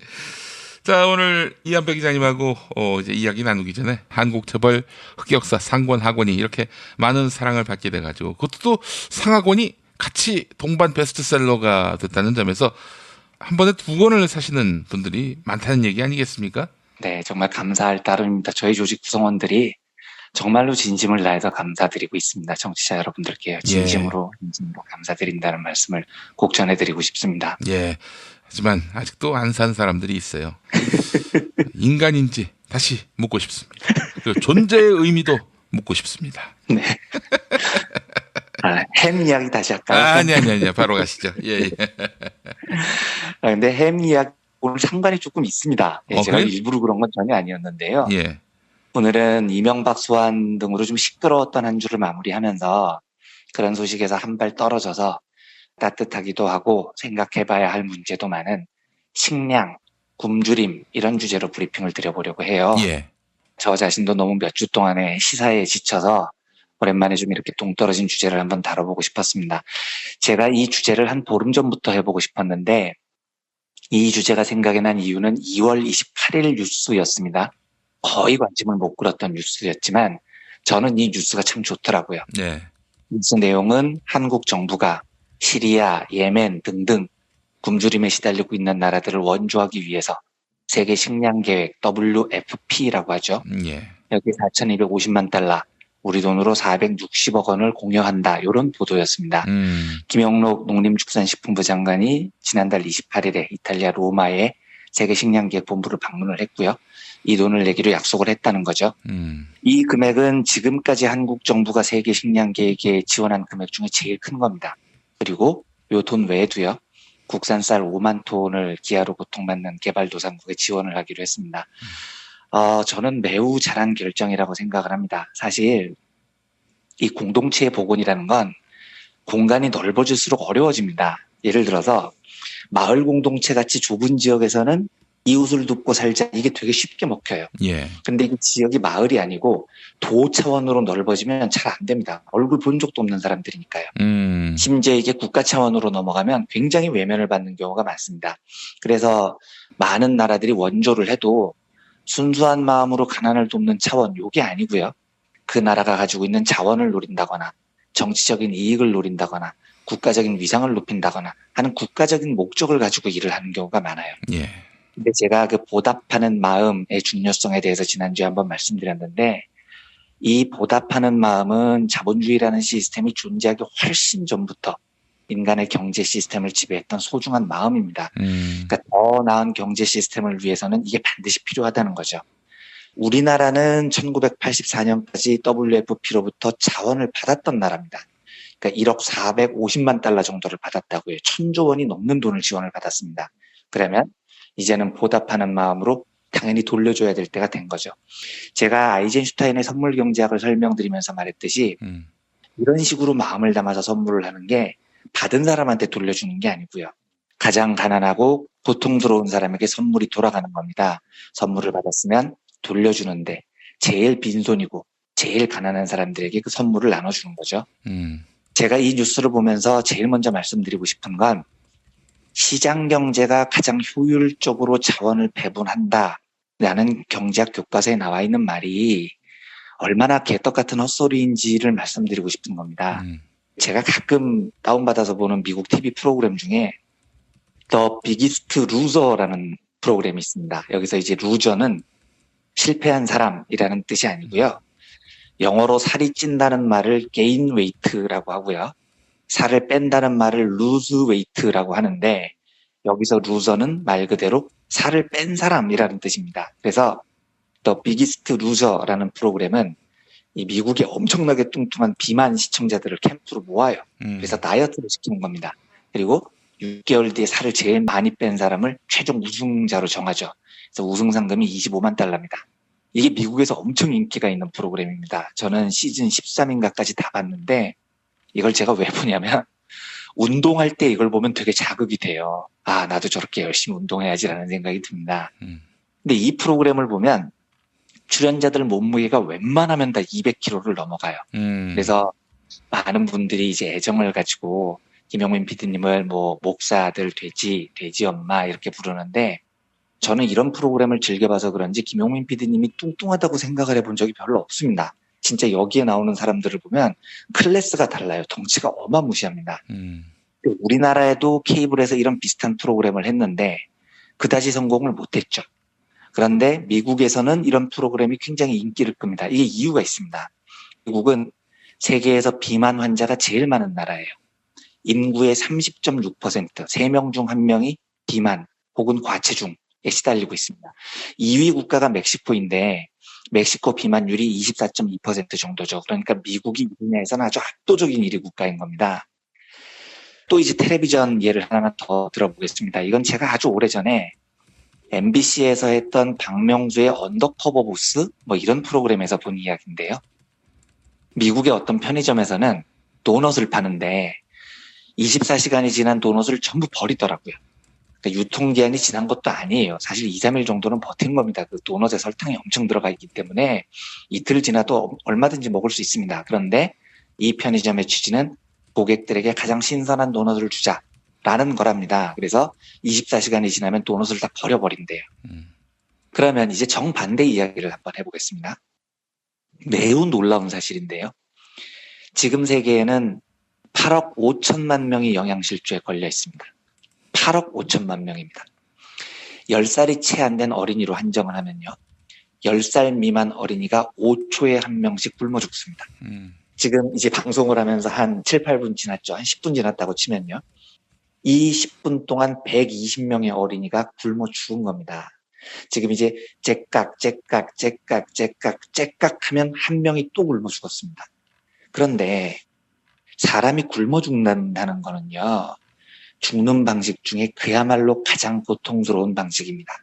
자, 오늘 이완배 기자님하고 이제 이야기 나누기 전에 한국 재벌 흑역사 상권 하권이 이렇게 많은 사랑을 받게 돼가지고 그것도 또 상하권이 같이 동반 베스트셀러가 됐다는 점에서 한 번에 2권을 사시는 분들이 많다는 얘기 아니겠습니까? 네, 정말 감사할 따름입니다. 저희 조직 구성원들이 정말로 진심을 다해서 감사드리고 있습니다. 청취자 여러분들께요. 진심으로 감사드린다는 말씀을 꼭 전해드리고 싶습니다. 예. 하지만 아직도 안 산 사람들이 있어요. 인간인지 다시 묻고 싶습니다. 그리고 존재의 의미도 묻고 싶습니다. 네. 햄 이야기 다시 할까요? 아니. 바로 가시죠. 예. 근데 햄 이야기 오늘 상관이 조금 있습니다. 예, 제가 그래요? 일부러 그런 건 전혀 아니었는데요. 예. 오늘은 이명박 소환 등으로 좀 시끄러웠던 한 주를 마무리하면서 그런 소식에서 한 발 떨어져서 따뜻하기도 하고 생각해봐야 할 문제도 많은 식량, 굶주림 이런 주제로 브리핑을 드려보려고 해요. 예. 저 자신도 너무 몇 주 동안의 시사에 지쳐서 오랜만에 좀 이렇게 동떨어진 주제를 한번 다뤄보고 싶었습니다. 제가 이 주제를 한 보름 전부터 해보고 싶었는데 이 주제가 생각이 난 이유는 2월 28일 뉴스였습니다. 거의 관심을 못 끌었던 뉴스였지만 저는 이 뉴스가 참 좋더라고요. 네. 뉴스 내용은 한국 정부가 시리아, 예멘 등등 굶주림에 시달리고 있는 나라들을 원조하기 위해서 세계 식량 계획 WFP라고 하죠. 예. 여기 4,250만 달러, 우리 돈으로 460억 원을 공여한다. 이런 보도였습니다. 김영록 농림축산식품부 장관이 지난달 28일에 이탈리아 로마에 세계 식량 계획 본부를 방문을 했고요. 이 돈을 내기로 약속을 했다는 거죠. 이 금액은 지금까지 한국 정부가 세계 식량 계획에 지원한 금액 중에 제일 큰 겁니다. 그리고 이 돈 외에도요. 국산 쌀 5만 톤을 기아로 고통받는 개발도상국에 지원을 하기로 했습니다. 저는 매우 잘한 결정이라고 생각을 합니다. 사실 이 공동체의 복원이라는 건 공간이 넓어질수록 어려워집니다. 예를 들어서 마을 공동체 같이 좁은 지역에서는 이웃을 돕고 살자 이게 되게 쉽게 먹혀요. 예. 근데 이 지역이 마을이 아니고 도 차원으로 넓어지면 잘 안 됩니다. 얼굴 본 적도 없는 사람들이니까요. 심지어 이게 국가 차원으로 넘어가면 굉장히 외면을 받는 경우가 많습니다. 그래서 많은 나라들이 원조를 해도 순수한 마음으로 가난을 돕는 차원 요게 아니고요. 그 나라가 가지고 있는 자원을 노린다거나 정치적인 이익을 노린다거나 국가적인 위상을 높인다거나 하는 국가적인 목적을 가지고 일을 하는 경우가 많아요. 예. 근데 제가 그 보답하는 마음의 중요성에 대해서 지난주에 한번 말씀드렸는데 이 보답하는 마음은 자본주의라는 시스템이 존재하기 훨씬 전부터 인간의 경제 시스템을 지배했던 소중한 마음입니다. 그러니까 더 나은 경제 시스템을 위해서는 이게 반드시 필요하다는 거죠. 우리나라는 1984년까지 WFP로부터 자원을 받았던 나라입니다. 그러니까 1억 450만 달러 정도를 받았다고요. 1,000조 원이 넘는 돈을 지원을 받았습니다. 그러면 이제는 보답하는 마음으로 당연히 돌려줘야 될 때가 된 거죠. 제가 아이젠슈타인의 선물 경제학을 설명드리면서 말했듯이 이런 식으로 마음을 담아서 선물을 하는 게 받은 사람한테 돌려주는 게 아니고요. 가장 가난하고 고통스러운 사람에게 선물이 돌아가는 겁니다. 선물을 받았으면 돌려주는데 제일 빈손이고 제일 가난한 사람들에게 그 선물을 나눠주는 거죠. 제가 이 뉴스를 보면서 제일 먼저 말씀드리고 싶은 건 시장 경제가 가장 효율적으로 자원을 배분한다라는 경제학 교과서에 나와 있는 말이 얼마나 개떡 같은 헛소리인지를 말씀드리고 싶은 겁니다. 제가 가끔 다운받아서 보는 미국 TV 프로그램 중에 The Biggest Loser라는 프로그램이 있습니다. 여기서 이제 루저는 실패한 사람이라는 뜻이 아니고요. 영어로 살이 찐다는 말을 gain weight라고 하고요. 살을 뺀다는 말을 lose weight라고 하는데 여기서 loser는 말 그대로 살을 뺀 사람이라는 뜻입니다. 그래서 The Biggest Loser라는 프로그램은 이 미국의 엄청나게 뚱뚱한 비만 시청자들을 캠프로 모아요. 그래서 다이어트를 시키는 겁니다. 그리고 6개월 뒤에 살을 제일 많이 뺀 사람을 최종 우승자로 정하죠. 그래서 우승 상금이 25만 달러입니다. 이게 미국에서 엄청 인기가 있는 프로그램입니다. 저는 시즌 13인가까지 다 봤는데 이걸 제가 왜 보냐면 운동할 때 이걸 보면 되게 자극이 돼요. 아, 나도 저렇게 열심히 운동해야지라는 생각이 듭니다. 근데 이 프로그램을 보면 출연자들 몸무게가 웬만하면 다 200kg를 넘어가요. 그래서 많은 분들이 이제 애정을 가지고 김용민 PD님을 뭐 목사들 돼지 엄마 이렇게 부르는데 저는 이런 프로그램을 즐겨봐서 그런지 김용민 PD님이 뚱뚱하다고 생각을 해본 적이 별로 없습니다. 진짜 여기에 나오는 사람들을 보면 클래스가 달라요. 덩치가 어마무시합니다. 우리나라에도 케이블에서 이런 비슷한 프로그램을 했는데 그다지 성공을 못했죠. 그런데 미국에서는 이런 프로그램이 굉장히 인기를 끕니다. 이게 이유가 있습니다. 미국은 세계에서 비만 환자가 제일 많은 나라예요. 인구의 30.6%, 3명 중 1명이 비만 혹은 과체중에 시달리고 있습니다. 2위 국가가 멕시코인데 멕시코 비만율이 24.2% 정도죠. 그러니까 미국이 이 분야에서는 아주 압도적인 1위 국가인 겁니다. 또 이제 텔레비전 예를 하나만 더 들어보겠습니다. 이건 제가 아주 오래전에 MBC에서 했던 박명수의 언더커버 보스 뭐 이런 프로그램에서 본 이야기인데요. 미국의 어떤 편의점에서는 도넛을 파는데 24시간이 지난 도넛을 전부 버리더라고요. 그러니까 유통기한이 지난 것도 아니에요. 사실 2, 3일 정도는 버틴 겁니다. 그 도넛에 설탕이 엄청 들어가 있기 때문에 이틀 지나도 얼마든지 먹을 수 있습니다. 그런데 이 편의점의 취지는 고객들에게 가장 신선한 도넛을 주자라는 거랍니다. 그래서 24시간이 지나면 도넛을 다 버려버린대요. 그러면 이제 정반대 이야기를 한번 해보겠습니다. 매우 놀라운 사실인데요. 지금 세계에는 8억 5천만 명이 영양실조에 걸려 있습니다. 8억 5천만 명입니다. 10살이 채 안 된 어린이로 한정을 하면요. 10살 미만 어린이가 5초에 한 명씩 굶어 죽습니다. 지금 이제 방송을 하면서 한 7, 8분 지났죠. 한 10분 지났다고 치면요. 이 10분 동안 120명의 어린이가 굶어 죽은 겁니다. 지금 이제 째깍 하면 한 명이 또 굶어 죽었습니다. 그런데 사람이 굶어 죽는다는 거는요. 죽는 방식 중에 그야말로 가장 고통스러운 방식입니다.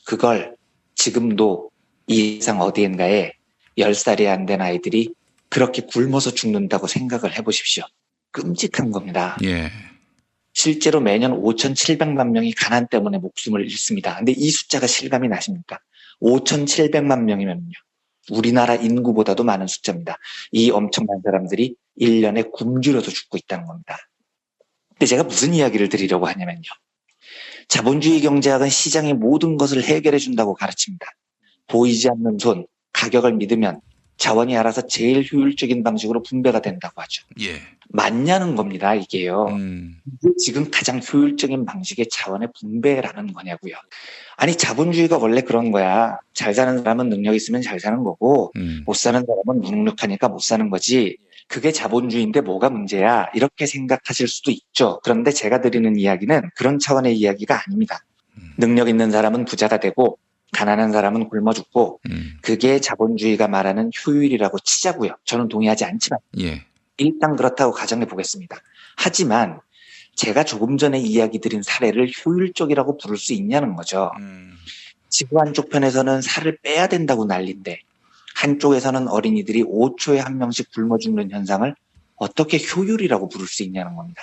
그걸 지금도 이 세상 어디엔가에 10살이 안 된 아이들이 그렇게 굶어서 죽는다고 생각을 해보십시오. 끔찍한 겁니다. 예. 실제로 매년 5,700만 명이 가난 때문에 목숨을 잃습니다. 근데 이 숫자가 실감이 나십니까? 5,700만 명이면요. 우리나라 인구보다도 많은 숫자입니다. 이 엄청난 사람들이 1년에 굶주려서 죽고 있다는 겁니다. 근데 제가 무슨 이야기를 드리려고 하냐면요. 자본주의 경제학은 시장이 모든 것을 해결해 준다고 가르칩니다. 보이지 않는 손, 가격을 믿으면 자원이 알아서 제일 효율적인 방식으로 분배가 된다고 하죠. 예. 맞냐는 겁니다, 이게요. 이게 지금 가장 효율적인 방식의 자원의 분배라는 거냐고요. 아니, 자본주의가 원래 그런 거야. 잘 사는 사람은 능력 있으면 잘 사는 거고, 못 사는 사람은 무능력하니까 못 사는 거지. 그게 자본주의인데 뭐가 문제야? 이렇게 생각하실 수도 있죠. 그런데 제가 드리는 이야기는 그런 차원의 이야기가 아닙니다. 능력 있는 사람은 부자가 되고, 가난한 사람은 굶어 죽고, 그게 자본주의가 말하는 효율이라고 치자고요. 저는 동의하지 않지만. 예. 일단 그렇다고 가정해 보겠습니다. 하지만 제가 조금 전에 이야기 드린 사례를 효율적이라고 부를 수 있냐는 거죠. 지구 한쪽 편에서는 살을 빼야 된다고 난리인데 한쪽에서는 어린이들이 5초에 한 명씩 굶어 죽는 현상을 어떻게 효율이라고 부를 수 있냐는 겁니다.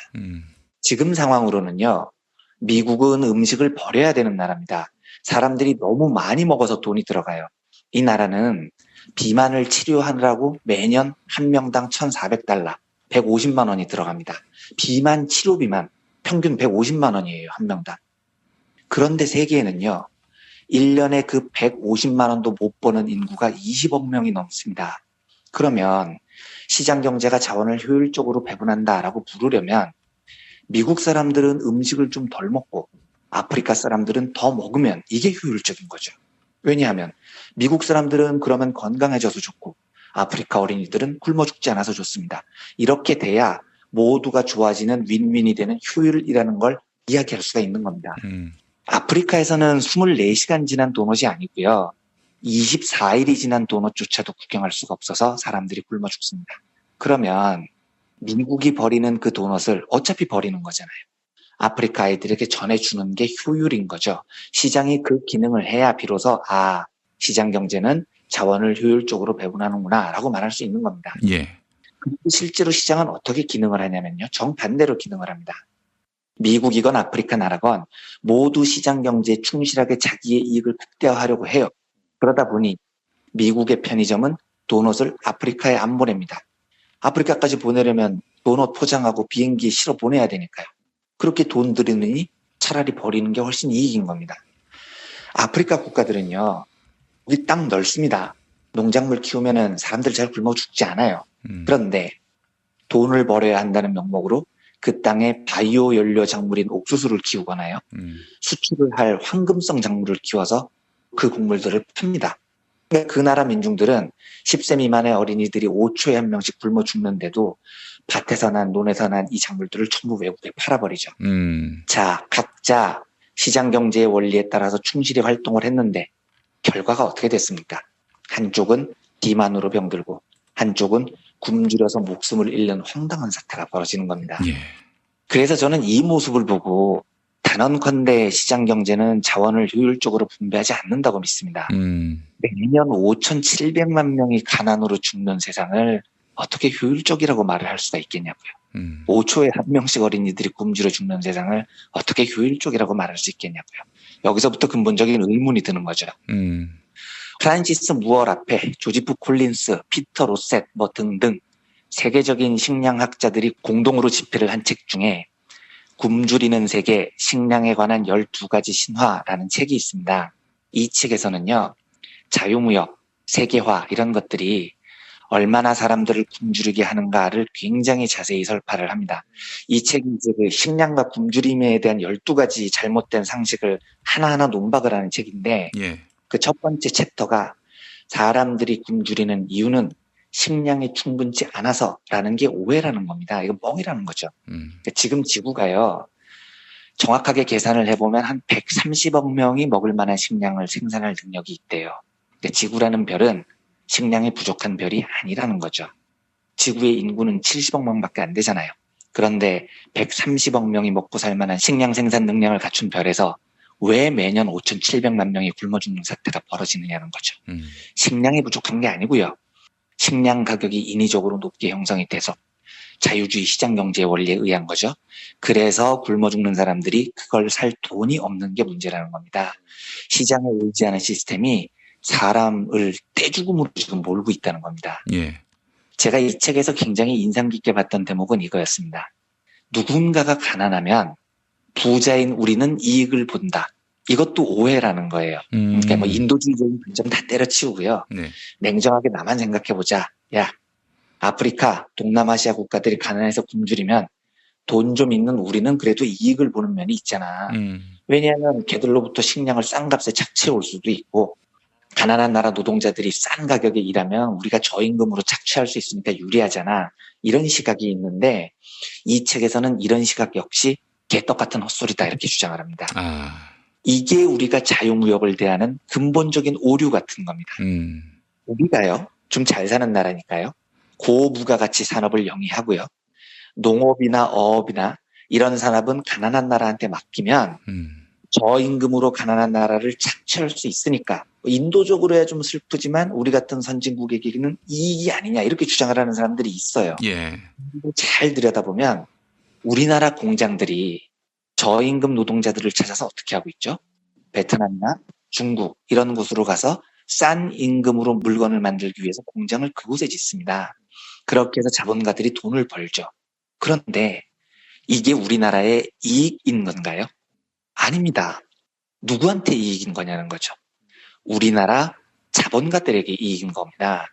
지금 상황으로는요. 미국은 음식을 버려야 되는 나라입니다. 사람들이 너무 많이 먹어서 돈이 들어가요. 이 나라는 비만을 치료하느라고 매년 한 명당 1,400달러, 150만 원이 들어갑니다. 비만 치료비만 평균 150만 원이에요, 한 명당. 그런데 세계에는요, 1년에 그 150만 원도 못 버는 인구가 20억 명이 넘습니다. 그러면 시장 경제가 자원을 효율적으로 배분한다라고 부르려면 미국 사람들은 음식을 좀 덜 먹고 아프리카 사람들은 더 먹으면 이게 효율적인 거죠. 왜냐하면 미국 사람들은 그러면 건강해져서 좋고 아프리카 어린이들은 굶어 죽지 않아서 좋습니다. 이렇게 돼야 모두가 좋아지는 윈윈이 되는 효율이라는 걸 이야기할 수가 있는 겁니다. 아프리카에서는 24시간 지난 도넛이 아니고요. 24일이 지난 도넛조차도 구경할 수가 없어서 사람들이 굶어 죽습니다. 그러면 미국이 버리는 그 도넛을 어차피 버리는 거잖아요. 아프리카 아이들에게 전해주는 게 효율인 거죠. 시장이 그 기능을 해야 비로소 시장 경제는 자원을 효율적으로 배분하는구나 라고 말할 수 있는 겁니다. 예. 실제로 시장은 어떻게 기능을 하냐면요. 정반대로 기능을 합니다. 미국이건 아프리카 나라건 모두 시장 경제에 충실하게 자기의 이익을 극대화하려고 해요. 그러다 보니 미국의 편의점은 도넛을 아프리카에 안 보냅니다. 아프리카까지 보내려면 도넛 포장하고 비행기에 실어 보내야 되니까요. 그렇게 돈 들이느니 차라리 버리는 게 훨씬 이익인 겁니다. 아프리카 국가들은요. 우리 땅 넓습니다. 농작물 키우면은 사람들 잘 굶어 죽지 않아요. 그런데 돈을 벌어야 한다는 명목으로 그 땅에 바이오 연료 작물인 옥수수를 키우거나요. 수출을 할 황금성 작물을 키워서 그 곡물들을 팝니다. 그러니까 그 나라 민중들은 10세 미만의 어린이들이 5초에 한 명씩 굶어 죽는데도 밭에서 난 논에서 난 이 작물들을 전부 외국에 팔아버리죠. 자, 각자 시장 경제의 원리에 따라서 충실히 활동을 했는데 결과가 어떻게 됐습니까? 한쪽은 비만으로 병들고 한쪽은 굶주려서 목숨을 잃는 황당한 사태가 벌어지는 겁니다. 그래서 저는 이 모습을 보고 단언컨대 시장 경제는 자원을 효율적으로 분배하지 않는다고 믿습니다. 매년 5,700만 명이 가난으로 죽는 세상을 어떻게 효율적이라고 말을 할 수가 있겠냐고요. 5초에 한 명씩 어린이들이 굶주려 죽는 세상을 어떻게 효율적이라고 말할 수 있겠냐고요. 여기서부터 근본적인 의문이 드는 거죠. 프란시스 무얼 앞에 조지프 콜린스, 피터 로셋 등등 세계적인 식량학자들이 공동으로 집필을 한 책 중에 굶주리는 세계, 식량에 관한 12가지 신화라는 책이 있습니다. 이 책에서는요, 자유무역, 세계화 이런 것들이 얼마나 사람들을 굶주리게 하는가를 굉장히 자세히 설파를 합니다. 이 책이 이제 그 식량과 굶주림에 대한 12가지 잘못된 상식을 하나하나 논박을 하는 책인데, 그 첫 번째 챕터가 사람들이 굶주리는 이유는 식량이 충분치 않아서라는 게 오해라는 겁니다. 이건 뻥이라는 거죠. 그러니까 지금 지구가요, 정확하게 계산을 해보면 한 130억 명이 먹을 만한 식량을 생산할 능력이 있대요. 그러니까 지구라는 별은 식량이 부족한 별이 아니라는 거죠. 지구의 인구는 70억 명밖에 안 되잖아요. 그런데 130억 명이 먹고 살 만한 식량 생산 능력을 갖춘 별에서 왜 매년 5,700만 명이 굶어 죽는 사태가 벌어지느냐는 거죠. 식량이 부족한 게 아니고요. 식량 가격이 인위적으로 높게 형성이 돼서 자유주의 시장 경제의 원리에 의한 거죠. 그래서 굶어 죽는 사람들이 그걸 살 돈이 없는 게 문제라는 겁니다. 시장을 의지하는 시스템이 사람을 떼죽음으로 지금 몰고 있다는 겁니다. 제가 이 책에서 굉장히 인상 깊게 봤던 대목은 이거였습니다. 누군가가 가난하면 부자인 우리는 이익을 본다. 이것도 오해라는 거예요. 그러니까 뭐 인도주의적인 관점 다 때려치우고요. 냉정하게 나만 생각해보자. 야, 아프리카, 동남아시아 국가들이 가난해서 굶주리면 돈 좀 있는 우리는 그래도 이익을 보는 면이 있잖아. 왜냐하면 걔들로부터 식량을 싼 값에 착취해 올 수도 있고, 가난한 나라 노동자들이 싼 가격에 일하면 우리가 저임금으로 착취할 수 있으니까 유리하잖아. 이런 시각이 있는데 이 책에서는 이런 시각 역시 개떡 같은 헛소리다 이렇게 주장을 합니다. 이게 우리가 자유무역을 대하는 근본적인 오류 같은 겁니다. 우리가요, 좀 잘 사는 나라니까요, 고부가가치 산업을 영위하고요, 농업이나 어업이나 이런 산업은 가난한 나라한테 맡기면 저임금으로 가난한 나라를 착취할 수 있으니까, 인도적으로 해야 좀 슬프지만 우리 같은 선진국에게는 이익이 아니냐 이렇게 주장을 하는 사람들이 있어요. 잘 들여다보면 우리나라 공장들이 저임금 노동자들을 찾아서 어떻게 하고 있죠? 베트남이나 중국 이런 곳으로 가서 싼 임금으로 물건을 만들기 위해서 공장을 그곳에 짓습니다. 그렇게 해서 자본가들이 돈을 벌죠. 그런데 이게 우리나라의 이익인 건가요? 아닙니다. 누구한테 이익인 거냐는 거죠. 우리나라 자본가들에게 이익인 겁니다.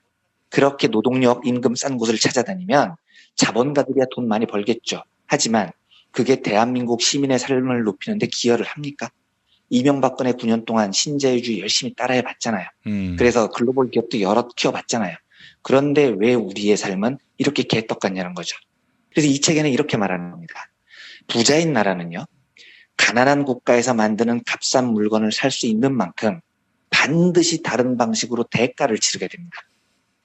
그렇게 노동력, 임금 싼 곳을 찾아다니면 자본가들이야 돈 많이 벌겠죠. 하지만 그게 대한민국 시민의 삶을 높이는데 기여를 합니까? 이명박근혜 9년 동안 신자유주의 열심히 따라해 봤잖아요. 그래서 글로벌 기업도 여러 키워봤잖아요. 그런데 왜 우리의 삶은 이렇게 개떡 같냐는 거죠. 그래서 이 책에는 이렇게 말하는 겁니다. 부자인 나라는요, 가난한 국가에서 만드는 값싼 물건을 살 수 있는 만큼 반드시 다른 방식으로 대가를 치르게 됩니다.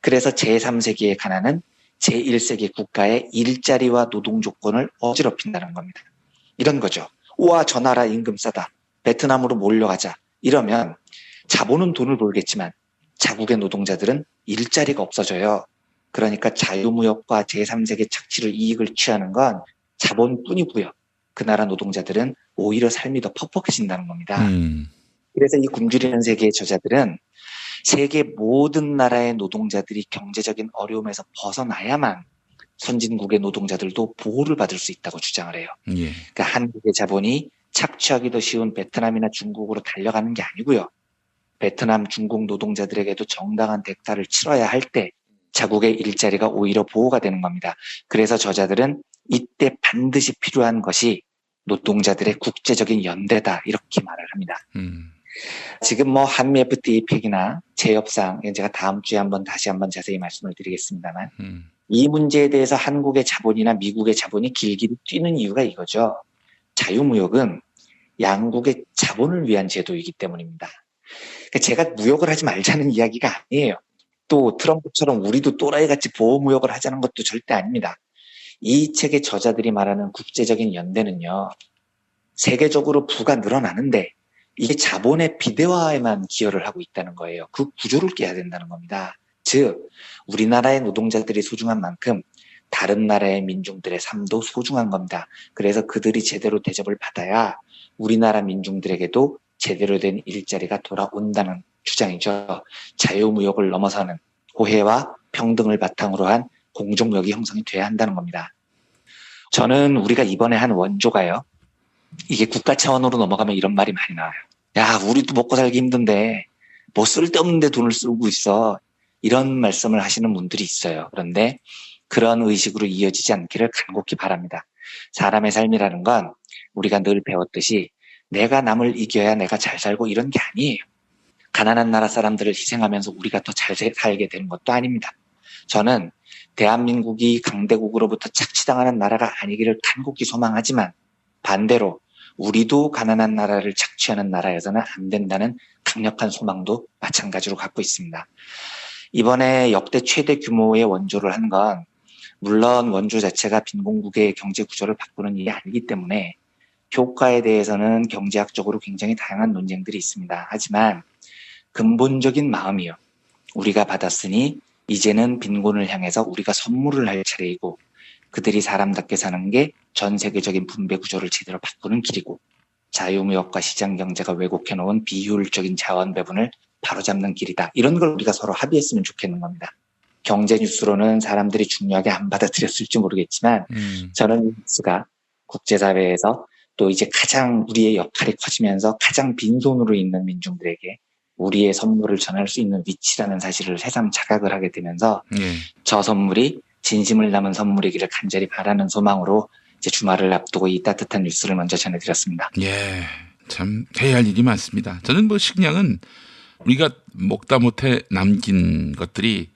그래서 제3세기의 가난은 제1세기 국가의 일자리와 노동 조건을 어지럽힌다는 겁니다. 이런 거죠. 우와, 저 나라 임금 싸다. 베트남으로 몰려가자. 이러면 자본은 돈을 벌겠지만 자국의 노동자들은 일자리가 없어져요. 그러니까 자유무역과 제3세계 착취를 이익을 취하는 건 자본뿐이고요. 그 나라 노동자들은 오히려 삶이 더 퍽퍽해진다는 겁니다. 그래서 이 굶주리는 세계의 저자들은 세계 모든 나라의 노동자들이 경제적인 어려움에서 벗어나야만 선진국의 노동자들도 보호를 받을 수 있다고 주장을 해요. 그러니까 한국의 자본이 착취하기도 쉬운 베트남이나 중국으로 달려가는 게 아니고요. 베트남, 중국 노동자들에게도 정당한 대가를 치러야 할 때 자국의 일자리가 오히려 보호가 되는 겁니다. 그래서 저자들은 이때 반드시 필요한 것이 노동자들의 국제적인 연대다 이렇게 말을 합니다. 지금 한미 FTA 폐기나 재협상, 제가 다음 주에 다시 한번 자세히 말씀을 드리겠습니다만, 이 문제에 대해서 한국의 자본이나 미국의 자본이 길길이 뛰는 이유가 이거죠. 자유무역은 양국의 자본을 위한 제도이기 때문입니다. 그러니까 제가 무역을 하지 말자는 이야기가 아니에요. 또 트럼프처럼 우리도 또라이같이 보호무역을 하자는 것도 절대 아닙니다. 이 책의 저자들이 말하는 국제적인 연대는요, 세계적으로 부가 늘어나는데 이게 자본의 비대화에만 기여를 하고 있다는 거예요. 그 구조를 깨야 된다는 겁니다. 즉, 우리나라의 노동자들이 소중한 만큼 다른 나라의 민중들의 삶도 소중한 겁니다. 그래서 그들이 제대로 대접을 받아야 우리나라 민중들에게도 제대로 된 일자리가 돌아온다는 주장이죠. 자유무역을 넘어서는 호혜와 평등을 바탕으로 한 공정무역이 형성이 돼야 한다는 겁니다. 저는 우리가 이번에 한 원조가요, 이게 국가 차원으로 넘어가면 이런 말이 많이 나와요. 야, 우리도 먹고 살기 힘든데 뭐 쓸데없는데 돈을 쓰고 있어. 이런 말씀을 하시는 분들이 있어요. 그런데 그런 의식으로 이어지지 않기를 간곡히 바랍니다. 사람의 삶이라는 건 우리가 늘 배웠듯이 내가 남을 이겨야 내가 잘 살고 이런 게 아니에요. 가난한 나라 사람들을 희생하면서 우리가 더 잘 살게 되는 것도 아닙니다. 저는 대한민국이 강대국으로부터 착취당하는 나라가 아니기를 간곡히 소망하지만 반대로 우리도 가난한 나라를 착취하는 나라여서는 안 된다는 강력한 소망도 마찬가지로 갖고 있습니다. 이번에 역대 최대 규모의 원조를 한 건 물론 원조 자체가 빈곤국의 경제 구조를 바꾸는 일이 아니기 때문에 효과에 대해서는 경제학적으로 굉장히 다양한 논쟁들이 있습니다. 하지만 근본적인 마음이요. 우리가 받았으니 이제는 빈곤을 향해서 우리가 선물을 할 차례이고 그들이 사람답게 사는 게 전 세계적인 분배 구조를 제대로 바꾸는 길이고 자유무역과 시장경제가 왜곡해놓은 비효율적인 자원 배분을 바로잡는 길이다. 이런 걸 우리가 서로 합의했으면 좋겠는 겁니다. 경제 뉴스로는 사람들이 중요하게 안 받아들였을지 모르겠지만 저는 이 뉴스가 국제사회에서 또 이제 가장 우리의 역할이 커지면서 가장 빈손으로 있는 민중들에게 우리의 선물을 전할 수 있는 위치라는 사실을 새삼 자각을 하게 되면서 저 선물이 진심을 담은 선물이기를 간절히 바라는 소망으로 이제 주말을 앞두고 이 따뜻한 뉴스를 먼저 전해드렸습니다. 예, 참 해야 할 일이 많습니다. 저는 식량은 우리가 먹다 못해 남긴 것들이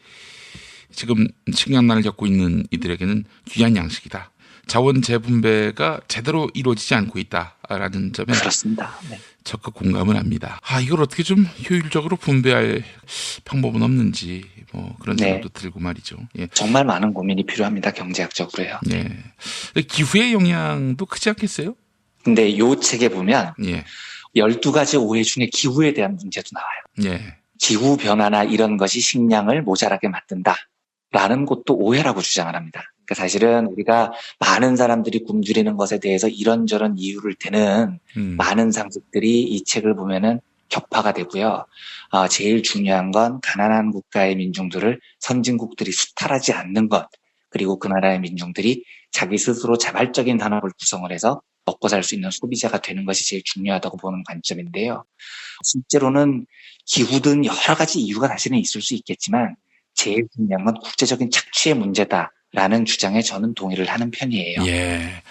지금 식량난을 겪고 있는 이들에게는 귀한 양식이다. 자원 재분배가 제대로 이루어지지 않고 있다라는 점에 그렇습니다. 네. 적극 공감을 합니다. 이걸 어떻게 좀 효율적으로 분배할 방법은 없는지 그런 생각도 들고 말이죠. 예. 정말 많은 고민이 필요합니다. 경제학적으로요. 예. 기후의 영향도 크지 않겠어요? 근데 이 책에 보면 12가지 오해 중에 기후에 대한 문제도 나와요. 예. 기후 변화나 이런 것이 식량을 모자라게 만든다라는 것도 오해라고 주장을 합니다. 그러니까 사실은 우리가 많은 사람들이 굶주리는 것에 대해서 이런저런 이유를 대는 많은 상식들이 이 책을 보면은 격파가 되고요. 제일 중요한 건 가난한 국가의 민중들을 선진국들이 수탈하지 않는 것, 그리고 그 나라의 민중들이 자기 스스로 자발적인 산업을 구성을 해서 먹고 살 수 있는 소비자가 되는 것이 제일 중요하다고 보는 관점인데요. 실제로는 기후든 여러 가지 이유가 사실은 있을 수 있겠지만 제일 중요한 건 국제적인 착취의 문제다라는 주장에 저는 동의를 하는 편이에요. 예.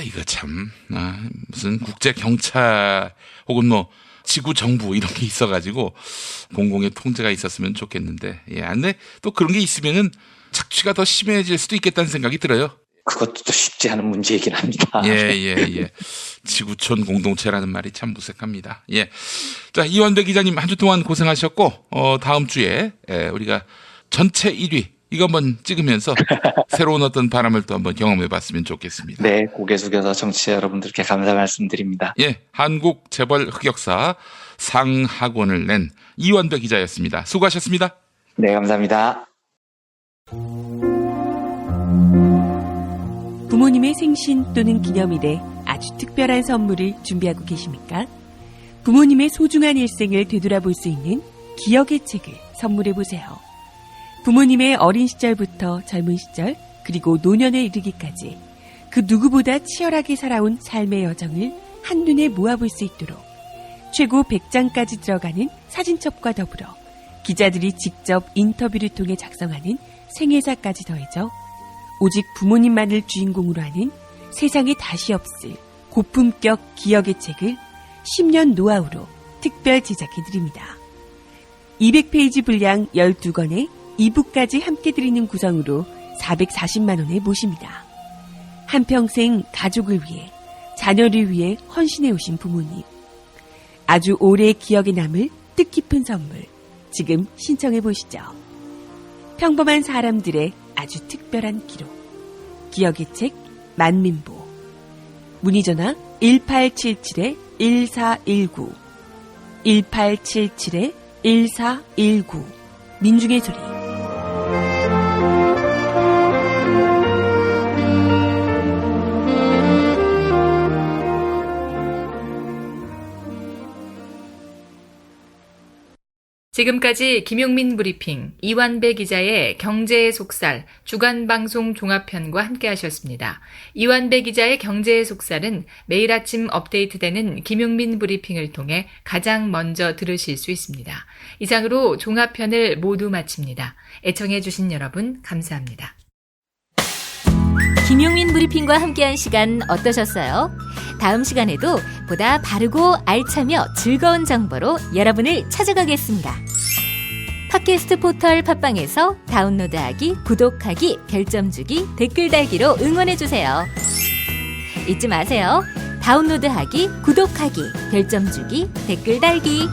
이거 참 무슨 국제 경찰 혹은 지구 정부 이런 게 있어가지고 공공의 통제가 있었으면 좋겠는데, 근데 또 그런 게 있으면은 착취가 더 심해질 수도 있겠다는 생각이 들어요. 그것도 또 쉽지 않은 문제이긴 합니다. 예. 지구촌 공동체라는 말이 참 무색합니다. 예. 자, 이완배 기자님 한 주 동안 고생하셨고, 다음 주에 우리가 전체 1위 이거 한번 찍으면서 새로운 어떤 바람을 또 한번 경험해 봤으면 좋겠습니다. 네, 고개 숙여서 청취자 여러분들께 감사 말씀드립니다. 예, 한국 재벌 흑역사 상학원을 낸 이완배 기자였습니다. 수고하셨습니다. 네, 감사합니다. 부모님의 생신 또는 기념일에 아주 특별한 선물을 준비하고 계십니까? 부모님의 소중한 일생을 되돌아볼 수 있는 기억의 책을 선물해보세요. 부모님의 어린 시절부터 젊은 시절 그리고 노년에 이르기까지 그 누구보다 치열하게 살아온 삶의 여정을 한눈에 모아볼 수 있도록 최고 100장까지 들어가는 사진첩과 더불어 기자들이 직접 인터뷰를 통해 작성하는 생애사까지 더해져 오직 부모님만을 주인공으로 하는 세상에 다시 없을 고품격 기억의 책을 10년 노하우로 특별 제작해드립니다. 200페이지 분량 12권에 2부까지 함께 드리는 구성으로 440만원에 모십니다. 한평생 가족을 위해, 자녀를 위해 헌신해 오신 부모님. 아주 오래 기억에 남을 뜻깊은 선물. 지금 신청해 보시죠. 평범한 사람들의 아주 특별한 기록. 기억의 책 만민보. 문의전화 1877-1419 1877-1419 민중의 소리. 지금까지 김용민 브리핑, 이완배 기자의 경제의 속살, 주간방송 종합편과 함께 하셨습니다. 이완배 기자의 경제의 속살은 매일 아침 업데이트되는 김용민 브리핑을 통해 가장 먼저 들으실 수 있습니다. 이상으로 종합편을 모두 마칩니다. 애청해주신 여러분 감사합니다. 김용민 브리핑과 함께한 시간 어떠셨어요? 다음 시간에도 보다 바르고 알차며 즐거운 정보로 여러분을 찾아가겠습니다. 팟캐스트 포털 팟빵에서 다운로드하기, 구독하기, 별점 주기, 댓글 달기로 응원해주세요. 잊지 마세요. 다운로드하기, 구독하기, 별점 주기, 댓글 달기.